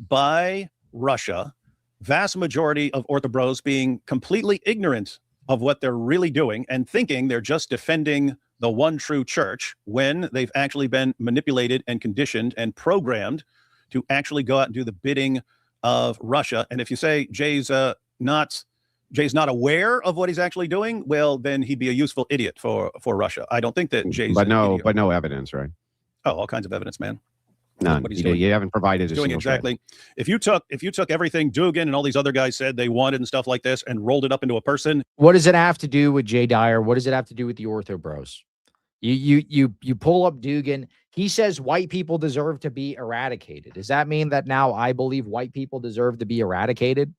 by Russia. Vast majority of Ortho Bros being completely ignorant of what they're really doing and thinking they're just defending the one true church when they've actually been manipulated and conditioned and programmed to actually go out and do the bidding of Russia. And if you say Jay's not aware of what he's actually doing, well, then he'd be a useful idiot for Russia. I don't think that Jay's no evidence, right? Oh, all kinds of evidence, man. None. You haven't provided doing exactly. If you took everything Dugan and all these other guys said they wanted and stuff like this and rolled it up into a person. What does it have to do with Jay Dyer? What does it have to do with the Ortho Bros? You pull up Dugan. He says white people deserve to be eradicated. Does that mean that now I believe white people deserve to be eradicated?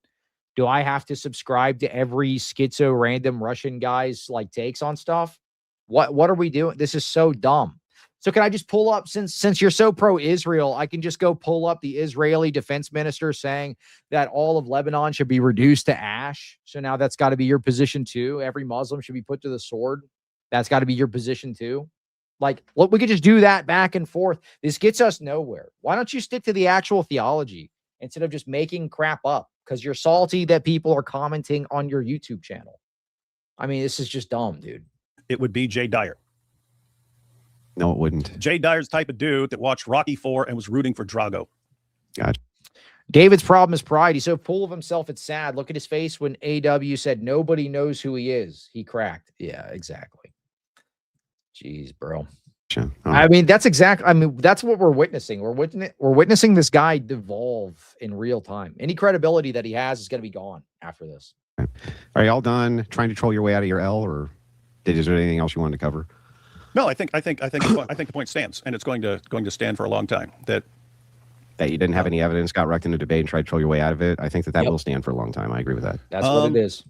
Do I have to subscribe to every schizo random Russian guy's like takes on stuff? What are we doing? This is so dumb. So can I just pull up, since you're so pro-Israel, I can just go pull up the Israeli defense minister saying that all of Lebanon should be reduced to ash. So now that's got to be your position too. Every Muslim should be put to the sword. That's got to be your position too. Like, look, we could just do that back and forth. This gets us nowhere. Why don't you stick to the actual theology instead of just making crap up? Because you're salty that people are commenting on your YouTube channel. I mean, this is just dumb, dude. It would be Jay Dyer. No, it wouldn't. Jay Dyer's type of dude that watched Rocky IV and was rooting for Drago. Gotcha. David's problem is pride. He's so full of himself, it's sad. Look at his face when AW said nobody knows who he is. He cracked. Yeah, exactly. Jeez, bro. Sure. I mean, that's what we're witnessing. We're witnessing this guy devolve in real time. Any credibility that he has is going to be gone after this. Are you all done trying to troll your way out of your L, or is there anything else you wanted to cover? No, I think the point stands, and it's going to stand for a long time. That you didn't have any evidence, got wrecked in a debate, and tried to troll your way out of it. I think that will stand for a long time. I agree with that. That's what it is.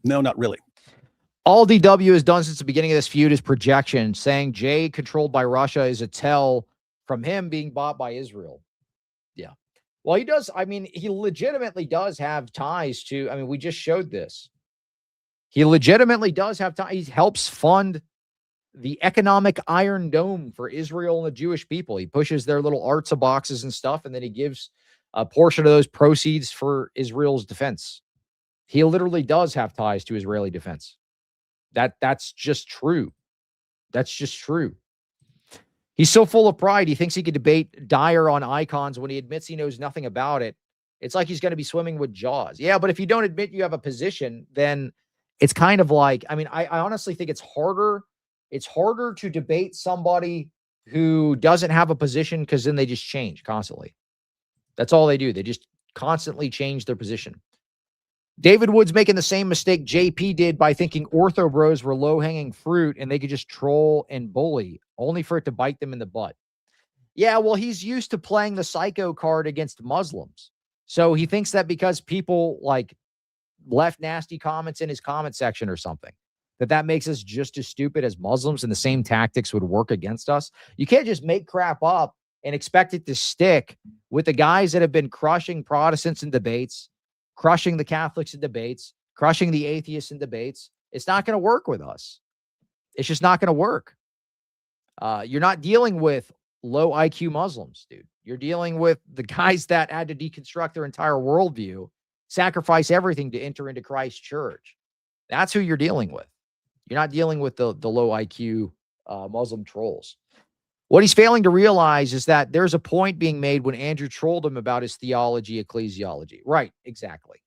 No, not really. All DW has done since the beginning of this feud is projection, saying Jay controlled by Russia is a tell from him being bought by Israel. Yeah. Well, he does. I mean, he legitimately does have ties to, I mean, we just showed this. He legitimately does have ties. He helps fund the economic Iron Dome for Israel and the Jewish people. He pushes their little arts boxes and stuff, and then he gives a portion of those proceeds for Israel's defense. He literally does have ties to Israeli defense. That's just true. That's just true. He's so full of pride, he thinks he could debate Dyer on icons when he admits he knows nothing about it. It's like he's going to be swimming with Jaws. Yeah, but if you don't admit you have a position, then it's kind of like, I mean, I honestly think it's harder to debate somebody who doesn't have a position, because then they just change constantly. That's all they do. They just constantly change their position. David Wood's making the same mistake JP did by thinking ortho bros were low-hanging fruit and they could just troll and bully, only for it to bite them in the butt. Yeah, well, he's used to playing the psycho card against Muslims. So he thinks that because people like left nasty comments in his comment section or something, that makes us just as stupid as Muslims, and the same tactics would work against us. You can't just make crap up and expect it to stick with the guys that have been crushing Protestants in debates, crushing the Catholics in debates, crushing the atheists in debates. It's not going to work with us. It's just not going to work. You're not dealing with low IQ Muslims, dude. You're dealing with the guys that had to deconstruct their entire worldview, sacrifice everything to enter into Christ's church. That's who you're dealing with. You're not dealing with the low IQ Muslim trolls. What he's failing to realize is that there's a point being made when Andrew trolled him about his theology, ecclesiology. Right, exactly.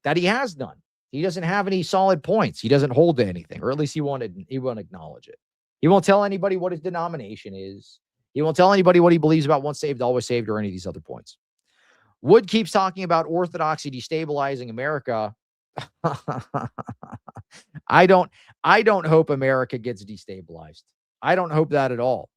That he has none. He doesn't have any solid points. He doesn't hold to anything, or at least he won't acknowledge it. He won't tell anybody what his denomination is. He won't tell anybody what he believes about once saved, always saved, or any of these other points. Wood keeps talking about orthodoxy destabilizing America. I don't hope America gets destabilized. I don't hope that at all.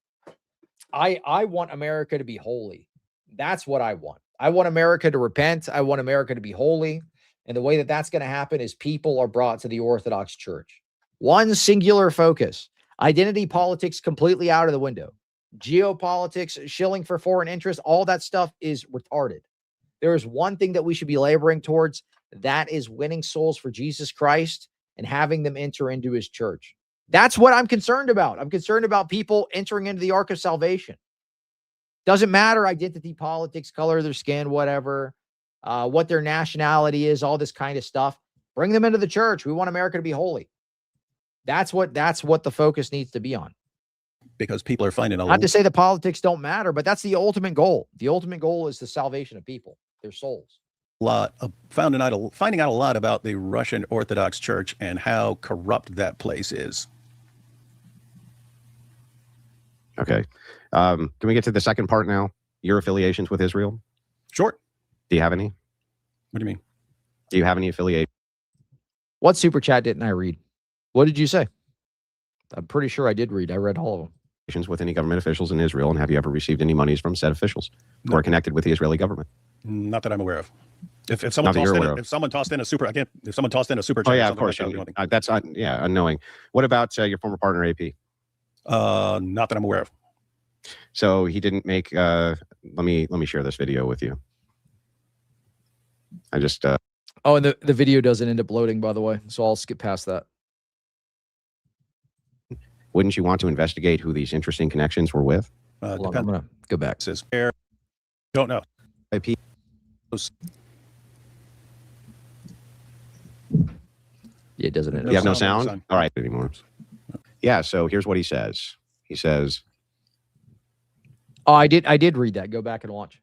I want America to be holy. That's what I want. I want America to repent. I want America to be holy. And the way that that's going to happen is people are brought to the Orthodox Church. One singular focus. Identity politics completely out of the window. Geopolitics, shilling for foreign interests, all that stuff is retarded. There is one thing that we should be laboring towards. That is winning souls for Jesus Christ and having them enter into his church. That's what I'm concerned about. I'm concerned about people entering into the ark of salvation. Doesn't matter identity politics, color of their skin, whatever, what their nationality is, all this kind of stuff. Bring them into the church. We want America to be holy. That's what the focus needs to be on. Because people are finding not to say that politics don't matter, but that's the ultimate goal. The ultimate goal is the salvation of people, their souls. Finding out a lot about the Russian Orthodox Church and how corrupt that place is. Okay. Can we get to the second part now? Your affiliations with Israel? Sure. Do you have any? What do you mean? Do you have any affiliation? What super chat didn't I read? What did you say? I'm pretty sure I did read. I read all of them. With any government officials in Israel, and have you ever received any monies from said officials who are connected with the Israeli government? Not that I'm aware of. If someone Not that tossed you're in, aware of. if someone tossed in a super, I can't. If someone tossed in a super chat, Oh or yeah, of something like course. that, And, that's yeah, unknowing. What about your former partner AP? not that I'm aware of. So he didn't make. Let me share this video with you. I just. Oh, and the video doesn't end up loading, by the way, so I'll skip past that. Wouldn't you want to investigate who these interesting connections were with? Hold on, I'm gonna go back. Says air. Don't know. IP. Yeah, it doesn't. You have no sound? All right, anymore. Yeah. So here's what he says. He says, Oh, I did read that. Go back and watch.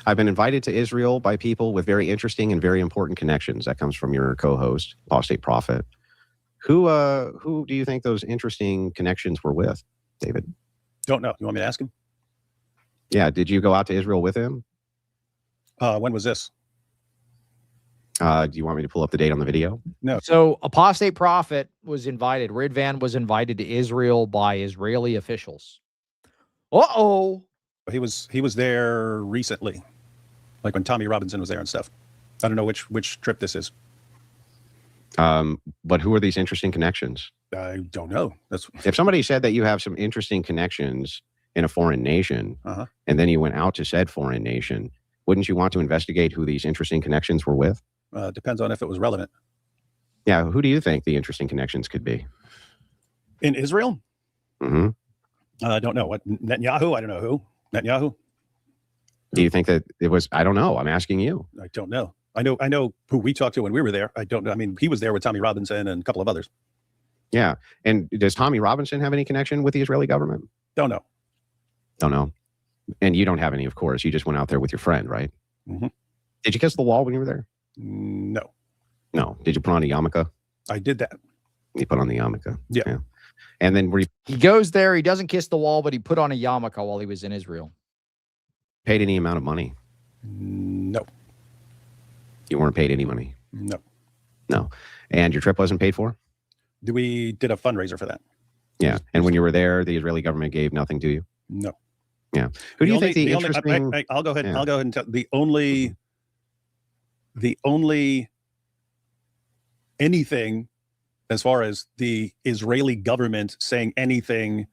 I've been invited to Israel by people with very interesting and very important connections. That comes from your co-host, Apostate Prophet. Who do you think those interesting connections were with, David? Don't know. You want me to ask him? Yeah. Did you go out to Israel with him? When was this? Do you want me to pull up the date on the video? No. So Apostate Prophet was invited. Ridvan was invited to Israel by Israeli officials. Uh-oh. He was there recently, like when Tommy Robinson was there and stuff. I don't know which trip this is. But who are these interesting connections? I don't know. That's if somebody said that you have some interesting connections in a foreign nation, and then you went out to said foreign nation, wouldn't you want to investigate who these interesting connections were with? Depends on if it was relevant. Yeah. Who do you think the interesting connections could be? In Israel? Mm-hmm. I don't know. What, Netanyahu? I don't know who. Netanyahu? Do you think that it was? I don't know. I'm asking you. I don't know. I know who we talked to when we were there. I don't know. I mean, he was there with Tommy Robinson and a couple of others. Yeah. And does Tommy Robinson have any connection with the Israeli government? Don't know. Don't know. And you don't have any, of course. You just went out there with your friend, right? Mm-hmm. Did you kiss the wall when you were there? No. No. Did you put on a yarmulke? I did that. You put on the yarmulke. Yeah. And then he goes there. He doesn't kiss the wall, but he put on a yarmulke while he was in Israel. Paid any amount of money? No. You weren't paid any money? No. No. And your trip wasn't paid for? We did a fundraiser for that. Yeah. And when you were there, the Israeli government gave nothing to you? No. Yeah. Who do you think the only, interesting... I'll go ahead. Yeah. I'll go ahead and tell the only anything as far as the Israeli government saying anything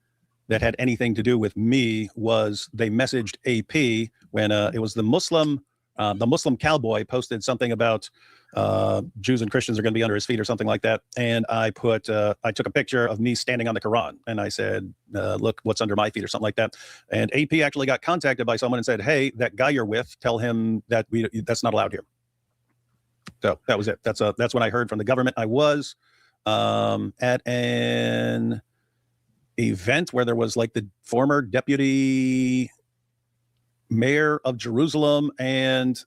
that had anything to do with me was they messaged AP when it was the Muslim cowboy posted something about Jews and Christians are going to be under his feet or something like that. And I took a picture of me standing on the Quran and I said, look, what's under my feet or something like that. And AP actually got contacted by someone and said, hey, that guy you're with, tell him that that's not allowed here. So that was it. That's when I heard from the government. I was at an event where there was like the former deputy mayor of Jerusalem, and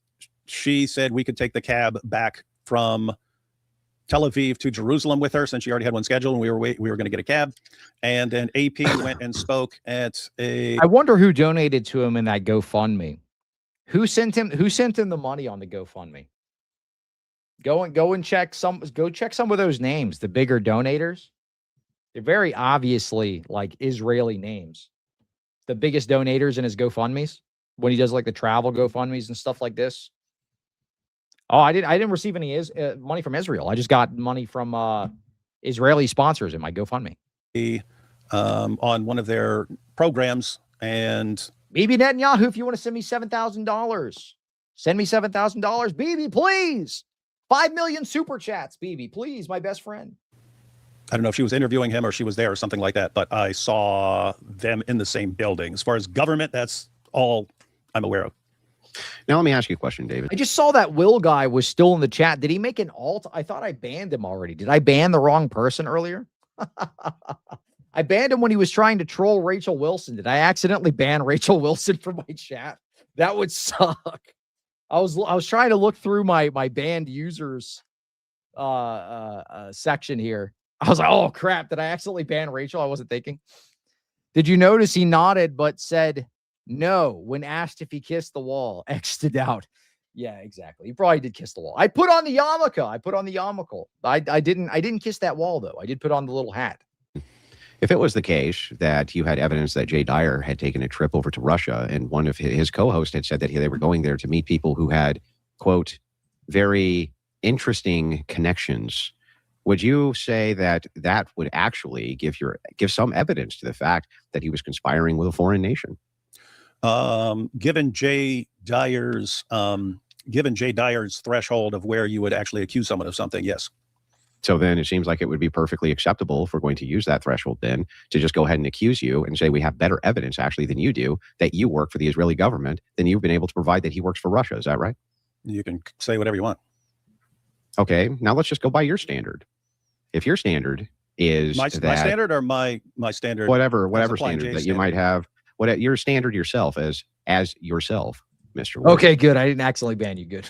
she said we could take the cab back from Tel Aviv to Jerusalem with her since she already had one scheduled, and we were going to get a cab. And then AP went and spoke at a. I wonder who donated to him in that GoFundMe. Who sent him the money on the GoFundMe? Go check some of those names, the bigger donators. They're very obviously like Israeli names. The biggest donators in his GoFundMes when he does like the travel GoFundMes and stuff like this. Oh, I didn't receive any money from Israel. I just got money from Israeli sponsors in my GoFundMe. On one of their programs, and Bibi Netanyahu, if you want to send me $7,000, send me $7,000. Bibi, please. 5 million super chats, Bibi, please, my best friend. I don't know if she was interviewing him or she was there or something like that, but I saw them in the same building. As far as government, that's all I'm aware of. Now, let me ask you a question, David. I just saw that Will guy was still in the chat. Did he make an alt? I thought I banned him already. Did I ban the wrong person earlier? I banned him when he was trying to troll Rachel Wilson. Did I accidentally ban Rachel Wilson from my chat? That would suck. I was trying to look through my banned users section here. I was like, oh crap, did I accidentally ban Rachel? I wasn't thinking. Did you notice he nodded but said no when asked if he kissed the wall? X'd out. Yeah, exactly. He probably did kiss the wall. I put on the yarmulke. I didn't kiss that wall though. I did put on the little hat. If it was the case that you had evidence that Jay Dyer had taken a trip over to Russia and one of his co-hosts had said that they were going there to meet people who had, quote, very interesting connections, would you say that that would actually give some evidence to the fact that he was conspiring with a foreign nation? Given Jay Dyer's threshold of where you would actually accuse someone of something, yes. So then it seems like it would be perfectly acceptable if we're going to use that threshold then to just go ahead and accuse you and say we have better evidence actually than you do that you work for the Israeli government than you've been able to provide that he works for Russia. Is that right? You can say whatever you want. Okay, now let's just go by your standard. If your standard is my standard or my standard, whatever standard that you might have, what your standard yourself as yourself, Mr. Wood. Okay, good. I didn't accidentally ban you. Good.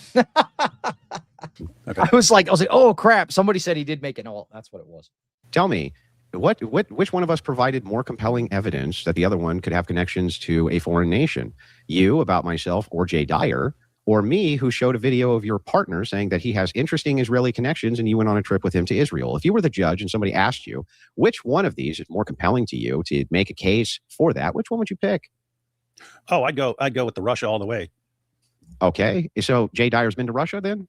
Okay. I was like, oh crap! Somebody said he did make an alt. That's what it was. Tell me, which one of us provided more compelling evidence that the other one could have connections to a foreign nation? You about myself or Jay Dyer, or me who showed a video of your partner saying that he has interesting Israeli connections and you went on a trip with him to Israel? If you were the judge and somebody asked you which one of these is more compelling to you to make a case for that, which one would you pick? Oh, I'd go with the Russia all the way. Okay, so Jay Dyer's been to Russia then?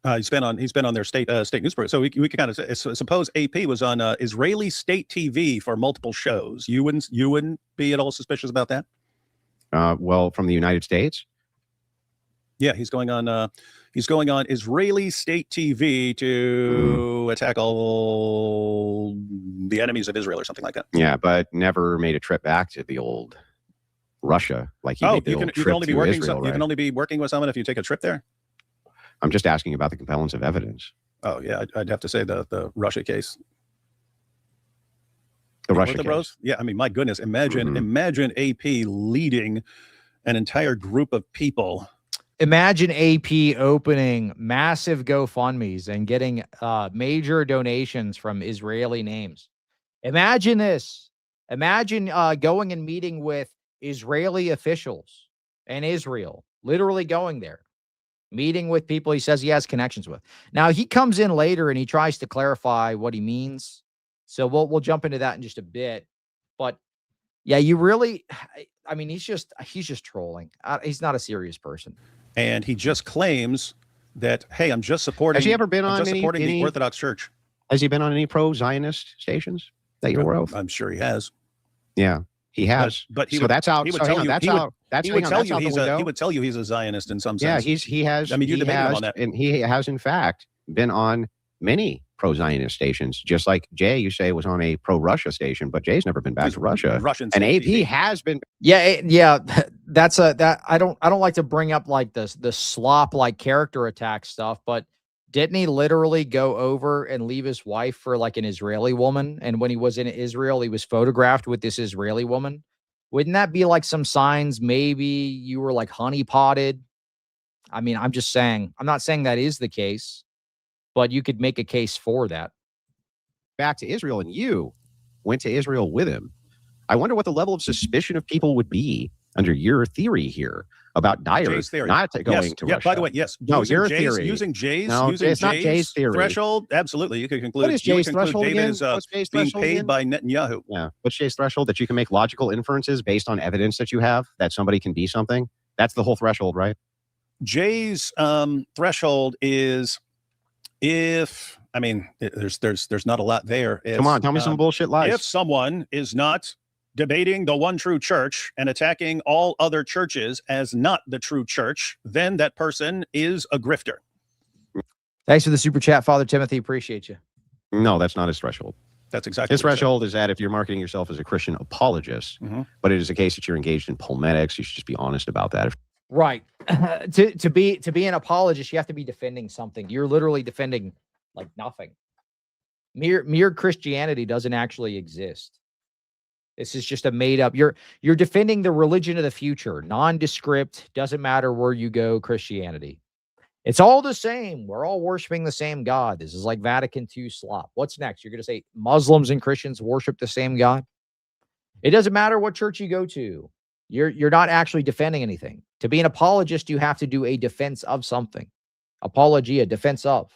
He's been on their state newspaper. So we can kind of say, suppose AP was on Israeli state TV for multiple shows. You wouldn't be at all suspicious about that? Well, from the United States? Yeah, he's going on Israeli state TV to attack all the enemies of Israel or something like that. Yeah, but never made a trip back to the old Russia like he made the old trip you can only be to working. Israel, right? You can only be working with someone if you take a trip there. I'm just asking about the compellence of evidence. Oh yeah, I'd have to say the Russia case. The Russia case. Yeah, I mean, my goodness, imagine AP leading an entire group of people. Imagine AP opening massive GoFundMes and getting major donations from Israeli names. Imagine this. Imagine going and meeting with Israeli officials in Israel, literally going there, meeting with people he says he has connections with. Now, he comes in later and he tries to clarify what he means. So we'll jump into that in just a bit. But yeah, you really, I mean, he's just trolling. He's not a serious person. And he just claims that, hey, I'm just supporting. Has he ever been on the Orthodox Church? Has he been on any pro-Zionist stations that you're aware of? I'm sure he has. Yeah, he has. But so that's out. He would So tell hang you. on, He would tell you he's a Zionist in some sense. Yeah, he has. I mean, you debated him on that. And he has in fact been on many pro-Zionist stations, just like Jay, you say, was on a pro-Russia station, but Jay's never been back to Russia. And AP has been. Yeah. That's that. I don't like to bring up like the slop like character attack stuff, but didn't he literally go over and leave his wife for like an Israeli woman? And when he was in Israel, he was photographed with this Israeli woman. Wouldn't that be like some signs? Maybe you were like honeypotted. I mean, I'm just saying. I'm not saying that is the case, but you could make a case for that. Back to Israel, and you went to Israel with him. I wonder what the level of suspicion of people would be under your theory here about Dyer not going to Russia. By the way, yes. No, your theory. Using Jay's it's not Jay's theory. Threshold, absolutely. You could conclude. What is Jay's threshold David again? is being paid by Netanyahu. Yeah. What's Jay's threshold? That you can make logical inferences based on evidence that you have that somebody can be something. That's the whole threshold, right? Jay's threshold is if, I mean, there's not a lot there. Come on, tell me some bullshit lies. If someone is not debating the one true church and attacking all other churches as not the true church, then that person is a grifter. Thanks for the super chat, Father Timothy. Appreciate you. No, that's not his threshold. That's exactly his threshold is that if you're marketing yourself as a Christian apologist, but it is a case that you're engaged in polemics, you should just be honest about that. Right. To be an apologist, you have to be defending something. You're literally defending like nothing. Mere Christianity doesn't actually exist. This is just a made up. You're defending the religion of the future, nondescript, doesn't matter where you go, Christianity. It's all the same. We're all worshiping the same God. This is like Vatican II slop. What's next? You're going to say Muslims and Christians worship the same God? It doesn't matter what church you go to. You're not actually defending anything. To be an apologist, you have to do a defense of something. Apologia, defense of.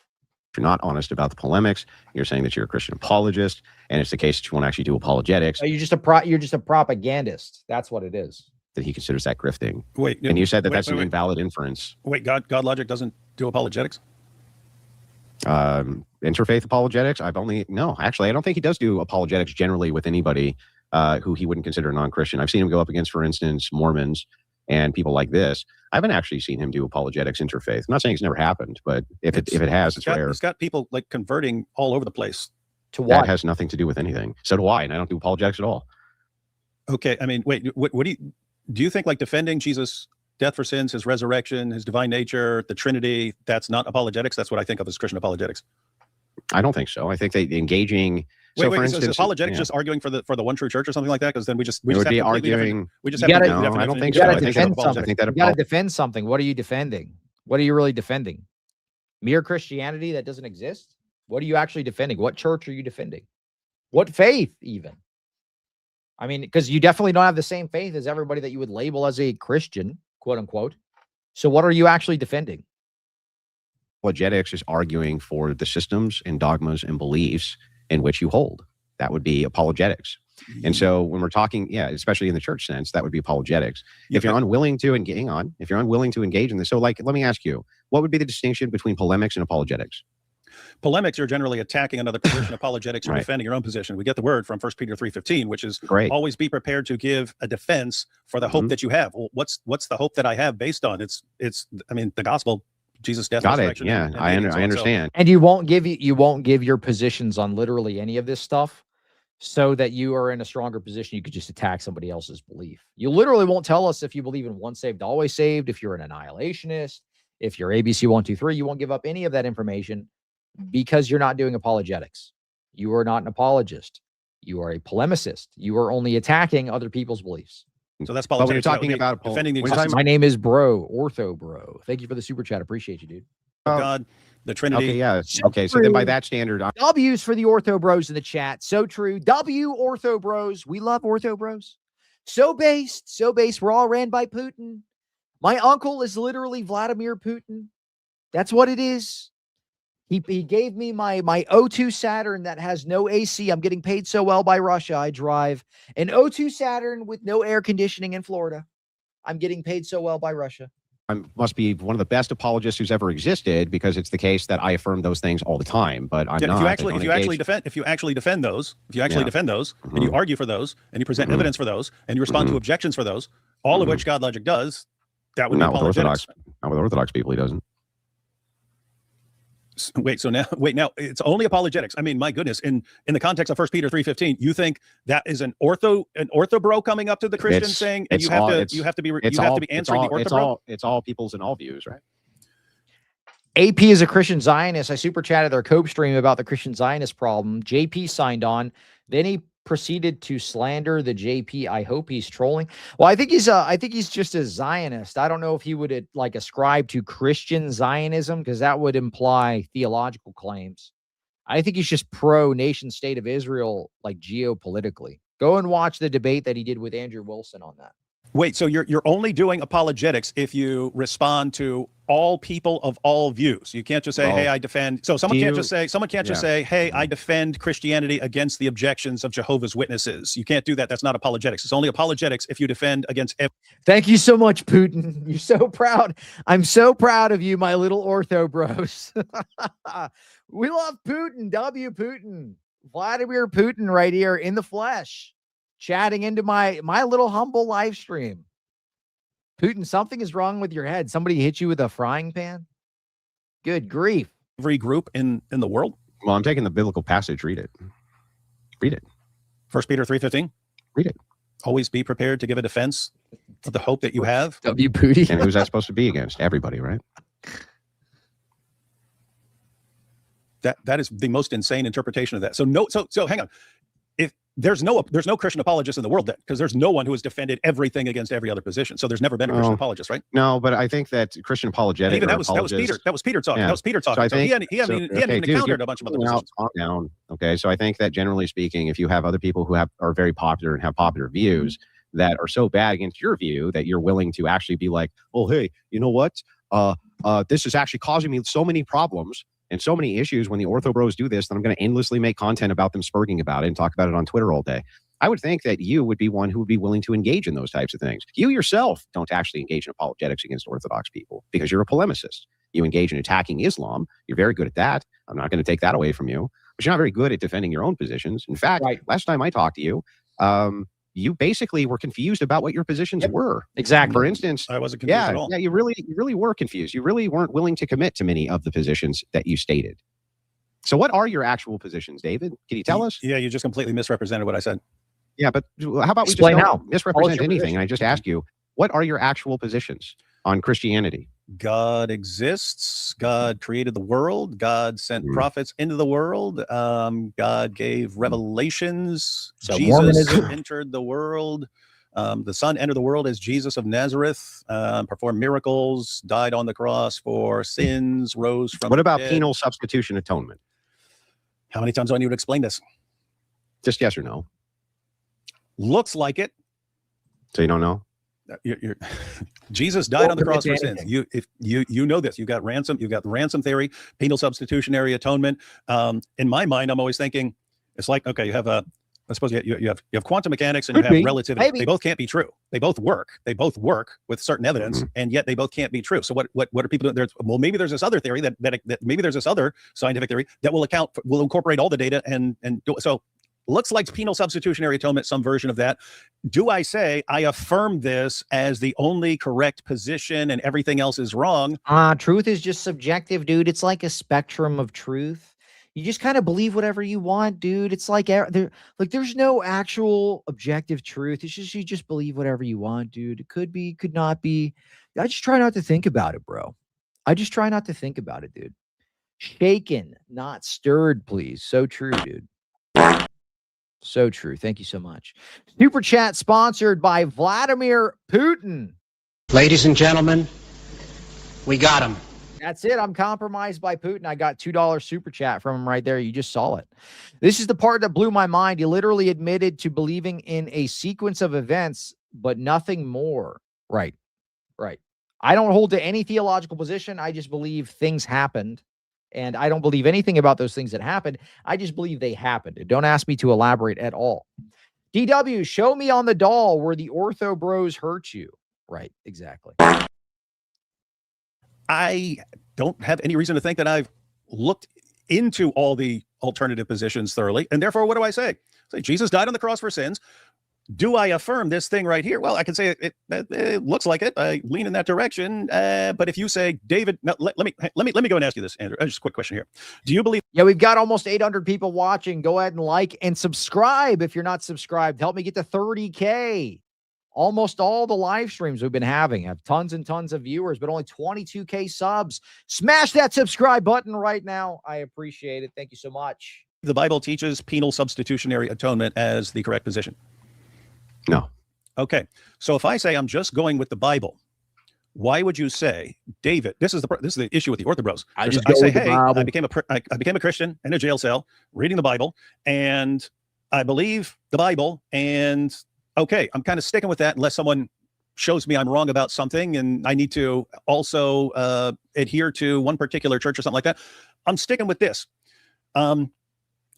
you're not honest about the polemics. You're saying that you're a Christian apologist, and it's the case that you won't actually do apologetics. You're just a propagandist. That's what it is. That he considers that grifting. Wait, and you said that that's an invalid inference. Wait, God logic doesn't do apologetics? Interfaith apologetics. I don't think he does do apologetics generally with anybody who he wouldn't consider non-Christian. I've seen him go up against, for instance, Mormons and people like this. I haven't actually seen him do apologetics interfaith. I'm not saying it's never happened, but if it has, it's rare. He's got people like converting all over the place. To what? That has nothing to do with anything. So do I, and I don't do apologetics at all. Okay, I mean, wait, what do you think like defending Jesus' death for sins, his resurrection, his divine nature, the Trinity, that's not apologetics? That's what I think of as Christian apologetics. I don't think so. I think that engaging. For instance, is apologetics just arguing for the one true church or something like that? Because then we just have arguing. We just have to I don't think so. I think you got to defend something. What are you defending? What are you really defending? Mere Christianity that doesn't exist? What are you actually defending? What church are you defending? What faith even? I mean, because you definitely don't have the same faith as everybody that you would label as a Christian, quote unquote. So what are you actually defending? Apologetics is arguing for the systems and dogmas and beliefs in which you hold. That would be apologetics. And so when we're talking, especially in the church sense, that would be apologetics. If you're unwilling to engage in this, so like, let me ask you, what would be the distinction between polemics and apologetics? Polemics, you're generally attacking another position. Apologetics, you're defending your own position. We get the word from 1 Peter 3:15, which is always be prepared to give a defense for the hope that you have. Well, what's the hope that I have based on? It's I mean, the gospel, Jesus' death, resurrection. Yeah, and I understand. And you won't give your positions on literally any of this stuff, so that you are in a stronger position. You could just attack somebody else's belief. You literally won't tell us if you believe in once saved, always saved. If you're an annihilationist, if you're ABC 1, 2, 3, you won't give up any of that information because you're not doing apologetics. You are not an apologist. You are a polemicist. You are only attacking other people's beliefs. So that's apologetics. When you're talking about defending the my name is Orthobro. Thank you for the super chat. Appreciate you, dude. God, the Trinity. Okay, yeah. Okay, so then by that standard, W's for the Orthobros in the chat. So true. W Orthobros. We love Orthobros. So based. We're all ran by Putin. My uncle is literally Vladimir Putin. That's what it is. He gave me my O2 Saturn that has no AC. I'm getting paid so well by Russia. I drive an O2 Saturn with no air conditioning in Florida. I'm getting paid so well by Russia. I must be one of the best apologists who's ever existed, because it's the case that I affirm those things all the time. But I'm not. If you actually defend those, and you argue for those, and you present evidence for those, and you respond to objections for those, all of which God logic does, that would be apologetics. Not with Orthodox people, he doesn't. Wait, now it's only apologetics. I mean, my goodness, in the context of 1 Peter 3:15, you think that is an orthobro coming up to the Christian saying, and you have to be answering the orthobro? It's all peoples and all views, right? AP is a Christian Zionist. I super chatted their Cope stream about the Christian Zionist problem. JP signed on. Then he proceeded to slander the JP. I hope he's trolling. Well, I think he's just a Zionist. I don't know if he would like ascribe to Christian Zionism, because that would imply theological claims. I think he's just pro nation state of Israel, like geopolitically. Go and watch the debate that he did with Andrew Wilson on that. Wait, so you're only doing apologetics if you respond to all people of all views. You can't just say, "Hey, I defend." So someone can't just say, "Hey, I defend Christianity against the objections of Jehovah's Witnesses." You can't do that. That's not apologetics. It's only apologetics if you defend against. Thank you so much, Putin. You're so proud. I'm so proud of you, my little ortho bros. We love Putin. W Putin. Vladimir Putin right here in the flesh, chatting into my little humble live stream. Putin, something is wrong with your head. Somebody hit you with a frying pan? Good grief. Every group in the world? Well, I'm taking the biblical passage. Read it. 1 Peter 3:15. Read it. Always be prepared to give a defense of the hope that you have. W. Booty. And who's that supposed to be against? Everybody, right? That is the most insane interpretation of that. So hang on. If there's no Christian apologist in the world, then, because there's no one who has defended everything against every other position. So there's never been a Christian apologist, right? No, but I think that Christian apologetics. Even that was Peter. That was Peter talking. Yeah. That was Peter talking. So he hadn't even encountered a bunch of other positions. Calm down. Okay, so I think that generally speaking, if you have other people who are very popular and have popular views that are so bad against your view that you're willing to actually be like, "Oh, hey, you know what? This is actually causing me so many problems And so many issues when the Ortho Bros do this, that I'm going to endlessly make content about them spurging about it and talk about it on Twitter all day. I would think that you would be one who would be willing to engage in those types of things. You yourself don't actually engage in apologetics against Orthodox people because you're a polemicist. You engage in attacking Islam. You're very good at that. I'm not going to take that away from you. But you're not very good at defending your own positions. In fact, last time I talked to you, you basically were confused about what your positions were. Exactly. For instance, I wasn't confused at all. Yeah, you really were confused. You really weren't willing to commit to many of the positions that you stated. So what are your actual positions, David? Can you tell us? Yeah, you just completely misrepresented what I said. Yeah, but how about Explain we just how. don't misrepresent anything? And I just ask you, what are your actual positions on Christianity? God exists. God created the world. God sent prophets into the world. God gave revelations. So Jesus Mormonism. entered the world. The Son entered the world as Jesus of Nazareth, performed miracles, died on the cross for sins, rose from What about the dead. penal substitution atonement? How many times do I need to explain this? Just yes or no. Looks like it. So you don't know? You're Jesus died on the cross for sins. You know this. You've got ransom theory, penal substitutionary atonement. In my mind, I'm always thinking it's like, okay, you have I suppose you have quantum mechanics and you have relativity. Maybe. They both can't be true. They both work. They both work with certain evidence, and yet they both can't be true. So what are people doing? Maybe there's this other theory that maybe there's this other scientific theory that will incorporate all the data and do it. So looks like penal substitutionary atonement, some version of that. Do I say I affirm this as the only correct position and everything else is wrong? Truth is just subjective, dude. It's like a spectrum of truth. You just kind of believe whatever you want, dude. It's like there's no actual objective truth. It's just you just believe whatever you want, dude. It could be, could not be. I just try not to think about it, bro. I just try not to think about it, dude. Shaken, not stirred, please. So true, dude. So true. Thank you so much. Super chat sponsored by Vladimir Putin. Ladies and gentlemen, we got him. That's it. I'm compromised by Putin. I got $2 super chat from him right there. You just saw it. This is the part that blew my mind. He literally admitted to believing in a sequence of events, but nothing more. Right. Right. I don't hold to any theological position. I just believe things happened. And I don't believe anything about those things that happened. I just believe they happened. Don't ask me to elaborate at all. DW, show me on the doll where the Ortho Bros hurt you. Right. Exactly. I don't have any reason to think that I've looked into all the alternative positions thoroughly. And therefore, what do I say? Say Jesus died on the cross for sins. Do I affirm this thing right here? Well, I can say it looks like it. I lean in that direction. But if you say, David, no, let me go and ask you this, Andrew. Just a quick question here. Do you believe? Yeah, we've got almost 800 people watching. Go ahead and like and subscribe if you're not subscribed. Help me get to 30K. Almost all the live streams we've been having have tons and tons of viewers, but only 22K subs. Smash that subscribe button right now. I appreciate it. Thank you so much. The Bible teaches penal substitutionary atonement as the correct position. No. Okay. So if I say I'm just going with the Bible, why would you say, David, this is the issue with the Orthobros. I say, hey, I became a Christian in a jail cell reading the Bible, and I believe the Bible, and okay, I'm kind of sticking with that unless someone shows me I'm wrong about something and I need to also adhere to one particular church or something like that. I'm sticking with this.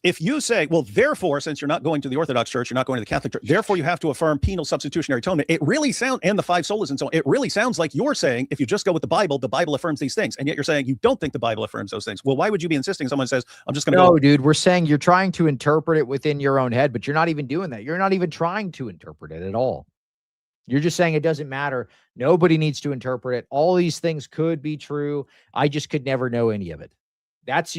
If you say, well, therefore, since you're not going to the Orthodox Church, you're not going to the Catholic Church, therefore you have to affirm penal substitutionary atonement, it really sounds, and the five solas and so on, it really sounds like you're saying, if you just go with the Bible affirms these things, and yet you're saying you don't think the Bible affirms those things. Well, why would you be insisting someone says, I'm just going to go? No, dude, we're saying you're trying to interpret it within your own head, but you're not even doing that. You're not even trying to interpret it at all. You're just saying it doesn't matter. Nobody needs to interpret it. All these things could be true. I just could never know any of it. That's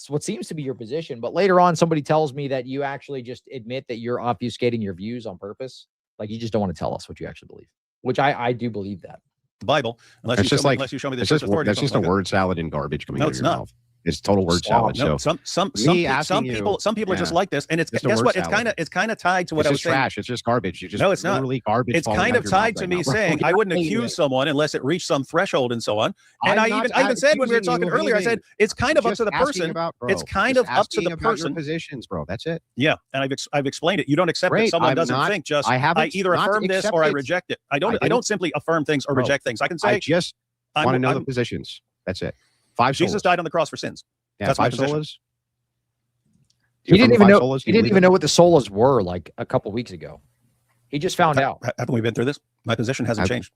what seems to be your position. But later on, somebody tells me that you actually just admit that you're obfuscating your views on purpose. Like you just don't want to tell us what you actually believe, which I do believe that. The Bible, unless you show me the church authority. That's just a word salad and garbage coming out of your mouth. It's total word salad. No, so some people are just like this, and it's guess what? It's kind of tied to what I was saying. Trash. It's just garbage. You just no, it's not literally garbage. It's kind of tied to me saying I wouldn't accuse someone unless it reached some threshold and so on. And I even said when we were talking earlier, I said it's kind of up to the person. It's kind of up to the person. Positions, bro. That's it. Yeah, and I've explained it. You don't accept that someone doesn't think. Just I either affirm this or I reject it. I don't simply affirm things or reject things. I can say I just want to know the positions. That's it. Jesus died on the cross for sins. Yeah, That's my 5 position. solas. He didn't even know. Solas? He didn't even know what the solas were like a couple weeks ago. He just found out. Haven't we been through this? My position hasn't changed.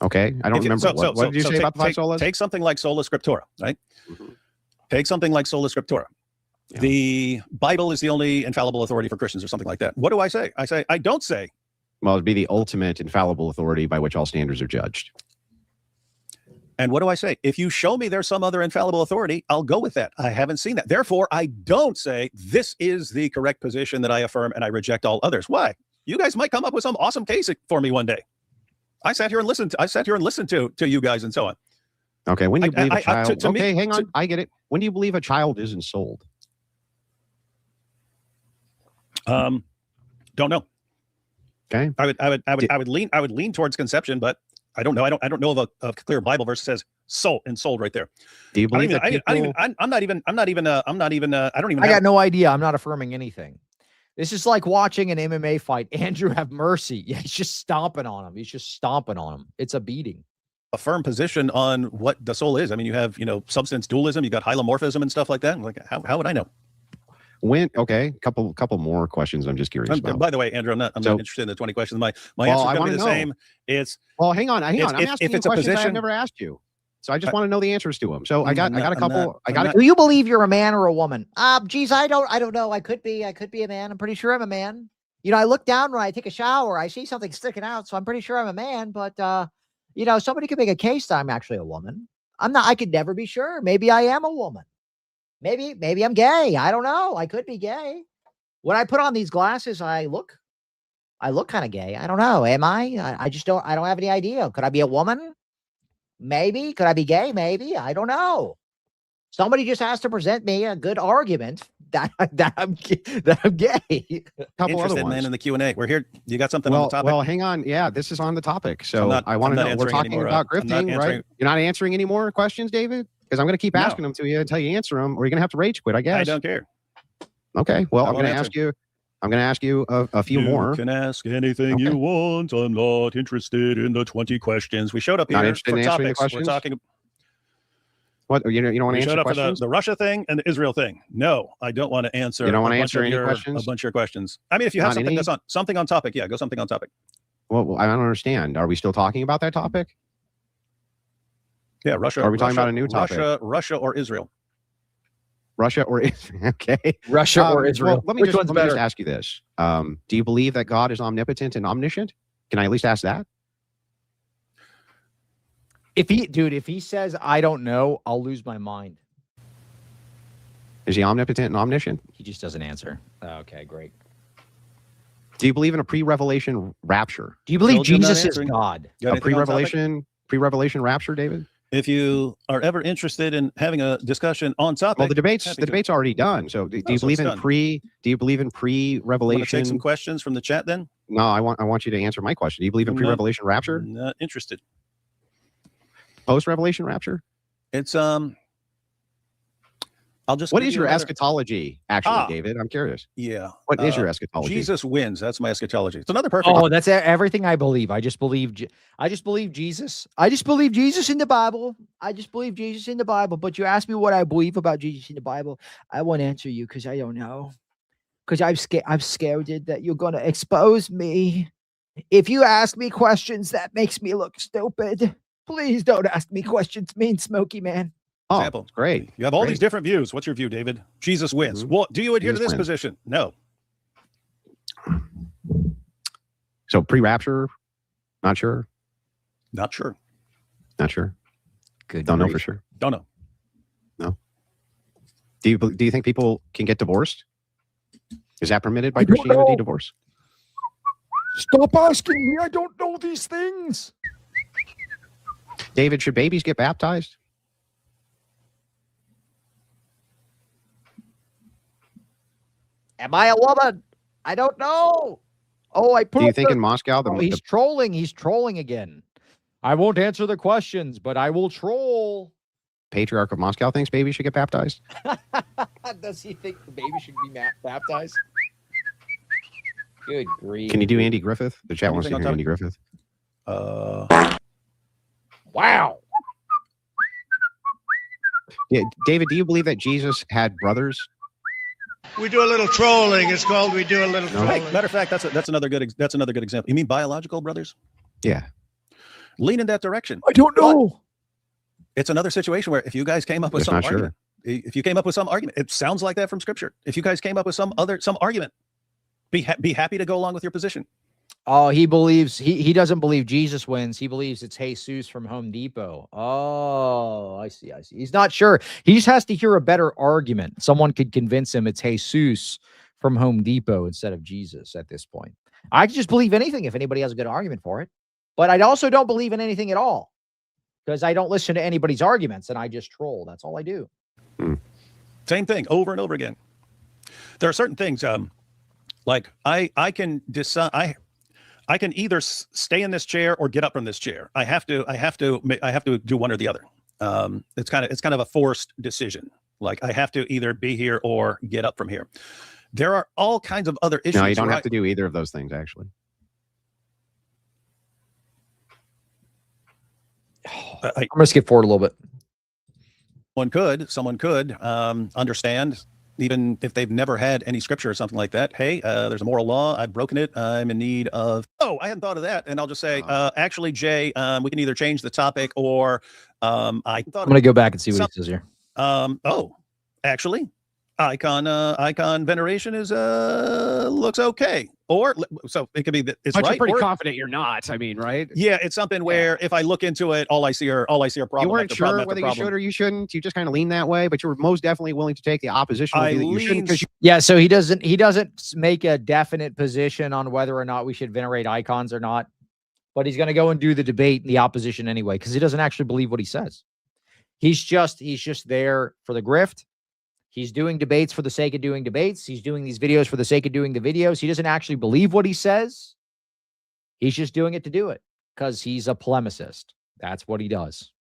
Okay, I don't remember. What did you say about the 5 solas? Take something like sola scriptura, right? Take something like sola scriptura. Yeah. The Bible is the only infallible authority for Christians, or something like that. What do I say? I don't say. Well, it'd be the ultimate infallible authority by which all standards are judged. And what do I say? If you show me there's some other infallible authority, I'll go with that. I haven't seen that. Therefore, I don't say this is the correct position that I affirm and I reject all others. Why? You guys might come up with some awesome case for me one day. I sat here and listened to you guys and so on. Okay, when do you believe a child? to me- hang on. I get it. When do you believe a child isn't sold? Don't know. Okay. I would lean towards conception, but I don't know. I don't know of a clear Bible verse that says sold right there. Do you believe that I got no idea. I'm not affirming anything. This is like watching an MMA fight. Andrew, have mercy. Yeah, he's just stomping on him. He's just stomping on him. It's a beating. A firm position on what the soul is. I mean, you have, substance dualism, you got hylomorphism and stuff like that. Like, how would I know? Okay, couple more questions. I'm just curious about. By the way, Andrew, I'm not interested in the 20 questions. My answer is going to be the same. It's hang on. I'm asking you questions I've never asked you. So I just want to know the answers to them. So I got a couple. Do you believe you're a man or a woman? Geez, I don't know. I could be a man. I'm pretty sure I'm a man. I look down when I take a shower. I see something sticking out, so I'm pretty sure I'm a man. But somebody could make a case that I'm actually a woman. I'm not. I could never be sure. Maybe I am a woman. Maybe I'm gay. I don't know. I could be gay. When I put on these glasses, I look kind of gay. I don't know. Am I? I don't have any idea. Could I be a woman? Maybe. Could I be gay? Maybe. I don't know. Somebody just has to present me a good argument that I'm gay. Couple other ones. Man, in the Q&A. We're here. You got something on the topic? Well, hang on. Yeah, this is on the topic. So I want to know. We're talking about grifting, right? You're not answering any more questions, David? Because I'm going to keep asking them to you until you answer them, or you're going to have to rage quit, I guess. I don't care. Okay. Well, I'm going to ask you. I'm going to ask you a few more. You can ask anything you want. I'm not interested in the 20 questions. We showed up here for topics. We're talking. What you don't want to answer questions? For the Russia thing and the Israel thing. No, I don't want to answer. You don't want to answer any questions. A bunch of your questions. I mean, if you have something that's something on topic, yeah, go something on topic. Well, I don't understand. Are we still talking about that topic? Yeah, Russia. Or are we talking about a new topic? Russia or Israel? Russia or Israel? Okay. Russia or Israel. Well, let me just ask you this. Do you believe that God is omnipotent and omniscient? Can I at least ask that? If he says, I don't know, I'll lose my mind. Is he omnipotent and omniscient? He just doesn't answer. Okay, great. Do you believe in a pre-revelation rapture? Do you believe Jesus is God? A pre-revelation rapture, David? If you are ever interested in having a discussion on topic, well, the debate's already done. So, do you believe in pre-revelation? Want to take some questions from the chat, then? No, I want you to answer my question. Do you believe in pre-revelation rapture? Not interested. Post-revelation rapture? It's I'll just. What is your eschatology, actually, David? I'm curious. Yeah. What is your eschatology? Jesus wins. That's my eschatology. It's another perfect. Oh, that's everything I believe. I just believe Jesus. I just believe Jesus in the Bible. I just believe Jesus in the Bible. But you ask me what I believe about Jesus in the Bible, I won't answer you because I don't know. Because I'm scared that you're going to expose me. If you ask me questions that makes me look stupid, please don't ask me questions, mean Smoky Man. Oh, example. Great. You have all these different views. What's your view, David? Jesus wins. Well, do you adhere to this position? No. So pre-rapture, not sure. Not sure. Not sure. Good. Don't know for sure. Don't know. No. Do you think people can get divorced? Is that permitted by Christianity? Divorce? Stop asking me. I don't know these things. David, should babies get baptized? Am I a woman? I don't know. Oh, I put. Do you think in Moscow he's trolling? He's trolling again. I won't answer the questions, but I will troll. Patriarch of Moscow thinks babies should get baptized? Does he think the baby should be baptized? Good grief. Can you do Andy Griffith? The chat wants to hear Andy Griffith. Wow. Yeah, David, do you believe that Jesus had brothers? We do a little trolling. It's called we do a little trolling. Hey, matter of fact, that's another good example. You mean biological brothers? Yeah. Lean in that direction. I don't know. It's another situation where if you guys came up with some argument, if you came up with some argument, it sounds like that from Scripture. If you guys came up with some argument, be happy to go along with your position. Oh, he believes he doesn't believe Jesus wins. He believes it's Jesus from Home Depot. Oh, I see. He's not sure. He just has to hear a better argument. Someone could convince him it's Jesus from Home Depot instead of Jesus at this point. I could just believe anything if anybody has a good argument for it. But I also don't believe in anything at all because I don't listen to anybody's arguments and I just troll. That's all I do. Same thing over and over again. There are certain things like I can decide I can either stay in this chair or get up from this chair. I have to do one or the other. It's kind of a forced decision. Like I have to either be here or get up from here. There are all kinds of other issues. No, you don't have to do either of those things, actually. I'm going to skip forward a little bit. Someone could understand, even if they've never had any scripture or something like that. Hey, there's a moral law. I've broken it. I'm in need of. Oh, I hadn't thought of that. And I'll just say, actually, Jay, we can either change the topic or I'm going to go back and see what he says here. Oh, actually, icon veneration is looks okay. Or so it could be that it's but right. You're pretty confident you're not. I mean, right? Yeah, it's something where if I look into it, all I see are problems. You weren't sure whether you should or you shouldn't. You just kind of lean that way, but you were most definitely willing to take the opposition view that you shouldn't. Yeah, so he doesn't make a definite position on whether or not we should venerate icons or not, but he's going to go and do the debate in the opposition anyway because he doesn't actually believe what he says. He's just there for the grift. He's doing debates for the sake of doing debates. He's doing these videos for the sake of doing the videos. He doesn't actually believe what he says. He's just doing it to do it because he's a polemicist. That's what he does.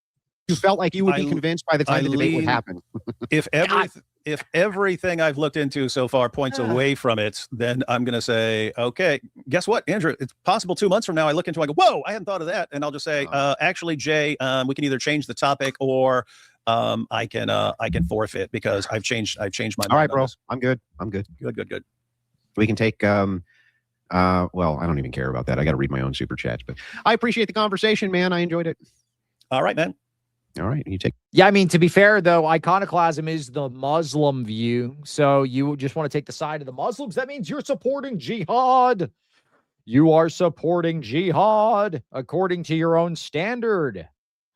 You felt like you would be convinced by the time the debate would happen. If everything I've looked into so far points away from it, then I'm going to say, okay, guess what, Andrew? It's possible 2 months from now I look into it, I go, whoa, I hadn't thought of that. And I'll just say, actually, Jay, we can either change the topic or I can forfeit because I've changed my mind. All right, bro. I'm good. Good. We can take well, I don't even care about that. I got to read my own super chats, but I appreciate the conversation, man. I enjoyed it. All right, man. All right, you take. Yeah, I mean, to be fair, though, iconoclasm is the Muslim view. So you just want to take the side of the Muslims. That means you're supporting jihad. You are supporting jihad according to your own standard.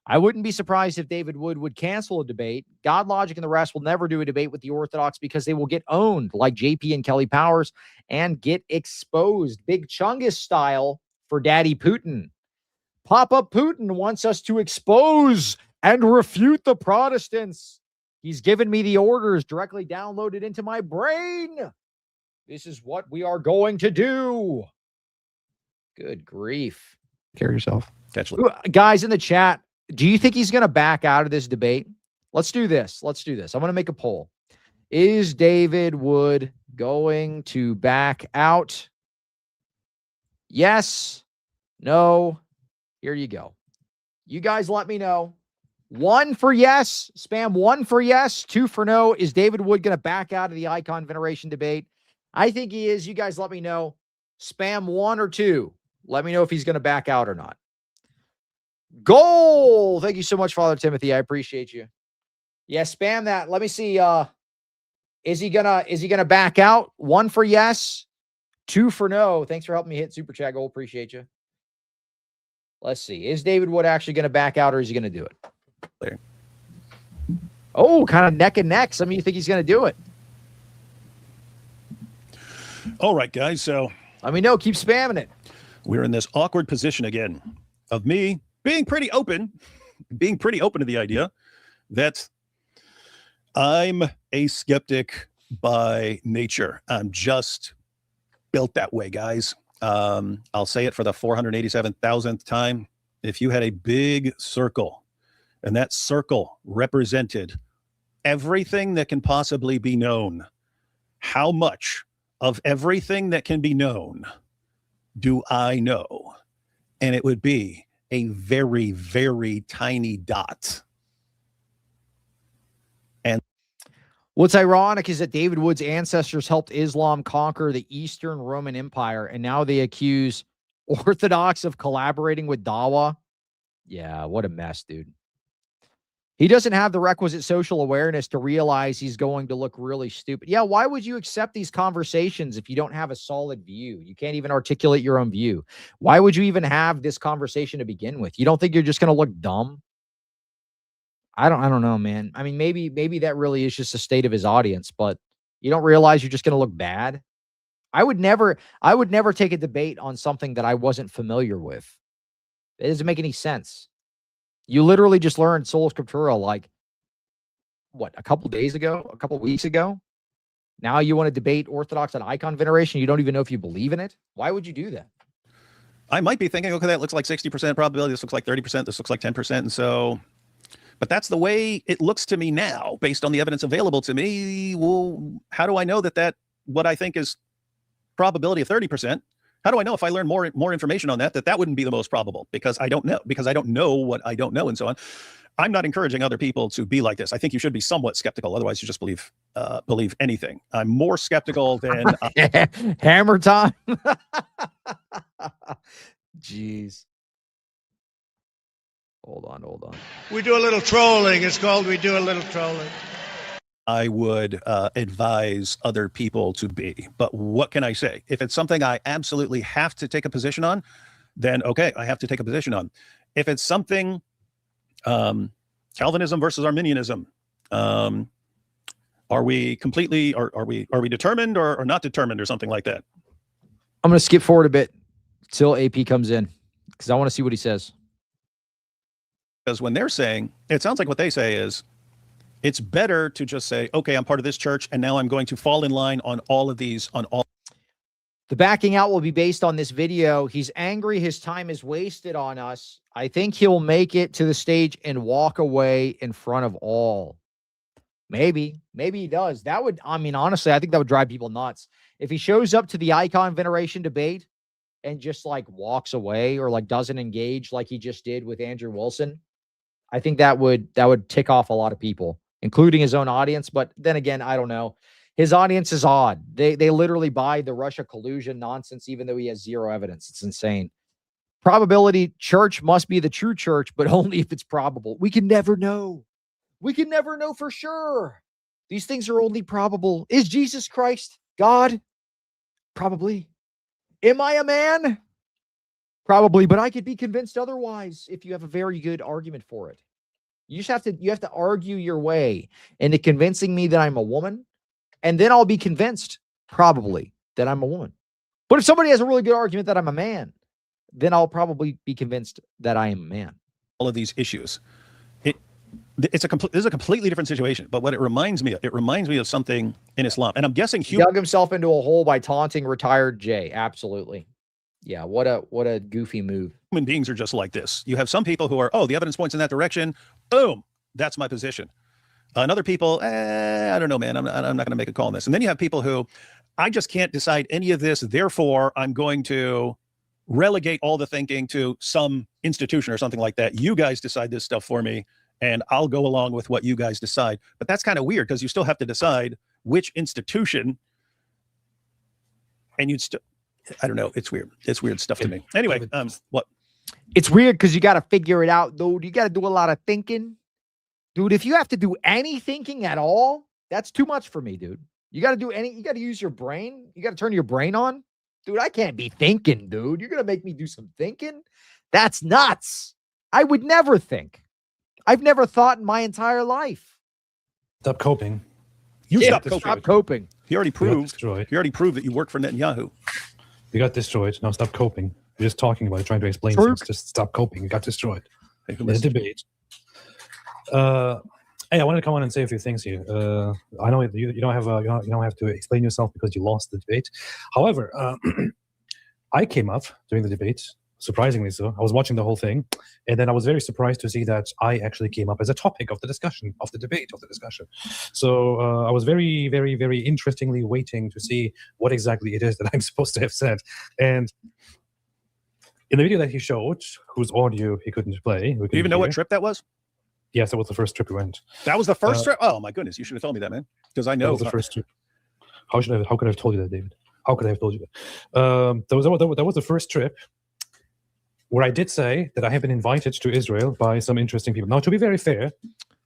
I wouldn't be surprised if David would cancel a debate. God Logic and the rest will never do a debate with the Orthodox because they will get owned like JP and Kelly Powers and get exposed. Big Chungus style for Daddy Putin. Papa Putin wants us to expose and refute the Protestants. He's given me the orders directly downloaded into my brain. This is what we are going to do. Good grief. Care yourself. Guys in the chat, do you think he's going to back out of this debate? Let's do this. I'm going to make a poll. Is David Wood going to back out? Yes. No. Here you go. You guys let me know. 1 for yes. Spam 1 for yes. 2 for no. Is David Wood going to back out of the icon veneration debate? I think he is. You guys let me know. Spam 1 or 2. Let me know if he's going to back out or not. Goal. Thank you so much, Father Timothy. I appreciate you. Yeah, spam that. Let me see. Is he gonna back out? 1 for yes, 2 for no. Thanks for helping me hit super chat goal. Appreciate you. Let's see. Is David Wood actually gonna back out or is he gonna do it? There. Oh, kind of neck and neck. Some of you think he's gonna do it. All right, guys. So let me know. Keep spamming it. We're in this awkward position again of me being pretty open to the idea that I'm a skeptic by nature. I'm just built that way, guys. I'll say it for the 487,000th time. If you had a big circle and that circle represented everything that can possibly be known, how much of everything that can be known do I know? And it would be a very, very tiny dot. And what's ironic is that David Wood's ancestors helped Islam conquer the Eastern Roman Empire, and now they accuse Orthodox of collaborating with Dawa. Yeah, what a mess, dude. He doesn't have the requisite social awareness to realize he's going to look really stupid. Yeah, why would you accept these conversations if you don't have a solid view? You can't even articulate your own view. Why would you even have this conversation to begin with? You don't think you're just going to look dumb? I don't know, man. I mean, maybe that really is just the state of his audience, but you don't realize you're just going to look bad. I would never take a debate on something that I wasn't familiar with. It doesn't make any sense. You literally just learned Sola Scriptura like, what, a couple days ago, a couple weeks ago? Now you want to debate Orthodox on icon veneration? You don't even know if you believe in it? Why would you do that? I might be thinking, okay, that looks like 60% probability. This looks like 30%. This looks like 10%. And so, but that's the way it looks to me now, based on the evidence available to me. Well, how do I know that what I think is probability of 30%? How do I know if I learn more information on that wouldn't be the most probable? Because I don't know what I don't know, and so on. I'm not encouraging other people to be like this. I think you should be somewhat skeptical. Otherwise, you just believe anything. I'm more skeptical than hammer time. Jeez. Hold on. We do a little trolling. It's called we do a little trolling. I would advise other people to be. But what can I say? If it's something I absolutely have to take a position on, then okay, I have to take a position on. If it's something Calvinism versus Arminianism, are we completely, are we determined or not determined or something like that? I'm going to skip forward a bit till AP comes in because I want to see what he says. Because when they're saying, it sounds like what they say is, it's better to just say, okay, I'm part of this church, and now I'm going to fall in line on all of these, on all. The backing out will be based on this video. He's angry. His time is wasted on us. I think he'll make it to the stage and walk away in front of all. Maybe he does. That would, I mean, honestly, I think that would drive people nuts. If he shows up to the icon veneration debate and just like walks away or like doesn't engage like he just did with Andrew Wilson, I think that would tick off a lot of people, including his own audience. But then again, I don't know. His audience is odd. They literally buy the Russia collusion nonsense, even though he has zero evidence. It's insane. Probability church must be the true church, but only if it's probable. We can never know. We can never know for sure. These things are only probable. Is Jesus Christ God? Probably. Am I a man? Probably, but I could be convinced otherwise if you have a very good argument for it. You have to argue your way into convincing me that I'm a woman, and then I'll be convinced probably that I'm a woman. But if somebody has a really good argument that I'm a man, then I'll probably be convinced that I am a man. All of these issues. This is a completely different situation. But what it reminds me of something in Islam. And I'm guessing he dug himself into a hole by taunting retired Jay. Absolutely. Yeah, what a goofy move. Human beings are just like this. You have some people who are, oh, the evidence points in that direction. Boom, that's my position. And other people, I don't know, man. I'm not going to make a call on this. And then you have people who, I just can't decide any of this. Therefore, I'm going to relegate all the thinking to some institution or something like that. You guys decide this stuff for me, and I'll go along with what you guys decide. But that's kind of weird because you still have to decide which institution, and you'd still. I don't know. It's weird. It's weird stuff to me. Anyway, what? It's weird because you got to figure it out, dude. You got to do a lot of thinking. Dude, if you have to do any thinking at all, that's too much for me, dude. You got to use your brain. You got to turn your brain on. Dude, I can't be thinking, dude. You're going to make me do some thinking? That's nuts. I would never think. I've never thought in my entire life. Stop coping. Stop coping. He already proved that you work for Netanyahu. You got destroyed. Now stop coping. You're just talking about it, trying to explain things. Just stop coping. You got destroyed. In a debate. Hey, I wanted to come on and say a few things here. I know you don't have to explain yourself because you lost the debate. However, I came up during the debate, surprisingly so. I was watching the whole thing, and then I was very surprised to see that I actually came up as a topic of the discussion, of the debate, of the discussion. So I was very, very, very interestingly waiting to see what exactly it is that I'm supposed to have said. And in the video that he showed, whose audio he couldn't play. Do you even know what trip that was? Yes, that was the first trip we went. That was the first trip? Oh my goodness, you should have told me that, man. Because I know that was the first trip. How could I have told you that, David? How could I have told you that? That was the first trip where I did say that I have been invited to Israel by some interesting people. Now, to be very fair,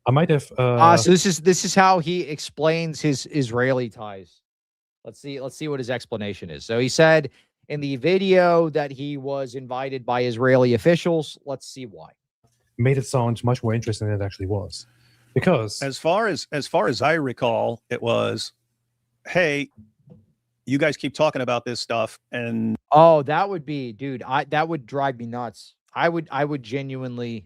I might have. So this is how he explains his Israeli ties. Let's see what his explanation is. So he said in the video that he was invited by Israeli officials. Let's see why. Made it sound much more interesting than it actually was, because as far as I recall, it was, hey, you guys keep talking about this stuff, and oh, that would be, dude, that would drive me nuts. I would genuinely,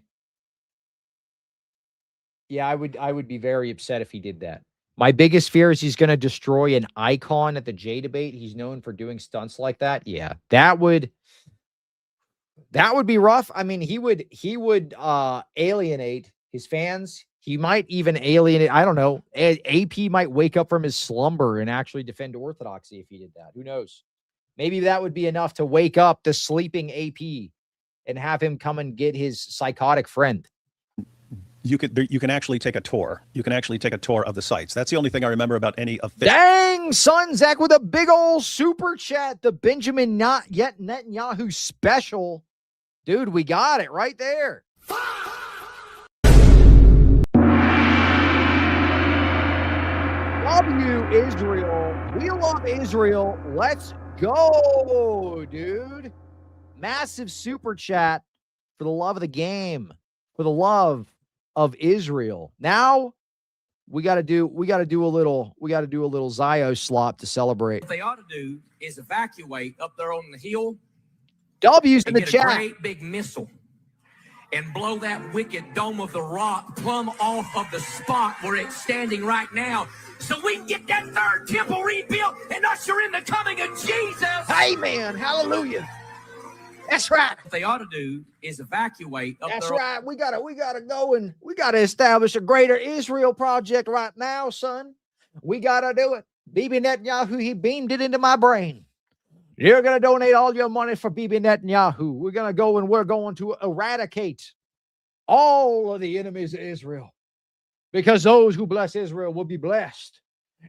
yeah, I would be very upset if he did that. My biggest fear is he's going to destroy an icon at the J debate. He's known for doing stunts like that. Yeah, that would be rough. I mean, he would alienate his fans. He might even alienate, I don't know, AP might wake up from his slumber and actually defend orthodoxy if he did that. Who knows? Maybe that would be enough to wake up the sleeping AP and have him come and get his psychotic friend. You can actually take a tour. You can actually take a tour of the sites. That's the only thing I remember about any official. Dang, son, Zach with a big old super chat. The Benjamin Not Yet Netanyahu special. Dude, we got it right there. Love you, Israel. We love Israel. Let's go, dude. Massive super chat for the love of the game, for the love of Israel. Now we got to do a little Zio slop to celebrate. What they ought to do is evacuate up there on the hill. W's in the get chat. A great big missile and blow that wicked dome of the rock plumb off of the spot where it's standing right now, so we can get that third temple rebuilt and usher in the coming of Jesus. Amen. Hallelujah. That's right. What they ought to do is evacuate up That's there. right. We gotta go and we gotta establish a greater Israel project right now, son. We gotta do it. Bibi Netanyahu, he beamed it into my brain. You're gonna donate all your money for Bibi Netanyahu. We're gonna go and we're going to eradicate all of the enemies of Israel, because those who bless Israel will be blessed.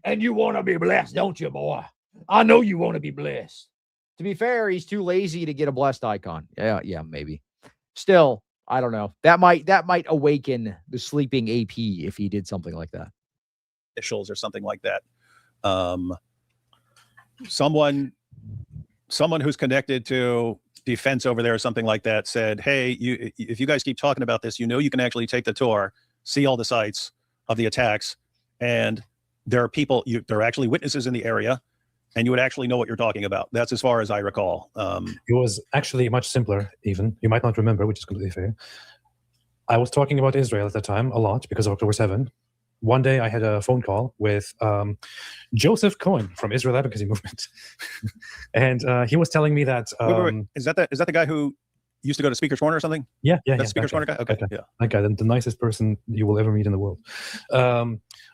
And you want to be blessed, don't you, boy? I know you want to be blessed. To be fair, he's too lazy to get a blessed icon. Yeah, maybe. Still, I don't know. That might awaken the sleeping AP if he did something like that. Officials or something like that. Someone who's connected to defense over there or something like that said, hey, if you guys keep talking about this, you can actually take the tour, see all the sites of the attacks, and there are people, there are actually witnesses in the area, and you would actually know what you're talking about. That's as far as I recall. It was actually much simpler, even. You might not remember, which is completely fair. I was talking about Israel at the time a lot because of October 7. One day I had a phone call with Joseph Cohen from Israel Advocacy Movement. And he was telling me that... wait. Is that the guy who used to go to Speaker's Corner or something? Yeah. That's Speaker's Corner guy? Okay, yeah. That guy, the nicest person you will ever meet in the world.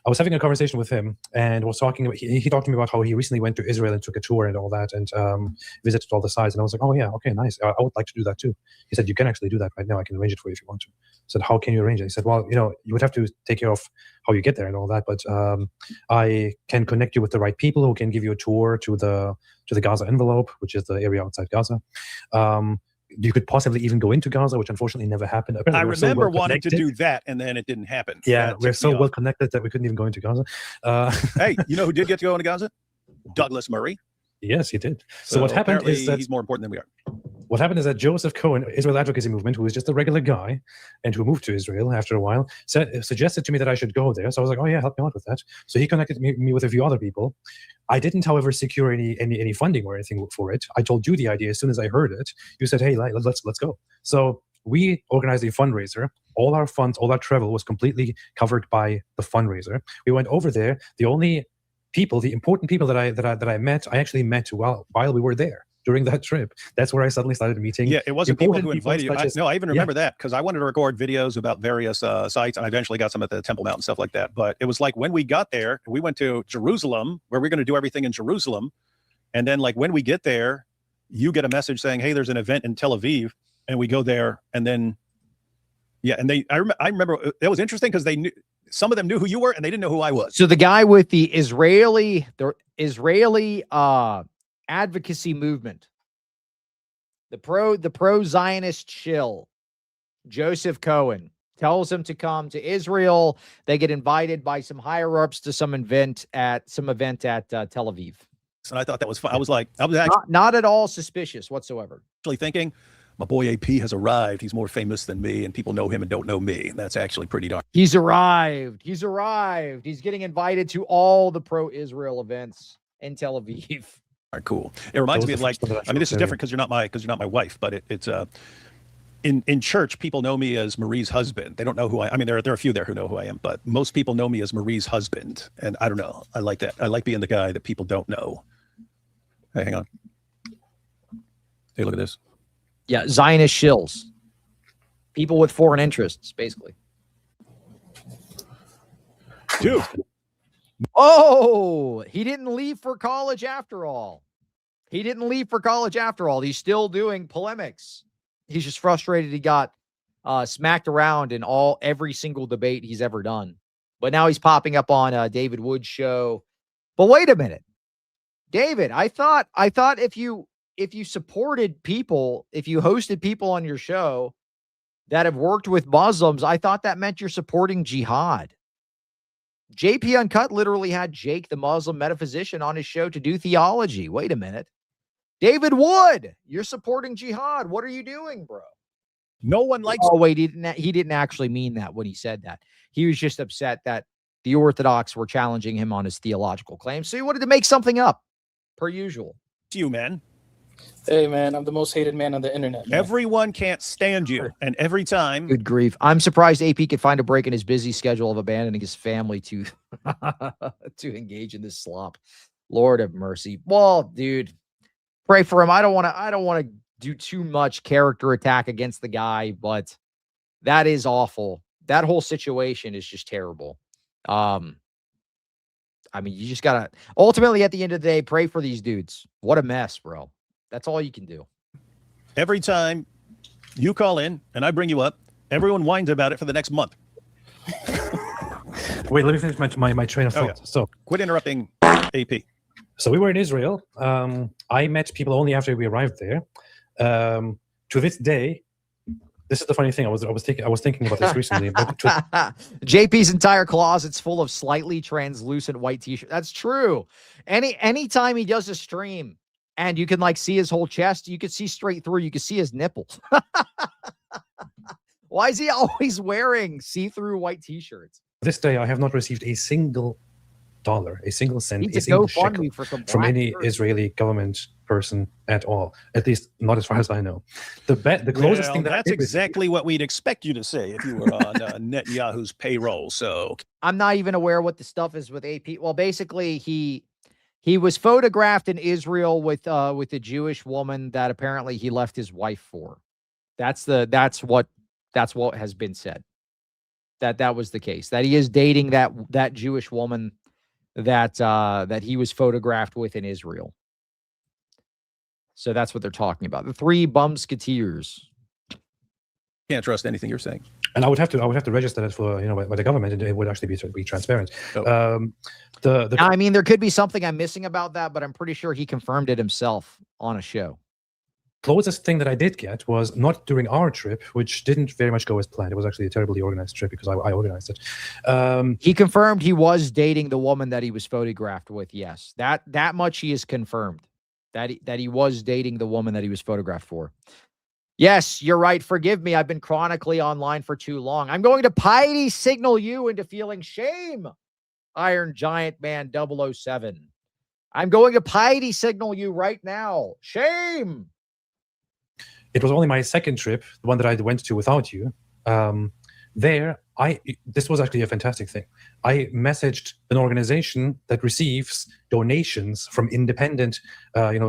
I was having a conversation with him and was talking about, he talked to me about how he recently went to Israel and took a tour and all that and visited all the sites. And I was like, oh yeah, okay, nice. I would like to do that too. He said, you can actually do that right now. I can arrange it for you if you want to. I said, how can you arrange it? He said, well, you would have to take care of how you get there and all that, but I can connect you with the right people who can give you a tour to the Gaza envelope, which is the area outside Gaza. You could possibly even go into Gaza, which unfortunately never happened. Apparently, I remember wanting to do that, and then it didn't happen. Yeah, we're so well connected that we couldn't even go into Gaza. Hey, you know who did get to go into Gaza? Douglas Murray. Yes, he did. So what happened is that he's more important than we are. What happened is that Joseph Cohen, Israel Advocacy Movement, who was just a regular guy and who moved to Israel after a while, suggested to me that I should go there. So I was like, oh yeah, help me out with that. So he connected me with a few other people. I didn't, however, secure any funding or anything for it. I told you the idea as soon as I heard it. You said, hey, let's go. So we organized a fundraiser. All our funds, all our travel was completely covered by the fundraiser. We went over there. The only people, the important people that I met, I actually met while we were there. During that trip, that's where I suddenly started meeting. Yeah, it wasn't people who invited you. I even remember that because I wanted to record videos about various sites, and I eventually got some at the Temple Mount and stuff like that. But it was like when we got there, we went to Jerusalem, where we're going to do everything in Jerusalem, and then like when we get there, you get a message saying, "Hey, there's an event in Tel Aviv," and we go there, and then Yeah, and I remember it was interesting because they knew, some of them knew who you were, and they didn't know who I was. So the guy with the Israeli advocacy movement, the pro Zionist shill, Joseph Cohen, tells them to come to Israel. They get invited by some higher ups to some event at Tel Aviv. And I thought that was fun. I was actually not at all suspicious whatsoever. Thinking, my boy AP has arrived. He's more famous than me, and people know him and don't know me. And that's actually pretty darn. He's arrived. He's arrived. He's getting invited to all the pro-Israel events in Tel Aviv. All right, cool. It reminds me of like, I mean, this is different because you're not my wife, but it's in church, people know me as Marie's husband. They don't know who I mean, there are a few there who know who I am, but most people know me as Marie's husband. And I don't know. I like that. I like being the guy that people don't know. Hey, hang on. Hey, look at this. Yeah, Zionist shills. People with foreign interests, basically. Dude. Oh, he didn't leave for college after all. He didn't leave for college after all. He's still doing polemics. He's just frustrated he got smacked around in every single debate he's ever done. But now he's popping up on David Wood's show. But wait a minute. David, I thought if you supported people, if you hosted people on your show that have worked with Muslims, I thought that meant you're supporting jihad. JP Uncut literally had Jake, the Muslim metaphysician, on his show to do theology. Wait a minute. David Wood, you're supporting jihad. What are you doing, bro? No one likes. Oh, wait, he didn't actually mean that when he said that. He was just upset that the Orthodox were challenging him on his theological claims. So he wanted to make something up, per usual. It's you, man. Hey, man, I'm the most hated man on the internet, man. Everyone can't stand you. And every time. Good grief. I'm surprised AP could find a break in his busy schedule of abandoning his family to engage in this slop. Lord have mercy. Well, dude, pray for him. I don't want to do too much character attack against the guy, but that is awful. That whole situation is just terrible. I mean, you just gotta ultimately at the end of the day, pray for these dudes. What a mess, bro. That's all you can do. Every time you call in and I bring you up, everyone whines about it for the next month. Wait, let me finish my train of thought. Okay. So quit interrupting AP. So we were in Israel. I met people only after we arrived there. To this day, this is the funny thing. I was thinking about this recently. JP's entire closet's full of slightly translucent white t-shirts. That's true. Anytime he does a stream and you can like see his whole chest, you can see straight through. You can see his nipples. Why is he always wearing see-through white t-shirts? This day, I have not received a single dollar, a single cent, Need a to single GoFundMe shekel for some from black any person. Israeli government person at all. At least not as far as I know. The closest thing that that's exactly what we'd expect you to say if you were on Netanyahu's payroll. So I'm not even aware what the stuff is with AP. Well, basically, he was photographed in Israel with a Jewish woman that apparently he left his wife for. That's what has been said. That was the case. That he is dating that Jewish woman that he was photographed with in Israel. So that's what they're talking about. The three bumsketeers. can't trust anything you're saying. And I would have to register that for by the government, and it would actually be transparent. Oh. I mean, there could be something I'm missing about that, but I'm pretty sure he confirmed it himself on a show. Closest thing that I did get was not during our trip, which didn't very much go as planned. It was actually a terribly organized trip because I organized it. He confirmed he was dating the woman that he was photographed with. Yes, that much he is confirmed that he was dating the woman that he was photographed for. Yes, you're right. Forgive me. I've been chronically online for too long. I'm going to piety signal you into feeling shame, Iron Giant Man 007. I'm going to piety signal you right now. Shame. It was only my second trip, the one that I went to without you. This was actually a fantastic thing. I messaged an organization that receives donations from independent,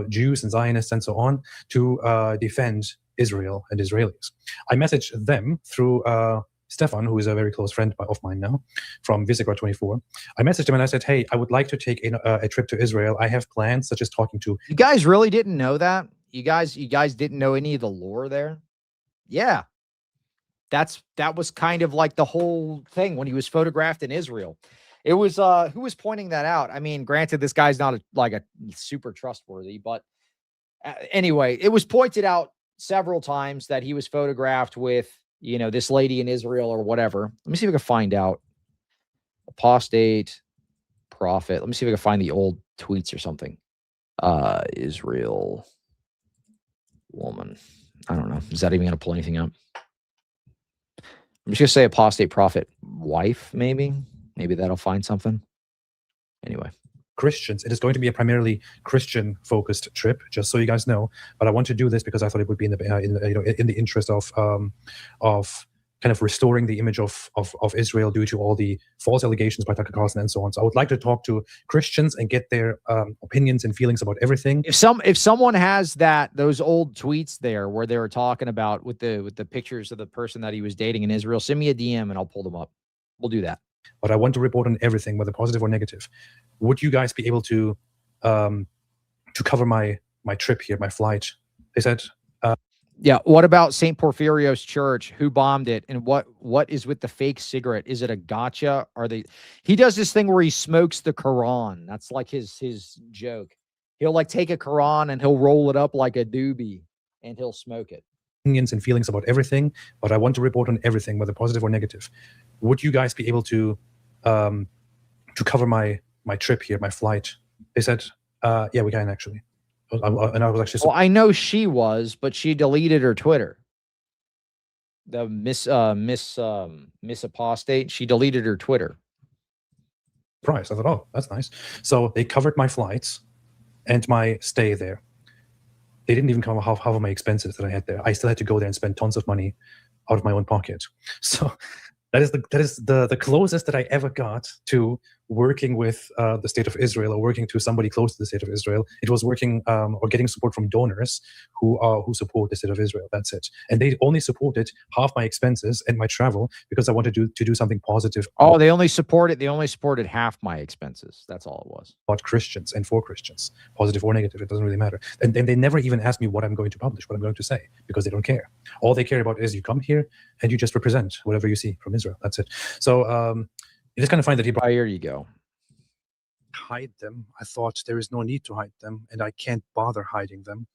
Jews and Zionists and so on to defend Israel and Israelis. I messaged them through Stefan, who is a very close friend of mine now, from Visegrad 24. I messaged him and I said, hey, I would like to take a trip to Israel. I have plans, such as talking to... You guys really didn't know that? You guys didn't know any of the lore there? Yeah. that was kind of like the whole thing when he was photographed in Israel. It was who was pointing that out? I mean, granted, this guy's not a super trustworthy, but anyway, it was pointed out several times that he was photographed with, you know, this lady in Israel or whatever. Let me see if I can find out. Apostate prophet. Let me see if I can find the old tweets or something. Israel woman. I don't know. Is that even going to pull anything up? I'm just going to say apostate prophet wife, maybe. Maybe that'll find something. Anyway. Christians. It is going to be a primarily Christian-focused trip, just so you guys know. But I want to do this because I thought it would be in the interest of kind of restoring the image of Israel due to all the false allegations by Tucker Carlson and so on. So I would like to talk to Christians and get their opinions and feelings about everything. If someone has those old tweets there where they were talking about with the pictures of the person that he was dating in Israel, send me a DM and I'll pull them up. We'll do that. But I want to report on everything, whether positive or negative. Would you guys be able to cover my trip here, my flight? They said. Yeah. What about St. Porphyrios Church? Who bombed it? And what is with the fake cigarette? Is it a gotcha? He does this thing where he smokes the Quran. That's like his joke. He'll like take a Quran and he'll roll it up like a doobie and he'll smoke it. Opinions and feelings about everything, but I want to report on everything, whether positive or negative. Would you guys be able to cover my trip here, my flight? They said, yeah, we can actually. And I was actually. Well, I know she was, but she deleted her Twitter. The Miss Apostate, she deleted her Twitter. Price. I thought, oh, that's nice. So they covered my flights and my stay there. They didn't even cover half of my expenses that I had there. I still had to go there and spend tons of money out of my own pocket. So that is the closest that I ever got to working with the state of Israel or working to somebody close to the state of Israel. It was working or getting support from donors who support the state of Israel. That's it. And they only supported half my expenses and my travel because I wanted to do something positive. Oh, they only supported half my expenses. That's all it was. About Christians and for Christians, positive or negative, it doesn't really matter. And they never even asked me what I'm going to publish, what I'm going to say, because they don't care. All they care about is you come here and you just represent whatever you see from Israel. That's it. So it is kind of funny that he brought. Here you go. Hide them. I thought there is no need to hide them, and I can't bother hiding them.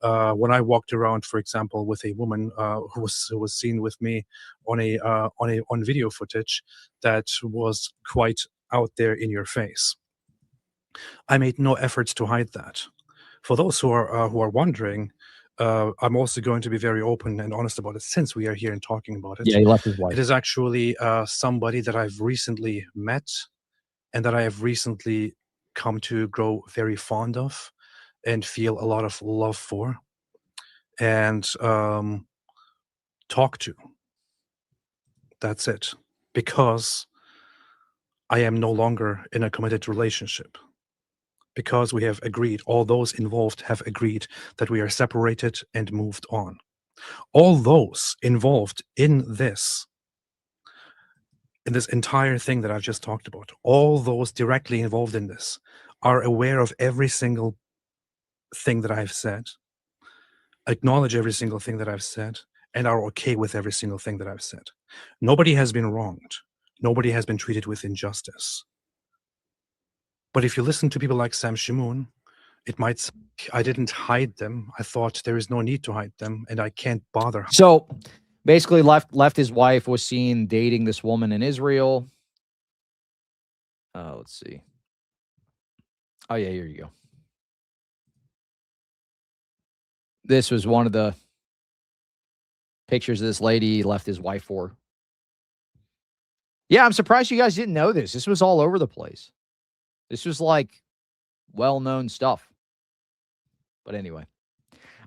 When I walked around, for example, with a woman who was seen with me on video footage that was quite out there in your face, I made no efforts to hide that. For those who are wondering, I'm also going to be very open and honest about it since we are here and talking about it. Yeah, he left his wife. It is actually somebody that I've recently met and that I have recently come to grow very fond of and feel a lot of love for and talk to. That's it. Because I am no longer in a committed relationship. Because we have agreed, all those involved have agreed that we are separated and moved on. All those involved in this entire thing that I've just talked about, all those directly involved in this are aware of every single thing that I've said, acknowledge every single thing that I've said, and are okay with every single thing that I've said. Nobody has been wronged. Nobody has been treated with injustice. But if you listen to people like Sam Shimoon, it might say, I didn't hide them. I thought there is no need to hide them, and I can't bother. So basically left his wife, was seen dating this woman in Israel. Let's see. Oh, yeah, here you go. This was one of the pictures of this lady he left his wife for. Yeah, I'm surprised you guys didn't know this. This was all over the place. This was like well-known stuff. But anyway,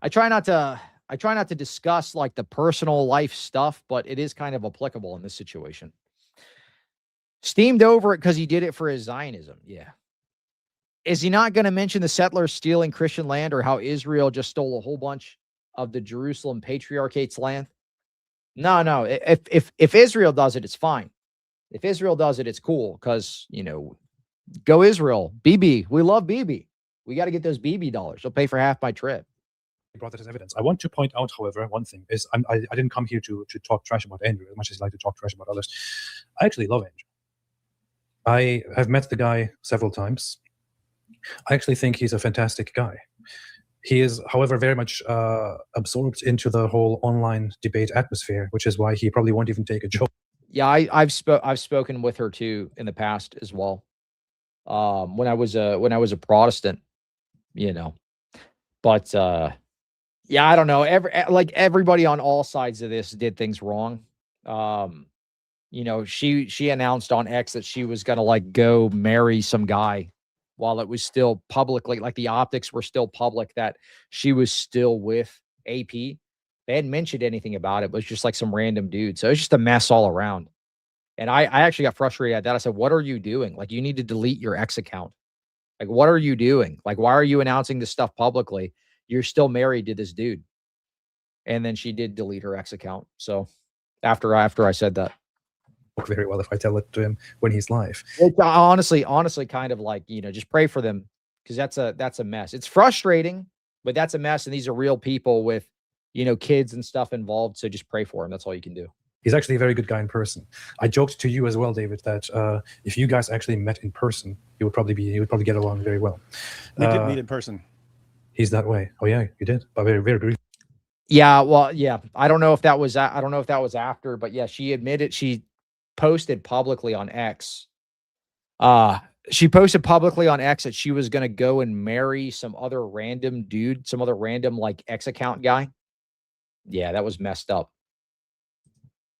I try not to discuss like the personal life stuff, but it is kind of applicable in this situation. Steamed over it because he did it for his Zionism. Yeah. Is he not going to mention the settlers stealing Christian land or how Israel just stole a whole bunch of the Jerusalem Patriarchate's land? No. If Israel does it, it's fine. If Israel does it, it's cool because, you know, go Israel. BB. We love BB. We got to get those BB dollars. They'll pay for half my trip. brought that as evidence. I want to point out, however, one thing is I didn't come here to talk trash about Andrew as much as I like to talk trash about others. I actually love Andrew. I have met the guy several times. I actually think he's a fantastic guy. He is, however, very much absorbed into the whole online debate atmosphere, which is why he probably won't even take a joke. Yeah, I've spoken with her too in the past as well. When I was a Protestant, you know, but yeah, I don't know. Everybody on all sides of this did things wrong. You know, she announced on X that she was gonna like go marry some guy while it was still publicly, like the optics were still public that she was still with AP. They hadn't mentioned anything about it. It was just like some random dude. So it's just a mess all around. And I actually got frustrated at that. I said, what are you doing? Like, you need to delete your X account. Like, what are you doing? Like, why are you announcing this stuff publicly? You're still married to this dude. And then she did delete her X account. So after I said that. Very well if I tell it to him when he's live. It's honestly kind of like, you know, just pray for them, because that's a mess. It's frustrating, but that's a mess. And these are real people with, you know, kids and stuff involved. So just pray for him. That's all you can do. He's actually a very good guy in person. I joked to you as well, David, that if you guys actually met in person, you would probably get along very well. We did meet in person. He's that way. Oh yeah, you did. But very, very brief. Yeah, well, yeah. I don't know if that was after, but yeah, she admitted, she posted publicly on X. She posted publicly on X that she was gonna go and marry some other random dude, some other random like X account guy. Yeah, that was messed up.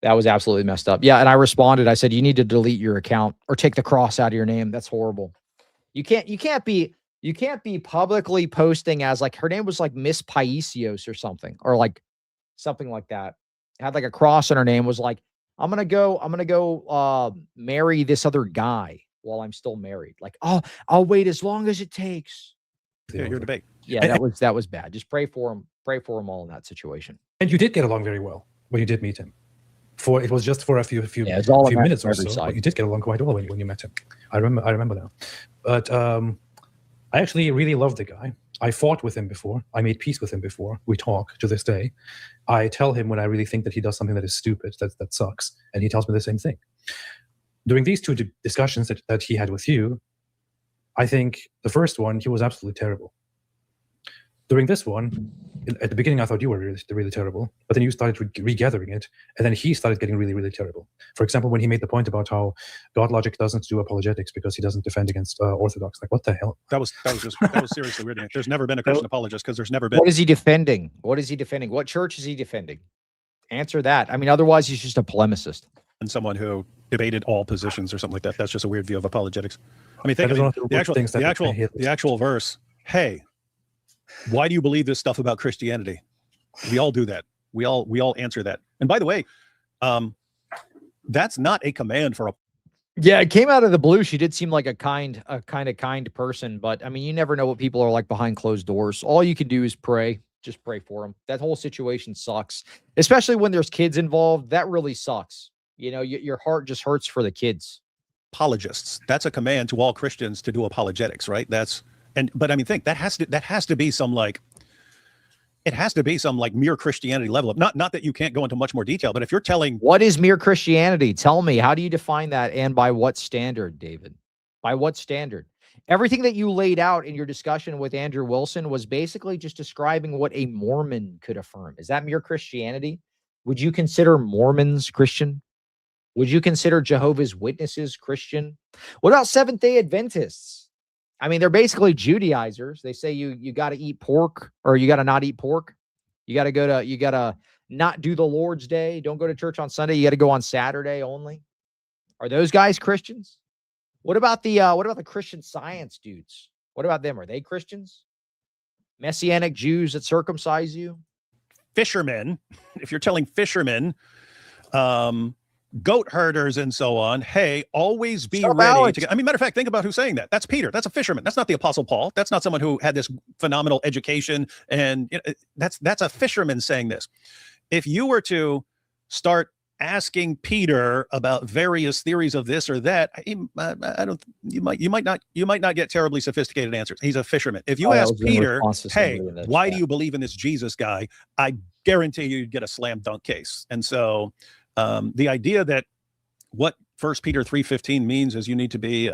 That was absolutely messed up. Yeah, and I responded. I said, you need to delete your account or take the cross out of your name. That's horrible. You can't be publicly posting as like, her name was like Miss Paisios or something, or like something like that. Had like a cross on her name, was like, I'm gonna go marry this other guy while I'm still married. Like, oh, I'll wait as long as it takes. Yeah, your debate. Yeah, that was bad. Just pray for him. Pray for him all in that situation. And you did get along very well when you did meet him. It was just for a few minutes or so. But you did get along quite well when you met him. I remember now. But I actually really loved the guy. I fought with him before. I made peace with him before. We talk to this day. I tell him when I really think that he does something that is stupid, that sucks, and he tells me the same thing. During these two discussions that he had with you, I think the first one, he was absolutely terrible. During this one, at the beginning, I thought you were really terrible, but then you started regathering it, and then he started getting really, really terrible. For example, when he made the point about how God logic doesn't do apologetics because he doesn't defend against Orthodox. Like, what the hell? That was seriously weird. There's never been a Christian apologist because there's never been. What is he defending? What is he defending? What church is he defending? Answer that. I mean, otherwise he's just a polemicist. And someone who debated all positions or something like that. That's just a weird view of apologetics. I mean, think of the actual verse. Hey, why do you believe this stuff about Christianity? We all do that. We all answer that. And by the way, that's not a command for a. Yeah, it came out of the blue. She did seem like a kind person, but I mean, you never know what people are like behind closed doors. All you can do is pray. Just pray for them. That whole situation sucks, especially when there's kids involved. That really sucks. You know, your heart just hurts for the kids. Apologists. That's a command to all Christians to do apologetics, right? But I mean, think that has to be some like, it has to be some like mere Christianity level of not that you can't go into much more detail, but if you're telling, what is mere Christianity? Tell me, how do you define that, and by what standard, David? By what standard? Everything that you laid out in your discussion with Andrew Wilson was basically just describing what a Mormon could affirm. Is that mere Christianity? Would you consider Mormons Christian? Would you consider Jehovah's Witnesses Christian? What about Seventh-day Adventists? I mean, they're basically Judaizers. They say you got to eat pork, or you got to not eat pork. You got to not do the Lord's Day. Don't go to church on Sunday. You got to go on Saturday only. Are those guys Christians? What about the Christian Science dudes? What about them? Are they Christians? Messianic Jews that circumcise you? Fishermen, if you're telling fishermen, goat herders and so on, hey, always be ready to get. I mean, matter of fact, think about who's saying that. That's Peter. That's a fisherman. That's not the Apostle Paul. That's not someone who had this phenomenal education. And you know, that's a fisherman saying this. If you were to start asking Peter about various theories of this or that, I don't. You might not get terribly sophisticated answers. He's a fisherman. If you ask Peter, "Hey, why do you believe in this Jesus guy?" I guarantee you'd get a slam dunk case. And so, the idea that what 1 Peter 3:15 means is you need to be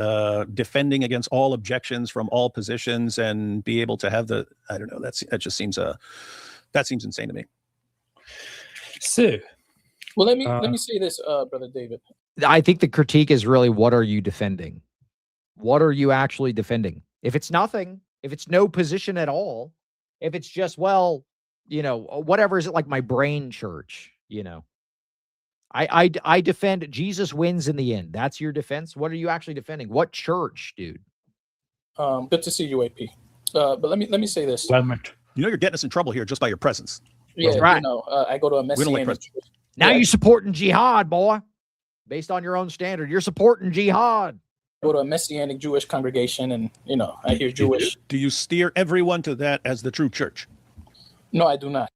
defending against all objections from all positions and be able to have the, I don't know, that just seems that seems insane to me. So, well, let me say this, Brother David. I think the critique is really, what are you defending? What are you actually defending? If it's nothing, if it's no position at all, if it's just, well, you know, whatever, is it like my brain church, you know? I defend Jesus wins in the end. That's your defense. What are you actually defending? What church, dude? Good to see you, AP. But let me say this. You know, you're getting us in trouble here just by your presence. Yeah, right. you know, I go to a messianic. Now you're supporting jihad, boy. Based on your own standard, you're supporting jihad. Go to a messianic Jewish congregation, and you know, I hear Jewish. Do you steer everyone to that as the true church? No, I do not.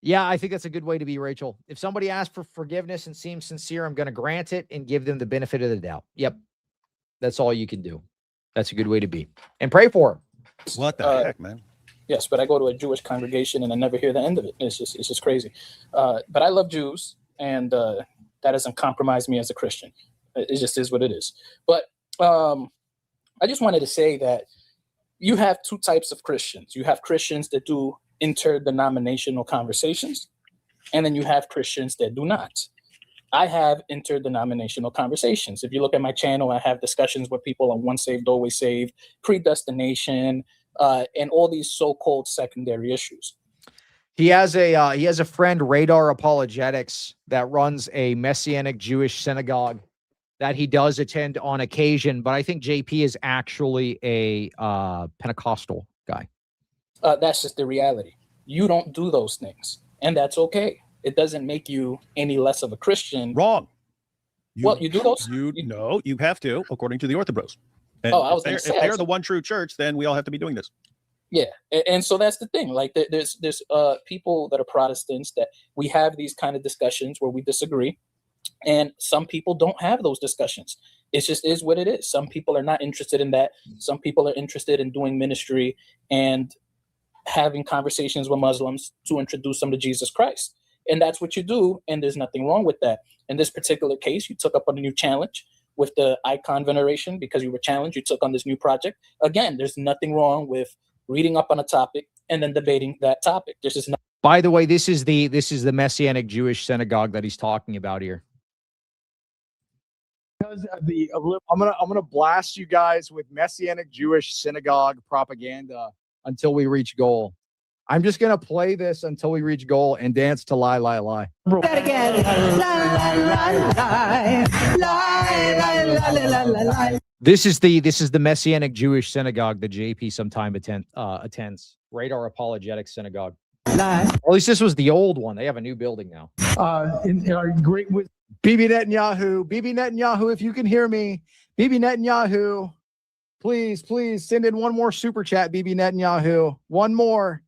Yeah, I think that's a good way to be, Rachel. If somebody asks for forgiveness and seems sincere, I'm going to grant it and give them the benefit of the doubt. Yep. That's all you can do. That's a good way to be. And pray for them. What the heck, man? Yes, but I go to a Jewish congregation and I never hear the end of it. It's just crazy. But I love Jews, and that doesn't compromise me as a Christian. It just is what it is. But I just wanted to say that you have two types of Christians. You have Christians that do interdenominational conversations, and then you have Christians that do not. I have interdenominational conversations. If you look at my channel, I have discussions with people on once saved, always saved, predestination, and all these so-called secondary issues. He has a friend, Radar Apologetics, that runs a Messianic Jewish synagogue that he does attend on occasion. But I think JP is actually a Pentecostal guy. That's just the reality. You don't do those things, and that's okay. It doesn't make you any less of a Christian. Wrong. You do those? No, you have to, according to the Orthobros. And if they're the one true church, then we all have to be doing this. Yeah, and so that's the thing. Like, there's people that are Protestants that we have these kind of discussions where we disagree, and some people don't have those discussions. It just is what it is. Some people are not interested in that. Some people are interested in doing ministry and having conversations with Muslims to introduce them to Jesus Christ. And that's what you do, and there's nothing wrong with that. In this particular case, you took up on a new challenge with the icon veneration because you were challenged. You took on this new project. Again, there's nothing wrong with reading up on a topic and then debating that topic. This is not. By the way, this is the Messianic Jewish synagogue that he's talking about here. Because I'm gonna blast you guys with Messianic Jewish synagogue propaganda until we reach goal. I'm just gonna play this until we reach goal and dance to lie, lie, lie. That again. Lie. This is the Messianic Jewish synagogue that JP sometime attends. Radar Apologetic Synagogue. Or at least this was the old one. They have a new building now. In our great with Bibi Netanyahu, if you can hear me, Bibi Netanyahu, please send in one more super chat, Bibi Netanyahu. One more.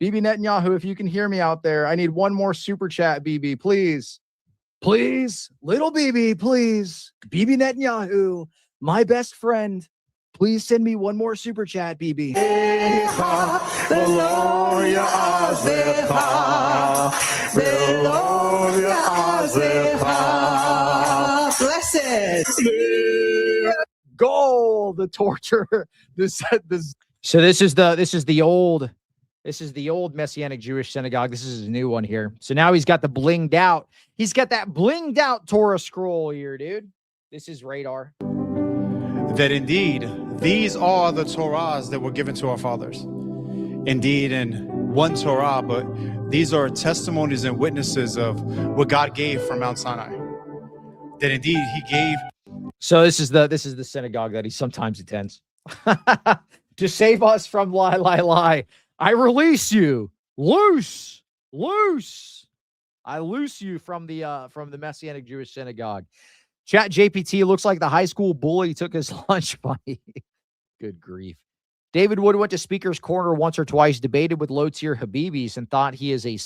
Bibi Netanyahu, if you can hear me out there, I need one more super chat, Bibi, please. Please, little Bibi, please. Bibi Netanyahu, my best friend. Please send me one more super chat, Bibi. Blessed. Goal, the torture. So this is the old Messianic Jewish synagogue. This is his new one here. So now he's got the blinged out. He's got that blinged out Torah scroll here, dude. This is Radar. That indeed, these are the Torahs that were given to our fathers. Indeed, in one Torah, but these are testimonies and witnesses of what God gave from Mount Sinai. That indeed he gave. So this is the synagogue that he sometimes attends. To save us from lie, lie, lie. I release you. Loose. I loose you from the Messianic Jewish synagogue. Chat JPT, looks like the high school bully took his lunch money. Good grief. David Wood went to Speaker's Corner once or twice, debated with low-tier Habibis, and thought he is a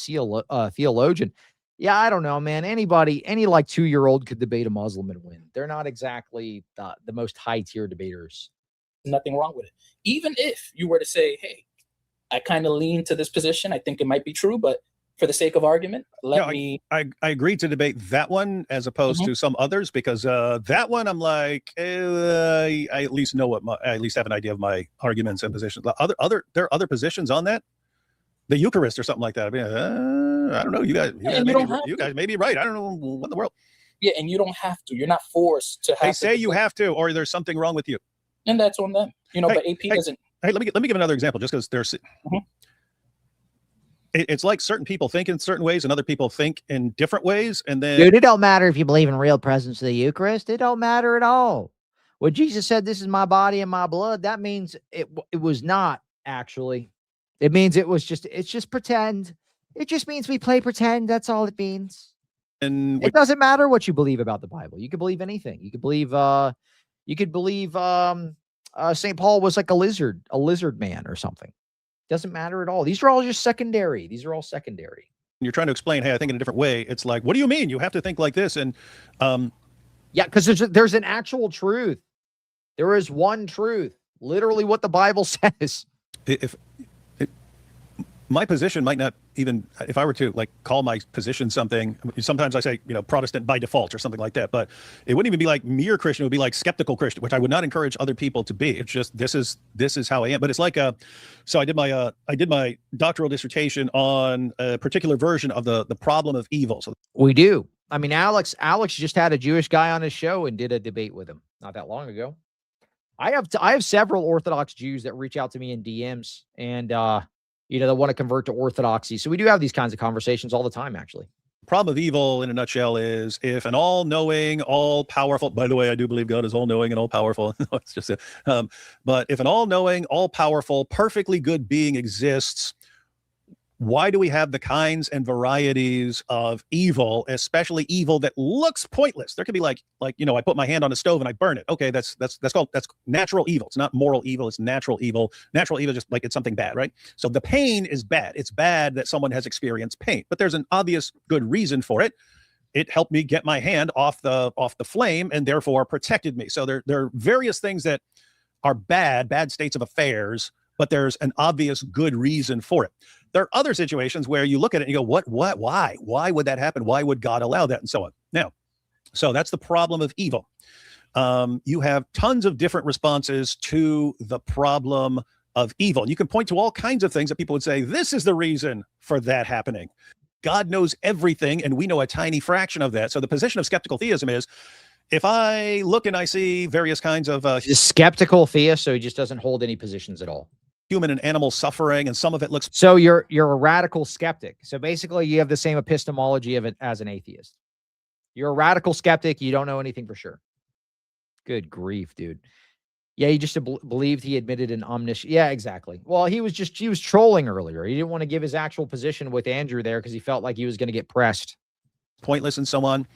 theologian. Yeah, I don't know, man. Any like 2-year-old could debate a Muslim and win. They're not exactly the most high tier debaters. Nothing wrong with it. Even if you were to say, hey, I kind of lean to this position, I think it might be true, but for the sake of argument, I agreed to debate that one as opposed to some others, because that one I'm like, I at least know I at least have an idea of my arguments and positions. There are other positions on that, the Eucharist or something like that. I mean, I don't know. You guys may be right. I don't know what in the world. Yeah, and you don't have to. You're not forced to have. They say you have to, or there's something wrong with you, and that's on them. But AP doesn't. Hey, let me give another example, just because there's. It's like certain people think in certain ways and other people think in different ways. And then, dude, it don't matter if you believe in real presence of the Eucharist. It don't matter at all. When Jesus said, "This is my body and my blood," that means it was not actually. It means it's just pretend. It just means we play pretend. That's all it means. And it doesn't matter what you believe about the Bible. You could believe anything. You could believe St. Paul was like a lizard man or something. Doesn't matter at all. These are all just secondary. These are all secondary. You're trying to explain, hey, I think in a different way. It's like, what do you mean? You have to think like this. And yeah, because there's an actual truth. There is one truth, literally what the Bible says. My position might not even, if I were to like call my position something, sometimes I say, Protestant by default or something like that, but it wouldn't even be like mere Christian. It would be like skeptical Christian, which I would not encourage other people to be. It's just, this is how I am. But it's like, so I did my doctoral dissertation on a particular version of the problem of evil. So we do. I mean, Alex just had a Jewish guy on his show and did a debate with him not that long ago. I have several Orthodox Jews that reach out to me in DMs and, that want to convert to Orthodoxy. So we do have these kinds of conversations all the time, actually. Problem of evil in a nutshell is if an all-knowing, all-powerful, by the way, I do believe God is all-knowing and all-powerful. It's just but if an all-knowing, all-powerful, perfectly good being exists, why do we have the kinds and varieties of evil, especially evil that looks pointless? There could be like I put my hand on a stove and I burn it. Okay, that's natural evil. It's not moral evil. It's natural evil. Natural evil, just like it's something bad, right? So the pain is bad. It's bad that someone has experienced pain, but there's an obvious good reason for it. It helped me get my hand off the flame and therefore protected me. So there are various things that are bad states of affairs, but there's an obvious good reason for it. There are other situations where you look at it and you go, why would that happen? Why would God allow that? And so on. Now, so that's the problem of evil. You have tons of different responses to the problem of evil. And you can point to all kinds of things that people would say, this is the reason for that happening. God knows everything, and we know a tiny fraction of that. So the position of skeptical theism is, if I look and I see various kinds of skeptical theist, so he just doesn't hold any positions at all. Human and animal suffering, and some of it looks. So you're a radical skeptic. So basically, you have the same epistemology of it as an atheist. You're a radical skeptic. You don't know anything for sure. Good grief, dude. Yeah, he just believed he admitted an omniscient. Yeah, exactly. Well, he was trolling earlier. He didn't want to give his actual position with Andrew there because he felt like he was going to get pressed. Pointless and so on.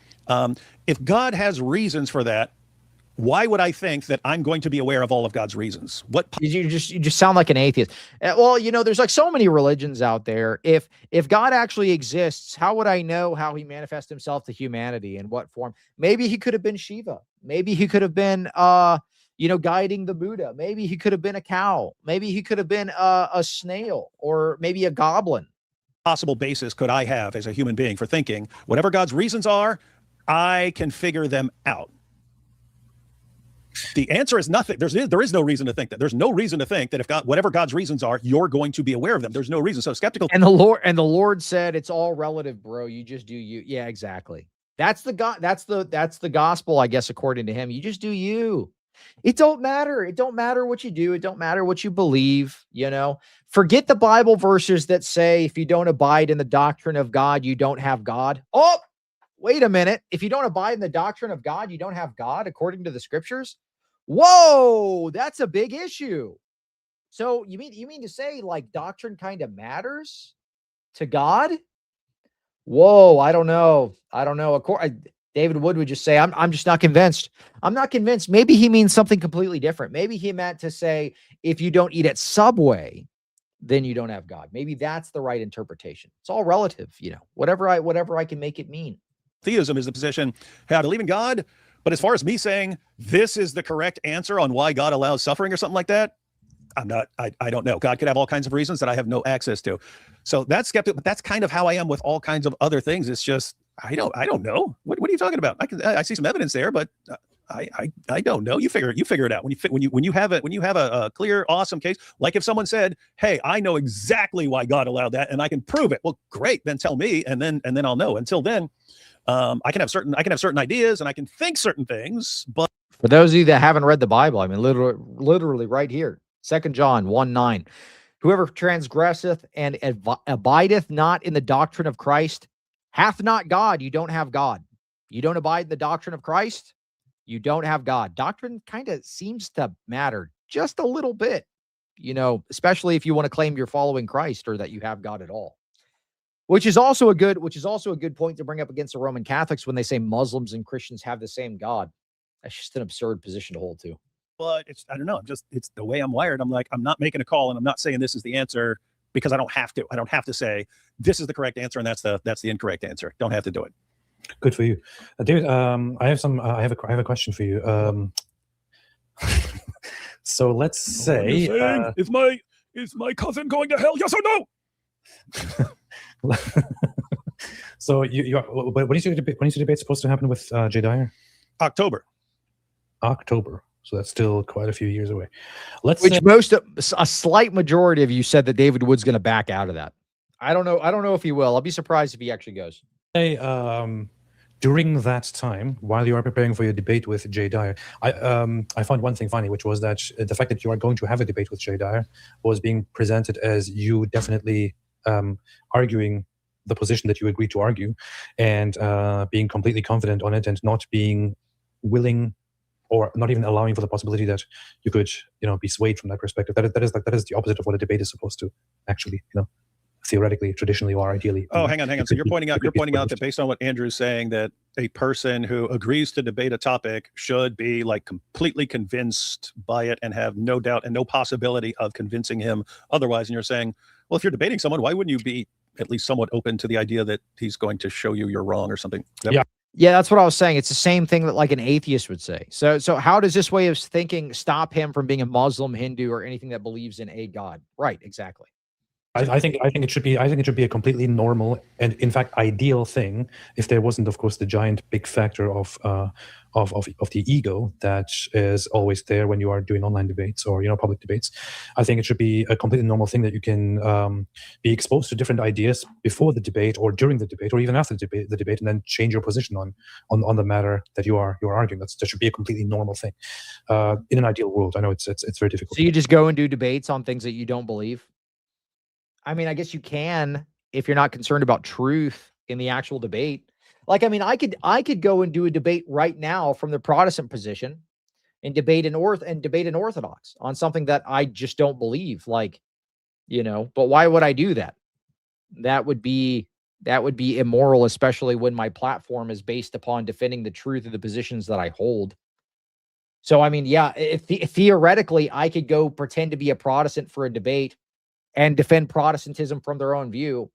If God has reasons for that, why would I think that I'm going to be aware of all of God's reasons? What you just sound like an atheist. Well, there's like so many religions out there. If God actually exists, how would I know how he manifests himself to humanity in what form? Maybe he could have been Shiva. Maybe he could have been guiding the Buddha. Maybe he could have been a cow. Maybe he could have been a snail, or maybe a goblin. Possible basis could I have as a human being for thinking whatever God's reasons are, I can figure them out? The answer is nothing. There is no reason to think that. There's no reason to think that if God, whatever God's reasons are, you're going to be aware of them. There's no reason. So skeptical. And the Lord said, it's all relative, bro. You just do you. Yeah, exactly. That's the gospel, I guess, according to him. You just do you. It don't matter. It don't matter what you do. It don't matter what you believe. Forget the Bible verses that say if you don't abide in the doctrine of God, you don't have God. Oh, wait a minute. If you don't abide in the doctrine of God, you don't have God, according to the scriptures. Whoa, that's a big issue. So you mean to say like doctrine kind of matters to God? Whoa, I don't know. Of course, David Wood would just say, I'm just not convinced. I'm not convinced. Maybe he means something completely different. Maybe he meant to say, if you don't eat at Subway, then you don't have God. Maybe that's the right interpretation. It's all relative, you know, whatever I can make it mean. Theism is the position, hey, I believe in God, but as far as me saying this is the correct answer on why God allows suffering or something like that, I don't know. God could have all kinds of reasons that I have no access to. So that's skeptical, but that's kind of how I am with all kinds of other things. It's just, I don't know. What are you talking about? I see some evidence there, but I don't know. You figure it out when you have a clear, awesome case. Like if someone said, hey, I know exactly why God allowed that and I can prove it. Well, great. Then tell me. And then I'll know. Until then, I can have certain ideas and I can think certain things, but for those of you that haven't read the Bible, I mean, literally right here, 2 John 1:9, whoever transgresseth and abideth not in the doctrine of Christ hath not God. You don't have God. You don't abide in the doctrine of Christ, you don't have God. Doctrine kind of seems to matter just a little bit, you know, especially if you want to claim you're following Christ or that you have God at all. Which is also a good point to bring up against the Roman Catholics when they say Muslims and Christians have the same God. That's just an absurd position to hold to. But I don't know. It's the way I'm wired. I'm like, I'm not making a call and I'm not saying this is the answer because I don't have to. I don't have to say this is the correct answer and that's the incorrect answer. Don't have to do it. Good for you, David. I have a question for you. So let's say, is my cousin going to hell? Yes or no? So when is your debate supposed to happen with Jay Dyer? October. So that's still quite a few years away. A slight majority of you said that David Wood's going to back out of that. I don't know if he will. I'll be surprised if he actually goes. Hey, during that time, while you are preparing for your debate with Jay Dyer, I found one thing funny, which was that the fact that you are going to have a debate with Jay Dyer was being presented as you definitely arguing the position that you agreed to argue and being completely confident on it and not being willing or not even allowing for the possibility that you could, be swayed from that perspective. That is the opposite of what a debate is supposed to actually, theoretically, traditionally, or ideally. Oh, hang on. So you're pointing out that based on what Andrew's saying, that a person who agrees to debate a topic should be like completely convinced by it and have no doubt and no possibility of convincing him otherwise. And you're saying, well, if you're debating someone, why wouldn't you be at least somewhat open to the idea that he's going to show you you're wrong or something? Yeah, that's what I was saying. It's the same thing that like an atheist would say. So how does this way of thinking stop him from being a Muslim, Hindu, or anything that believes in a God? Right, exactly. I think it should be a completely normal and in fact ideal thing if there wasn't, of course, the giant big factor of the ego that is always there when you are doing online debates or public debates. I think it should be a completely normal thing that you can be exposed to different ideas before the debate or during the debate or even after the debate and then change your position on the matter that you are arguing. That should be a completely normal thing in an ideal world. I know it's very difficult. So you just go and do debates on things that you don't believe? I mean, I guess you can if you're not concerned about truth in the actual debate. Like, I mean, I could go and do a debate right now from the Protestant position and debate an Orthodox on something that I just don't believe. Like, but why would I do that? That would be immoral, especially when my platform is based upon defending the truth of the positions that I hold. So, I mean, yeah, theoretically, I could go pretend to be a Protestant for a debate and defend Protestantism from their own view.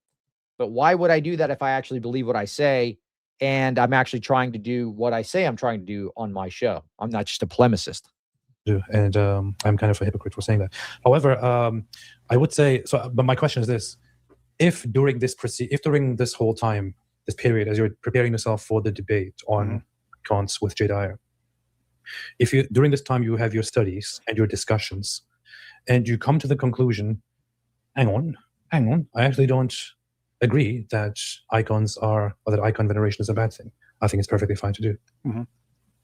But why would I do that if I actually believe what I say and I'm actually trying to do what I say I'm trying to do on my show? I'm not just a polemicist. And I'm kind of a hypocrite for saying that. However, I would say, but my question is this. If during this whole time, this period, as you're preparing yourself for the debate on Kant's with Jay Dyer, if during this time you have your studies and your discussions and you come to the conclusion, hang on, I actually don't agree that that icon veneration is a bad thing. I think it's perfectly fine to do. Mm-hmm.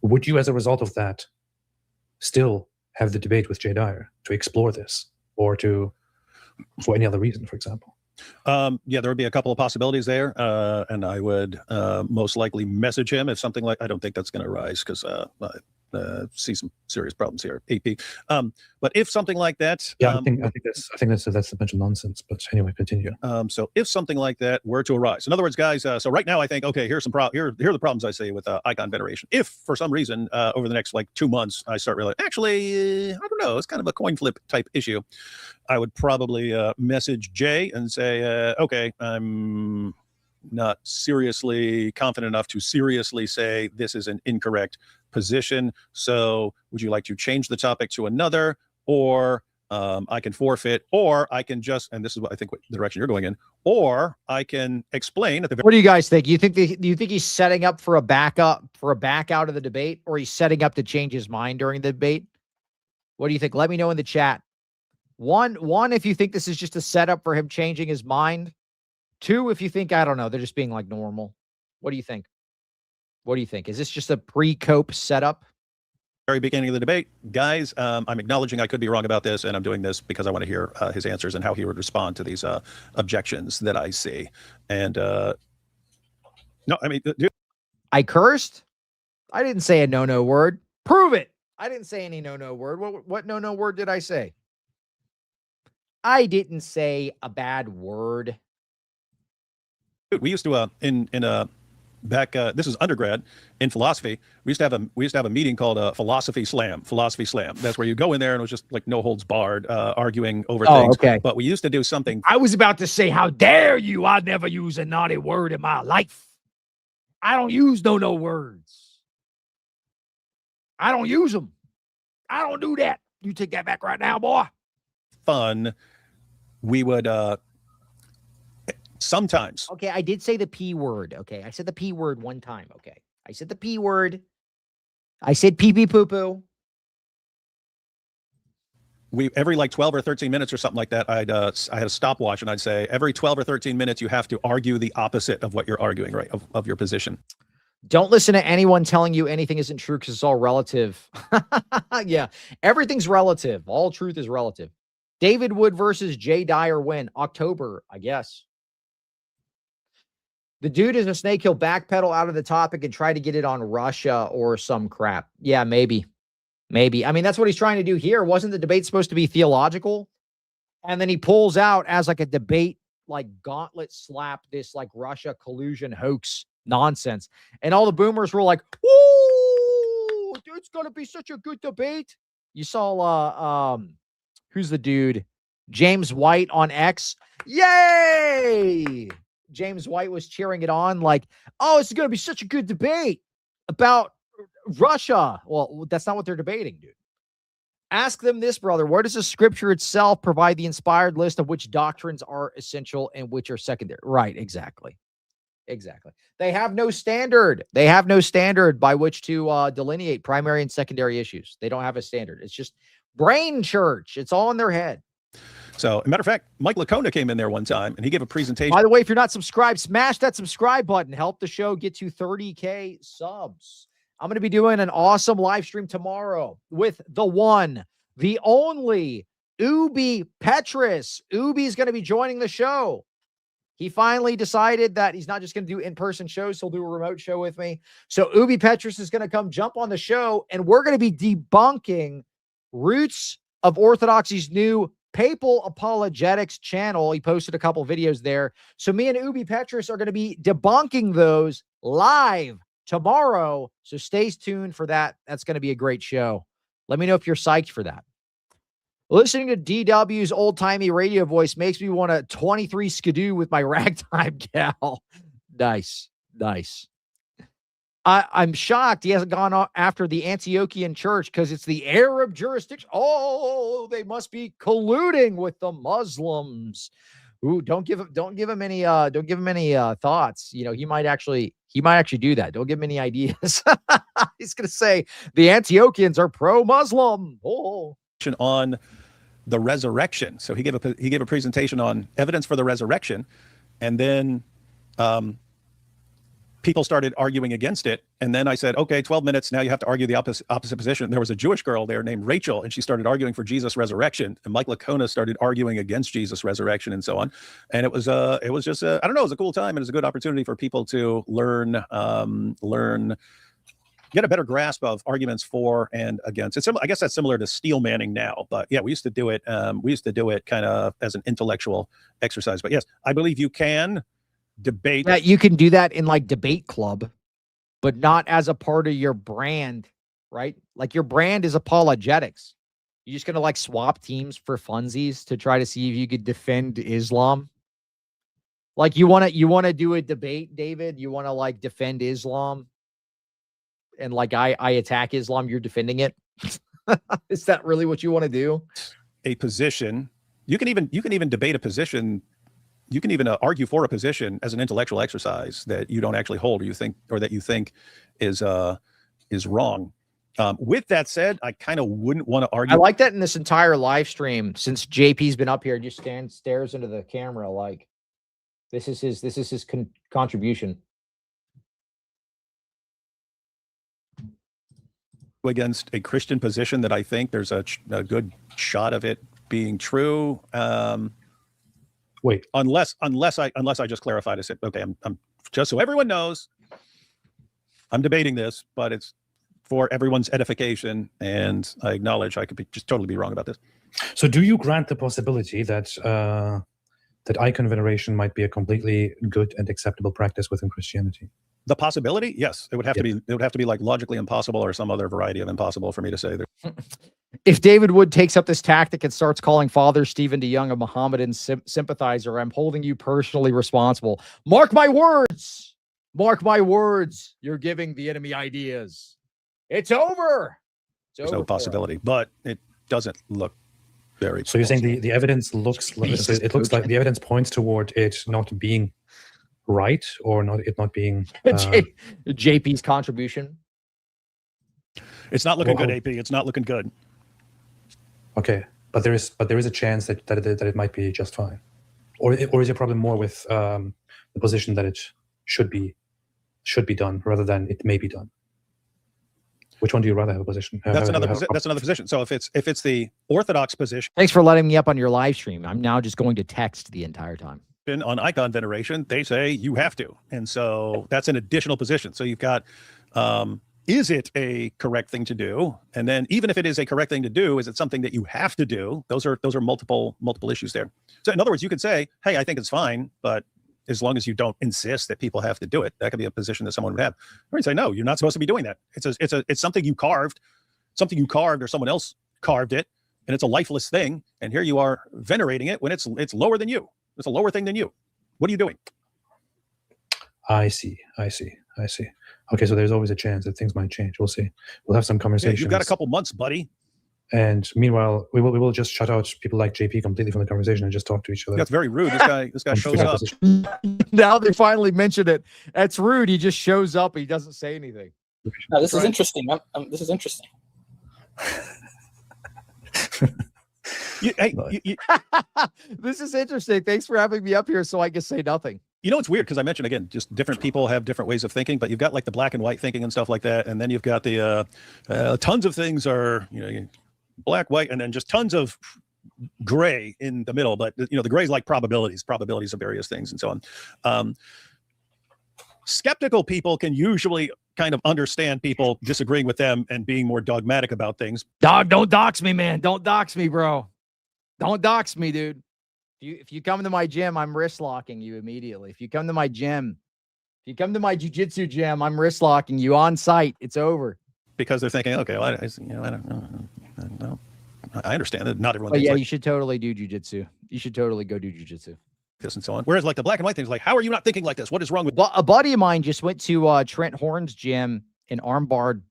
Would you, as a result of that, still have the debate with Jay Dyer to explore this or for any other reason, for example? Yeah, there would be a couple of possibilities there. And I would most likely message him if something like, I don't think that's going to arise because see some serious problems here. AP. But if something like that, yeah, I think that's a bunch of nonsense. But anyway, continue. So if something like that were to arise, in other words, guys, so right now I think, okay, here are the problems I see with icon veneration. If for some reason over the next like 2 months I start realizing, actually, I don't know, it's kind of a coin flip type issue, I would probably message Jay and say, okay, I'm not seriously confident enough to seriously say this is an incorrect position. So would you like to change the topic to another, or I can forfeit, or I can just, and this is what I think what the direction you're going in, or I can explain at the very— What do you guys think? Do you think he's setting up for a back out of the debate, or he's setting up to change his mind during the debate? What do you think? Let me know in the chat. One, if you think this is just a setup for him changing his mind. 2, if you think, I don't know, they're just being like normal. What do you think? What do you think? Is this just a pre-cope setup? Very beginning of the debate, guys, I'm acknowledging I could be wrong about this, and I'm doing this because I want to hear his answers and how he would respond to these objections that I see. And no, I mean, I cursed? I didn't say a no word. Prove it. I didn't say any no word. What no word did I say? I didn't say a bad word. We used to back this is undergrad in philosophy. We used to have a meeting called philosophy slam. That's where you go in there and it was just like no holds barred, arguing over things. Okay. But we used to do something. I was about to say, how dare you? I never use a naughty word in my life. I don't use no words. I don't use them. I don't do that. You take that back right now, boy. Fun. We would sometimes. Okay, I did say the P word. Okay, I said the P word one time. Okay, I said the P word. I said pee pee poo poo. We every like 12 or 13 minutes or something like that, I had a stopwatch and I'd say every 12 or 13 minutes you have to argue the opposite of what you're arguing, right? Of your position. Don't listen to anyone telling you anything isn't true because it's all relative. Yeah, everything's relative. All truth is relative. David Wood versus Jay Dyer win. October, I guess. The dude is a snake. He'll backpedal out of the topic and try to get it on Russia or some crap. Yeah, maybe. Maybe. I mean, that's what he's trying to do here. Wasn't the debate supposed to be theological? And then he pulls out as like a debate, like gauntlet slap, this like Russia collusion hoax nonsense. And all the boomers were like, "Ooh, it's going to be such a good debate." You saw, who's the dude? James White on X. Yay! James White was cheering it on like, oh, it's going to be such a good debate about Russia. Well, that's not what they're debating, dude. Ask them this, brother. Where does the scripture itself provide the inspired list of which doctrines are essential and which are secondary? Right, exactly. Exactly. They have no standard. They have no standard by which to delineate primary and secondary issues. They don't have a standard. It's just brain church. It's all in their head. So, as a matter of fact, Mike Lacona came in there one time and he gave a presentation. By the way, if you're not subscribed, smash that subscribe button. Help the show get to 30K subs. I'm going to be doing an awesome live stream tomorrow with the one, the only Ubi Petrus. Ubi is going to be joining the show. He finally decided that he's not just going to do in-person shows. He'll do a remote show with me. So Ubi Petrus is going to come jump on the show, and we're going to be debunking Roots of Orthodoxy's new Papal Apologetics channel. He posted a couple videos there. So me and Ubi Petrus are going to be debunking those live tomorrow. So stay tuned for that. That's going to be a great show. Let me know if you're psyched for that. Listening to DW's old-timey radio voice makes me want to 23 skidoo with my ragtime gal. Nice. Nice. I'm shocked he hasn't gone after the Antiochian church because it's the Arab jurisdiction. Oh, they must be colluding with the Muslims. Ooh, don't give him any thoughts. You know, he might actually do that. Don't give him any ideas. He's gonna say the Antiochians are pro-Muslim. Oh. On the resurrection. So he gave a presentation on evidence for the resurrection, and then people started arguing against it. And then I said, okay, 12 minutes. Now you have to argue the opposite position. There was a Jewish girl there named Rachel, and she started arguing for Jesus' resurrection. And Mike Lacona started arguing against Jesus' resurrection and so on. And it was just I don't know, it was a cool time, and it was a good opportunity for people to learn get a better grasp of arguments for and against. It's I guess that's similar to steel manning now, but yeah, we used to do it. We used to do it kind of as an intellectual exercise. But yes, I believe you can debate. Yeah, you can do that in like debate club, but not as a part of your brand, right? Like your brand is apologetics. You're just gonna like swap teams for funsies to try to see if you could defend Islam. Like you wanna do a debate, David? You wanna like defend Islam? And like I attack Islam, you're defending it. Is that really what you want to do? A position. You can even debate a position. You can even argue for a position as an intellectual exercise that you don't actually hold, or that you think is wrong. With that said, I kind of wouldn't want to argue. I like that in this entire live stream, since JP's been up here, just stares into the camera like this is his contribution. Against a Christian position that I think there's a good shot of it being true. Wait, unless I just clarified. I said, okay, I'm just so everyone knows, I'm debating this, but it's for everyone's edification, and I acknowledge I could just totally be wrong about this. So, do you grant the possibility that that icon veneration might be a completely good and acceptable practice within Christianity? The possibility, yes, it would have to be. It would have to be like logically impossible or some other variety of impossible for me to say that. If David Wood takes up this tactic and starts calling Father Stephen DeYoung a Mohammedan sympathizer, I'm holding you personally responsible. Mark my words. Mark my words. You're giving the enemy ideas. It's over. There's no possibility, but it doesn't look very. So you're saying the evidence looks like it looks like the evidence points toward it not being right, or not being JP's contribution. It's not looking good, AP. It's not looking good. Okay, but there is a chance that it might be just fine, or is your problem more with the position that it should be done rather than it may be done? Which one do you rather have a position? That's another position. So if it's the orthodox position. Thanks for letting me up on your live stream. I'm now just going to text the entire time. On icon veneration, they say you have to, and so that's an additional position. So you've got, is it a correct thing to do? And then even if it is a correct thing to do, is it something that you have to do? Those are multiple issues there. So in other words, you could say, hey, I think it's fine, but as long as you don't insist that people have to do it, that could be a position that someone would have. Or you say, no, you're not supposed to be doing that. It's something you carved, or someone else carved it, and it's a lifeless thing. And here you are venerating it when it's lower than you. It's a lower thing than you. What are you doing? I see. Okay, so there's always a chance that things might change. We'll see. We'll have some conversations. You've got a couple months, buddy. And meanwhile, we will just shut out people like JP completely from the conversation and just talk to each other. That's very rude. This guy shows up. Now they finally mentioned it. That's rude. He just shows up. He doesn't say anything. No, this is interesting. This is interesting. This is interesting. Thanks for having me up here so I can say nothing. You know, it's weird because I mentioned, again, just different people have different ways of thinking, but you've got like the black and white thinking and stuff like that. And then you've got the tons of things are, black, white, and then just tons of gray in the middle. But, the gray is like probabilities of various things and so on. Skeptical people can usually kind of understand people disagreeing with them and being more dogmatic about things. Dog, don't dox me, man. Don't dox me, bro. Don't dox me, dude. If you come to my gym, I'm wrist locking you immediately. If you come to my gym, if you come to my jiu-jitsu gym, I'm wrist locking you on site. It's over. Because they're thinking, okay, well, I don't know. I understand that not everyone. Oh, yeah, you should totally do jiu-jitsu. You should totally go do jiu-jitsu. This and so on. Whereas like the black and white thing is like, how are you not thinking like this? What is wrong with? Well, a buddy of mine just went to Trent Horn's gym and armbarred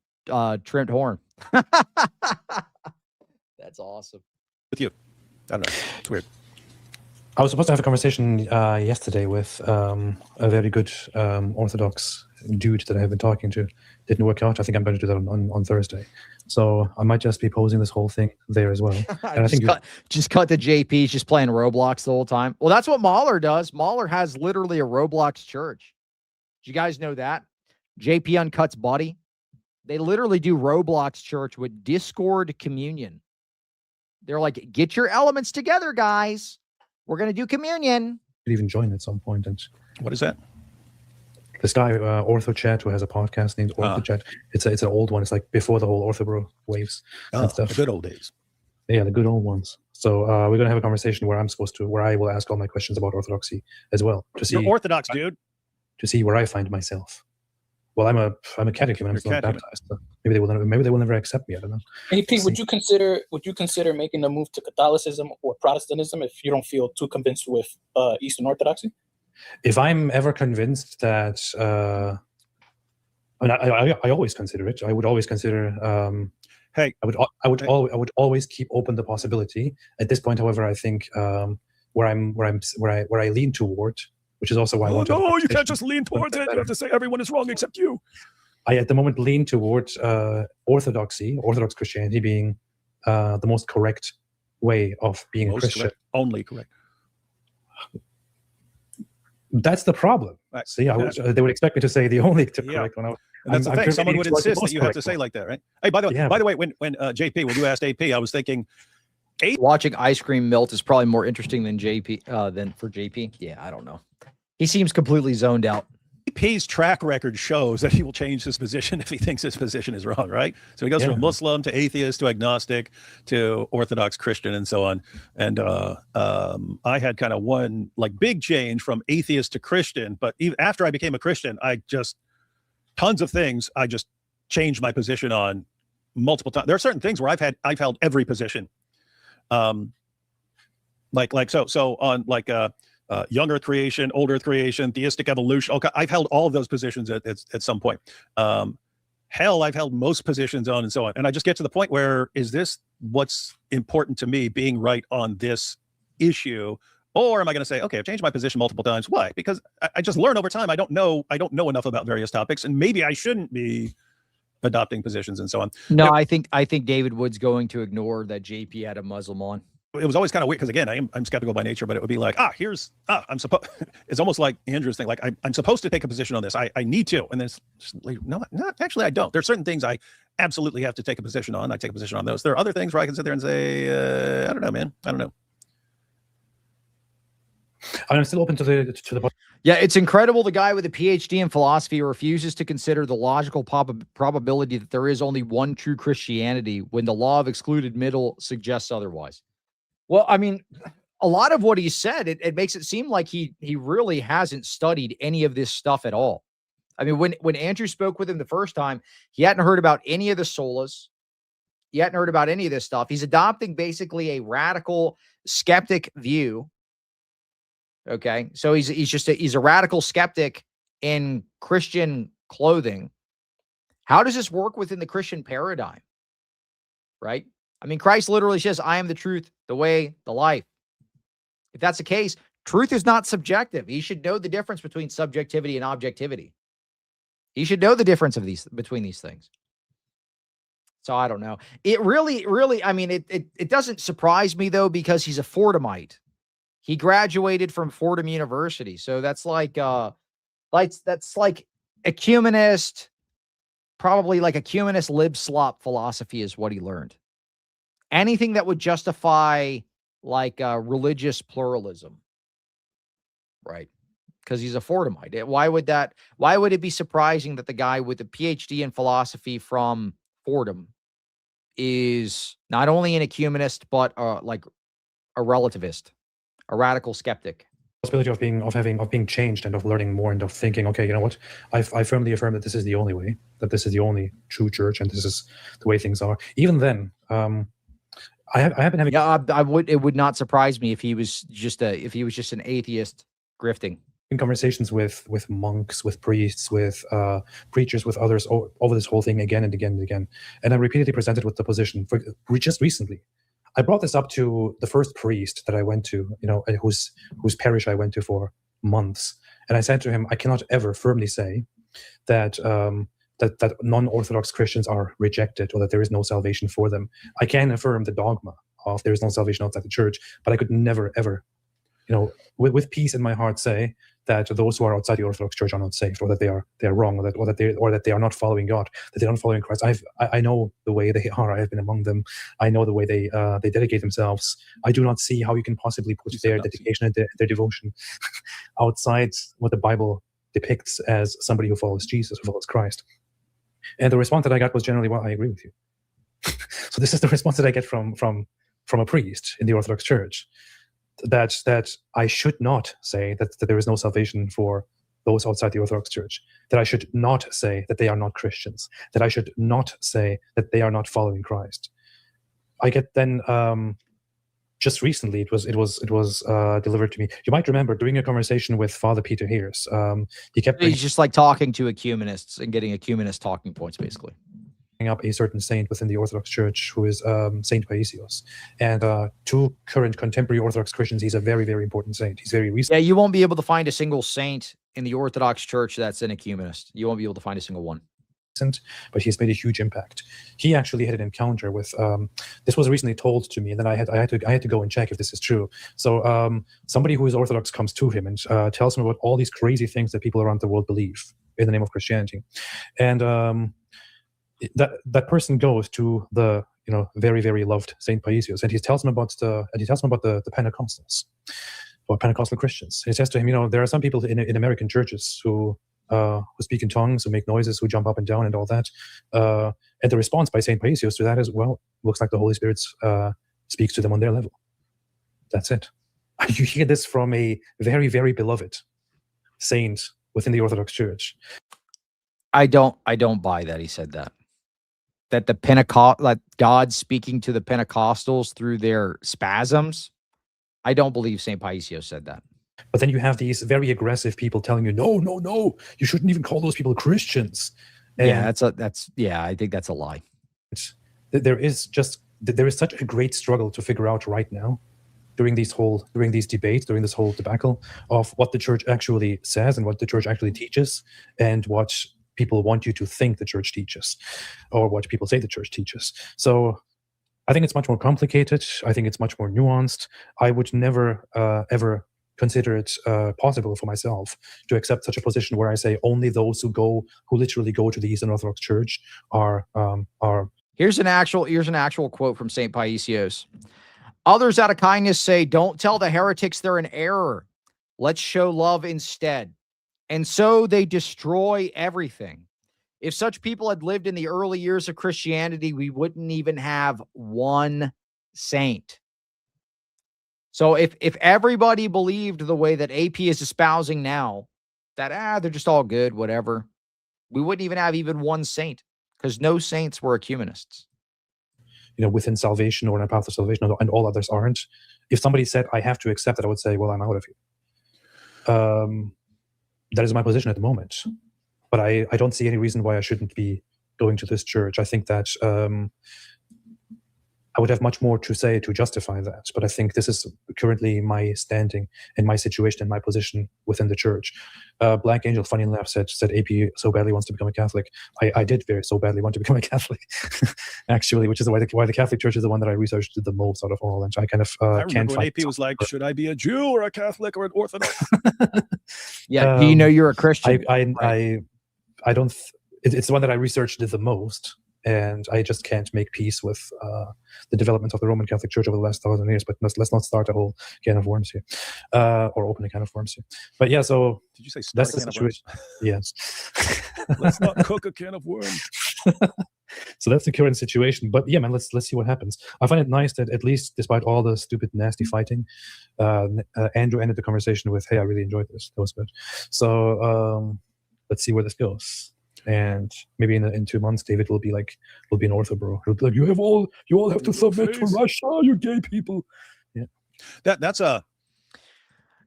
Trent Horn. That's awesome. With you. I don't know. It's weird. I was supposed to have a conversation yesterday with a very good Orthodox dude that I have been talking to. Didn't work out. I think I'm going to do that on Thursday. So I might just be posing this whole thing there as well. And I think just cut to JP. He's just playing Roblox the whole time. Well, that's what Mahler does. Mahler has literally a Roblox church. Did you guys know that? JP Uncut's buddy. They literally do Roblox church with Discord communion. They're like, get your elements together, guys. We're going to do communion. Could even join at some point. And what is that? This guy, OrthoChat, who has a podcast named OrthoChat. It's an old one. It's like before the whole Orthobro waves and stuff. The good old days. Yeah, the good old ones. So we're gonna have a conversation where I will ask all my questions about orthodoxy as well to see. You're Orthodox, dude. To see where I find myself. Well, I'm a catechumen. I'm still not baptized. So maybe they will never accept me. I don't know. AP, would you consider making the move to Catholicism or Protestantism if you don't feel too convinced with Eastern Orthodoxy? If I'm ever convinced that, I always consider it. I would always consider. Hey, I would always keep open the possibility. At this point, however, I think where I lean toward, which is also why I want to. No, you can't just lean towards it. You have to say everyone is wrong except you. I at the moment lean towards orthodoxy, Orthodox Christianity being the most correct way of being a Christian. Correct. Only correct. That's the problem. Right. See, they would expect me to say the only correct one. And that's the thing. Someone would insist that you have to say like that, right? Hey, by the way, when JP, when you asked AP, I was thinking, watching ice cream melt is probably more interesting than than for JP. Yeah, I don't know. He seems completely zoned out. AP's track record shows that he will change his position if he thinks his position is wrong, right? So he goes from Muslim to atheist to agnostic to Orthodox Christian and so on. And I had kind of one like big change from atheist to Christian, but even after I became a Christian, tons of things I just changed my position on multiple times. There are certain things where I've held every position. So on like young earth creation, old earth creation, theistic evolution. Okay, I've held all of those positions at some point. Hell, I've held most positions on and so on. And I just get to the point where, is this what's important to me, being right on this issue? Or am I going to say, okay, I've changed my position multiple times. Why? Because I just learn over time. I don't know enough about various topics, and maybe I shouldn't be adopting positions and so on. No, I think David Wood's going to ignore that JP had a Muslim on. It was always kind of weird because, again, I'm skeptical by nature, but it would be like, I'm supposed. It's almost like Andrew's thing. Like I'm supposed to take a position on this. I need to, and then it's just like, no, actually I don't. There's certain things I absolutely have to take a position on. I take a position on those. There are other things where I can sit there and say, I don't know, man. I don't know. I'm still open to the. Yeah, it's incredible. The guy with a PhD in philosophy refuses to consider the logical probability that there is only one true Christianity when the law of excluded middle suggests otherwise. Well, I mean, a lot of what he said, it makes it seem like he really hasn't studied any of this stuff at all. I mean, when Andrew spoke with him the first time, he hadn't heard about any of the solas. He hadn't heard about any of this stuff. He's adopting basically a radical skeptic view. Okay, so he's a radical skeptic in Christian clothing. How does this work within the Christian paradigm? Right? I mean, Christ literally says, I am the truth, the way, the life. If that's the case, truth is not subjective. He should know the difference between subjectivity and objectivity. He should know the difference between these things. So I don't know. It really, I mean, it doesn't surprise me though, because he's a Fordhamite. He graduated from Fordham University. So that's like ecumenist, probably like ecumenist lib slop philosophy is what he learned. Anything that would justify like religious pluralism, right? Because he's a Fordhamite. Why would it be surprising that the guy with a PhD in philosophy from Fordham is not only an ecumenist, but like a relativist, a radical skeptic? Possibility of being changed and of learning more and of thinking, okay, you know what? I firmly affirm that this is the only way, that this is the only true church, and this is the way things are. Even then, I have been having. Yeah, it would not surprise me if he was just an atheist grifting. In conversations with monks, with priests, with preachers, with others over this whole thing again and again and again, and I repeatedly presented with the position. Just recently, I brought this up to the first priest that I went to, whose parish I went to for months, and I said to him, I cannot ever firmly say that that non-Orthodox Christians are rejected or that there is no salvation for them. I can affirm the dogma of there is no salvation outside the church, but I could never ever, with peace in my heart, say that those who are outside the Orthodox Church are not saved, or that they are wrong, or that they are not following God, that they are not following Christ. I know the way they are. I have been among them. I know the way they dedicate themselves. I do not see how you can possibly put their dedication and their devotion outside what the Bible depicts as somebody who follows Jesus, who follows Christ. And the response that I got was generally, well, I agree with you. So this is the response that I get from a priest in the Orthodox Church, that I should not say that there is no salvation for those outside the Orthodox Church, that I should not say that they are not Christians, that I should not say that they are not following Christ. I get then just recently it was delivered to me. You might remember during a conversation with Father Peter Heers, he's just like talking to ecumenists and getting ecumenist talking points, basically. Up a certain saint within the Orthodox Church who is Saint Paisios, and to current contemporary Orthodox Christians, he's a very, very important saint. He's very recent. Yeah, you won't be able to find a single saint in the Orthodox Church that's an ecumenist. You won't be able to find a single one. But he's made a huge impact. He actually had an encounter with this was recently told to me, and then I had to go and check if this is true. So somebody who is Orthodox comes to him and tells him about all these crazy things that people around the world believe in the name of Christianity, and that person goes to the very, very loved Saint Paisios, and he tells him about the Pentecostals, or Pentecostal Christians. He says to him, there are some people in American churches who speak in tongues, who make noises, who jump up and down and all that. And the response by Saint Paisios to that is, well, looks like the Holy Spirit speaks to them on their level. That's it. You hear this from a very, very beloved saint within the Orthodox Church. I don't buy that he said that. That the Pentecost, like God speaking to the Pentecostals through their spasms. I don't believe St. Paisios said that. But then you have these very aggressive people telling you, no, you shouldn't even call those people Christians. And I think that's a lie. There is such a great struggle to figure out right now during these debates, during this whole debacle of what the church actually says and what the church actually teaches, and what people want you to think the church teaches, or what people say the church teaches. So I think it's much more complicated. I think it's much more nuanced. I would never, ever consider it possible for myself to accept such a position where I say only those who literally go to the Eastern Orthodox Church are. Here's an actual quote from St. Paisios. Others out of kindness say, don't tell the heretics they're in error. Let's show love instead. And so they destroy everything. If such people had lived in the early years of Christianity, we wouldn't even have one saint. So if everybody believed the way that AP is espousing now, that they're just all good, whatever, we wouldn't even have one saint, because no saints were ecumenists. Within salvation or in a path of salvation, and all others aren't. If somebody said, I have to accept it, I would say, well, I'm out of here. That is my position at the moment. But I don't see any reason why I shouldn't be going to this church. I think that I would have much more to say to justify that. But I think this is currently my standing and my situation and my position within the church. Black Angel, funny enough, said AP so badly wants to become a Catholic. I did so badly want to become a Catholic, actually, which is why the Catholic Church is the one that I researched the most out of all. And I kind of I remember when AP was like, should I be a Jew or a Catholic or an Orthodox? Yeah, do you know you're a Christian? I don't. It's the one that I researched the most. And I just can't make peace with the development of the Roman Catholic Church over the last 1,000 years. But let's not start a whole can of worms here, or open a can of worms here. But yeah, so did you say that's the situation? Yes. Let's not cook a can of worms. So that's the current situation. But yeah, man, let's see what happens. I find it nice that at least, despite all the stupid, nasty fighting, Andrew ended the conversation with, "Hey, I really enjoyed this. That was good." So let's see where this goes. And maybe in 2 months, David will be an Orthobro. He'll be like, you all have to submit to Russia, you gay people. Yeah, that's a.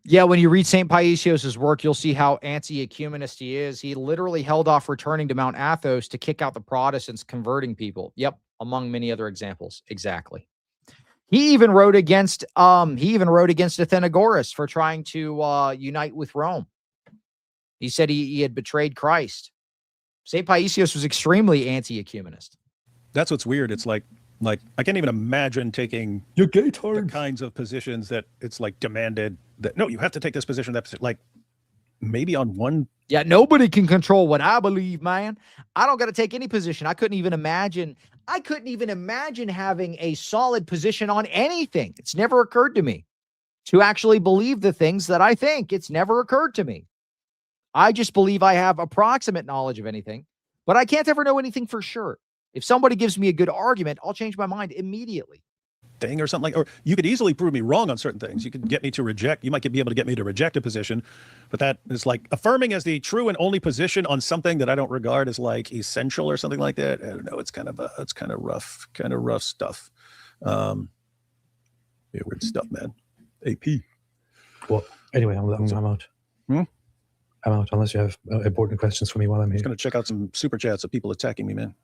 Yeah, when you read St. Paisios' work, you'll see how anti-ecumenist he is. He literally held off returning to Mount Athos to kick out the Protestants, converting people. Yep, among many other examples. Exactly. He even wrote against Athenagoras for trying to unite with Rome. He said he had betrayed Christ. St. Paisios was extremely anti-ecumenist. That's what's weird. It's like I can't even imagine taking the kinds of positions that it's like demanded that, no, you have to take this position, that position. Like maybe on one. Yeah, nobody can control what I believe, man. I don't got to take any position. I couldn't even imagine having a solid position on anything. It's never occurred to me to actually believe the things that I think. It's never occurred to me. I just believe I have approximate knowledge of anything, but I can't ever know anything for sure. If somebody gives me a good argument, I'll change my mind immediately. Thing or something like, or you could easily prove me wrong on certain things. You could get me to reject, you might be able to get me to reject a position, but that is like affirming as the true and only position on something that I don't regard as like essential or something like that. I don't know. It's kind of rough stuff. Yeah, weird stuff, man. AP. Well, anyway, I'm out. I'm out unless you have important questions for me while I'm here. I'm going to check out some super chats of people attacking me, man.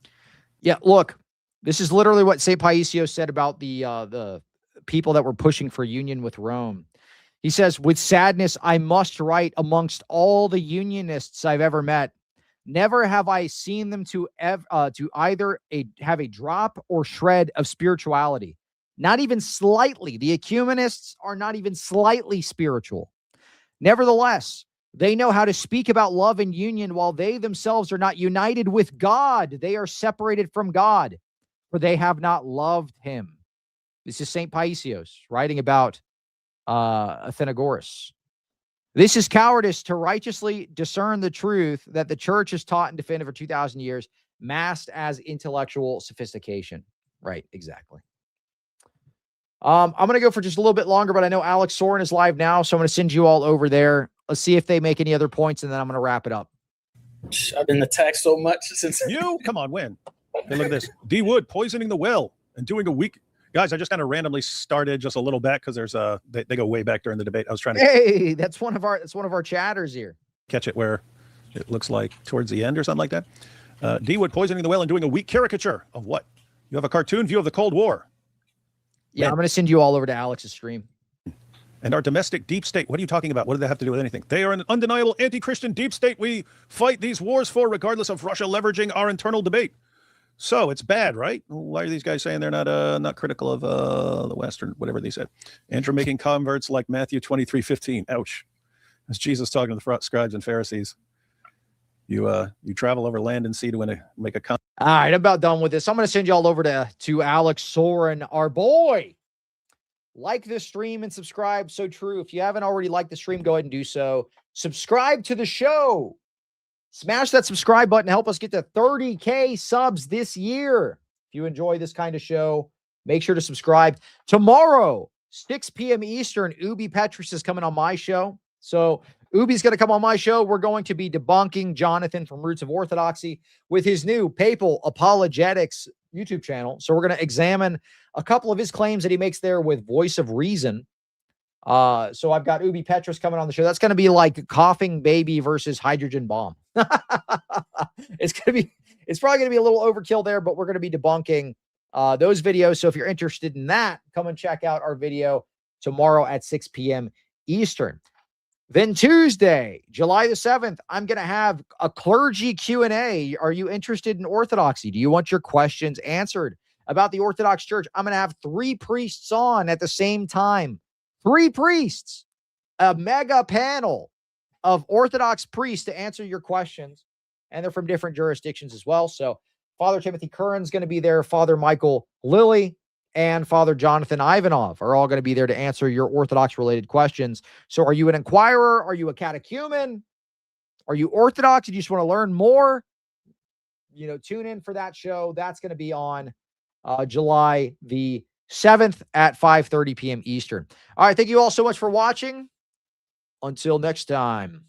Yeah, look, this is literally what St. Paisios said about the people that were pushing for union with Rome. He says, with sadness, I must write amongst all the unionists I've ever met. Never have I seen them to either have a drop or shred of spirituality. Not even slightly. The ecumenists are not even slightly spiritual. Nevertheless, they know how to speak about love and union while they themselves are not united with God. They are separated from God, for they have not loved him. This is St. Paisios writing about Athenagoras. This is cowardice to righteously discern the truth that the church has taught and defended for 2,000 years, masked as intellectual sophistication. Right, exactly. I'm going to go for just a little bit longer, but I know Alex Soren is live now, so I'm going to send you all over there. Let's see if they make any other points, and then I'm going to wrap it up. I've been attacked so much since you come on, win. Hey, look at this. D Wood poisoning the well and doing a week. Guys, I just kind of randomly started just a little back because there's they go way back during the debate. I was trying to Hey, that's one of our chatters here. Catch it where it looks like towards the end or something like that. D Wood poisoning the well and doing a weak caricature of what? You have a cartoon view of the Cold War. Yeah, I'm going to send you all over to Alex's stream. And our domestic deep state. What are you talking about? What do they have to do with anything? They are an undeniable anti-Christian deep state we fight these wars for, regardless of Russia leveraging our internal debate. So it's bad, right? Why are these guys saying they're not critical of the Western, whatever they said? Andrew making converts like Matthew 23:15. Ouch. That's Jesus talking to the scribes and Pharisees. You travel over land and sea to make a con. All right, I'm about done with this. I'm going to send you all over to Alex Soren, our boy. Like this stream and subscribe. So true. If you haven't already liked the stream, go ahead and do so. Subscribe to the show. Smash that subscribe button. Help us get to 30K subs this year. If you enjoy this kind of show, make sure to subscribe. Tomorrow, 6 p.m. Eastern, Ubi Petrus is coming on my show. So Ubi's going to come on my show. We're going to be debunking Jonathan from Roots of Orthodoxy with his new Papal Apologetics YouTube channel. So we're going to examine a couple of his claims that he makes there with Voice of Reason. So I've got Ubi Petrus coming on the show. That's going to be like Coughing Baby versus Hydrogen Bomb. It's probably going to be a little overkill there, but we're going to be debunking those videos. So if you're interested in that, come and check out our video tomorrow at 6 p.m. Eastern. Then Tuesday, July the 7th, I'm going to have a clergy Q&A. Are you interested in Orthodoxy? Do you want your questions answered about the Orthodox Church? I'm going to have 3 priests on at the same time. 3 priests, a mega panel of Orthodox priests to answer your questions. And they're from different jurisdictions as well. So Father Timothy Curran's going to be there. Father Michael Lilly and Father Jonathan Ivanov are all going to be there to answer your Orthodox related questions. So are you an inquirer? Are you a catechumen? Are you Orthodox? Do you just want to learn more? Tune in for that show. That's going to be on July the 7th at 5:30 p.m. Eastern. All right. Thank you all so much for watching. Until next time.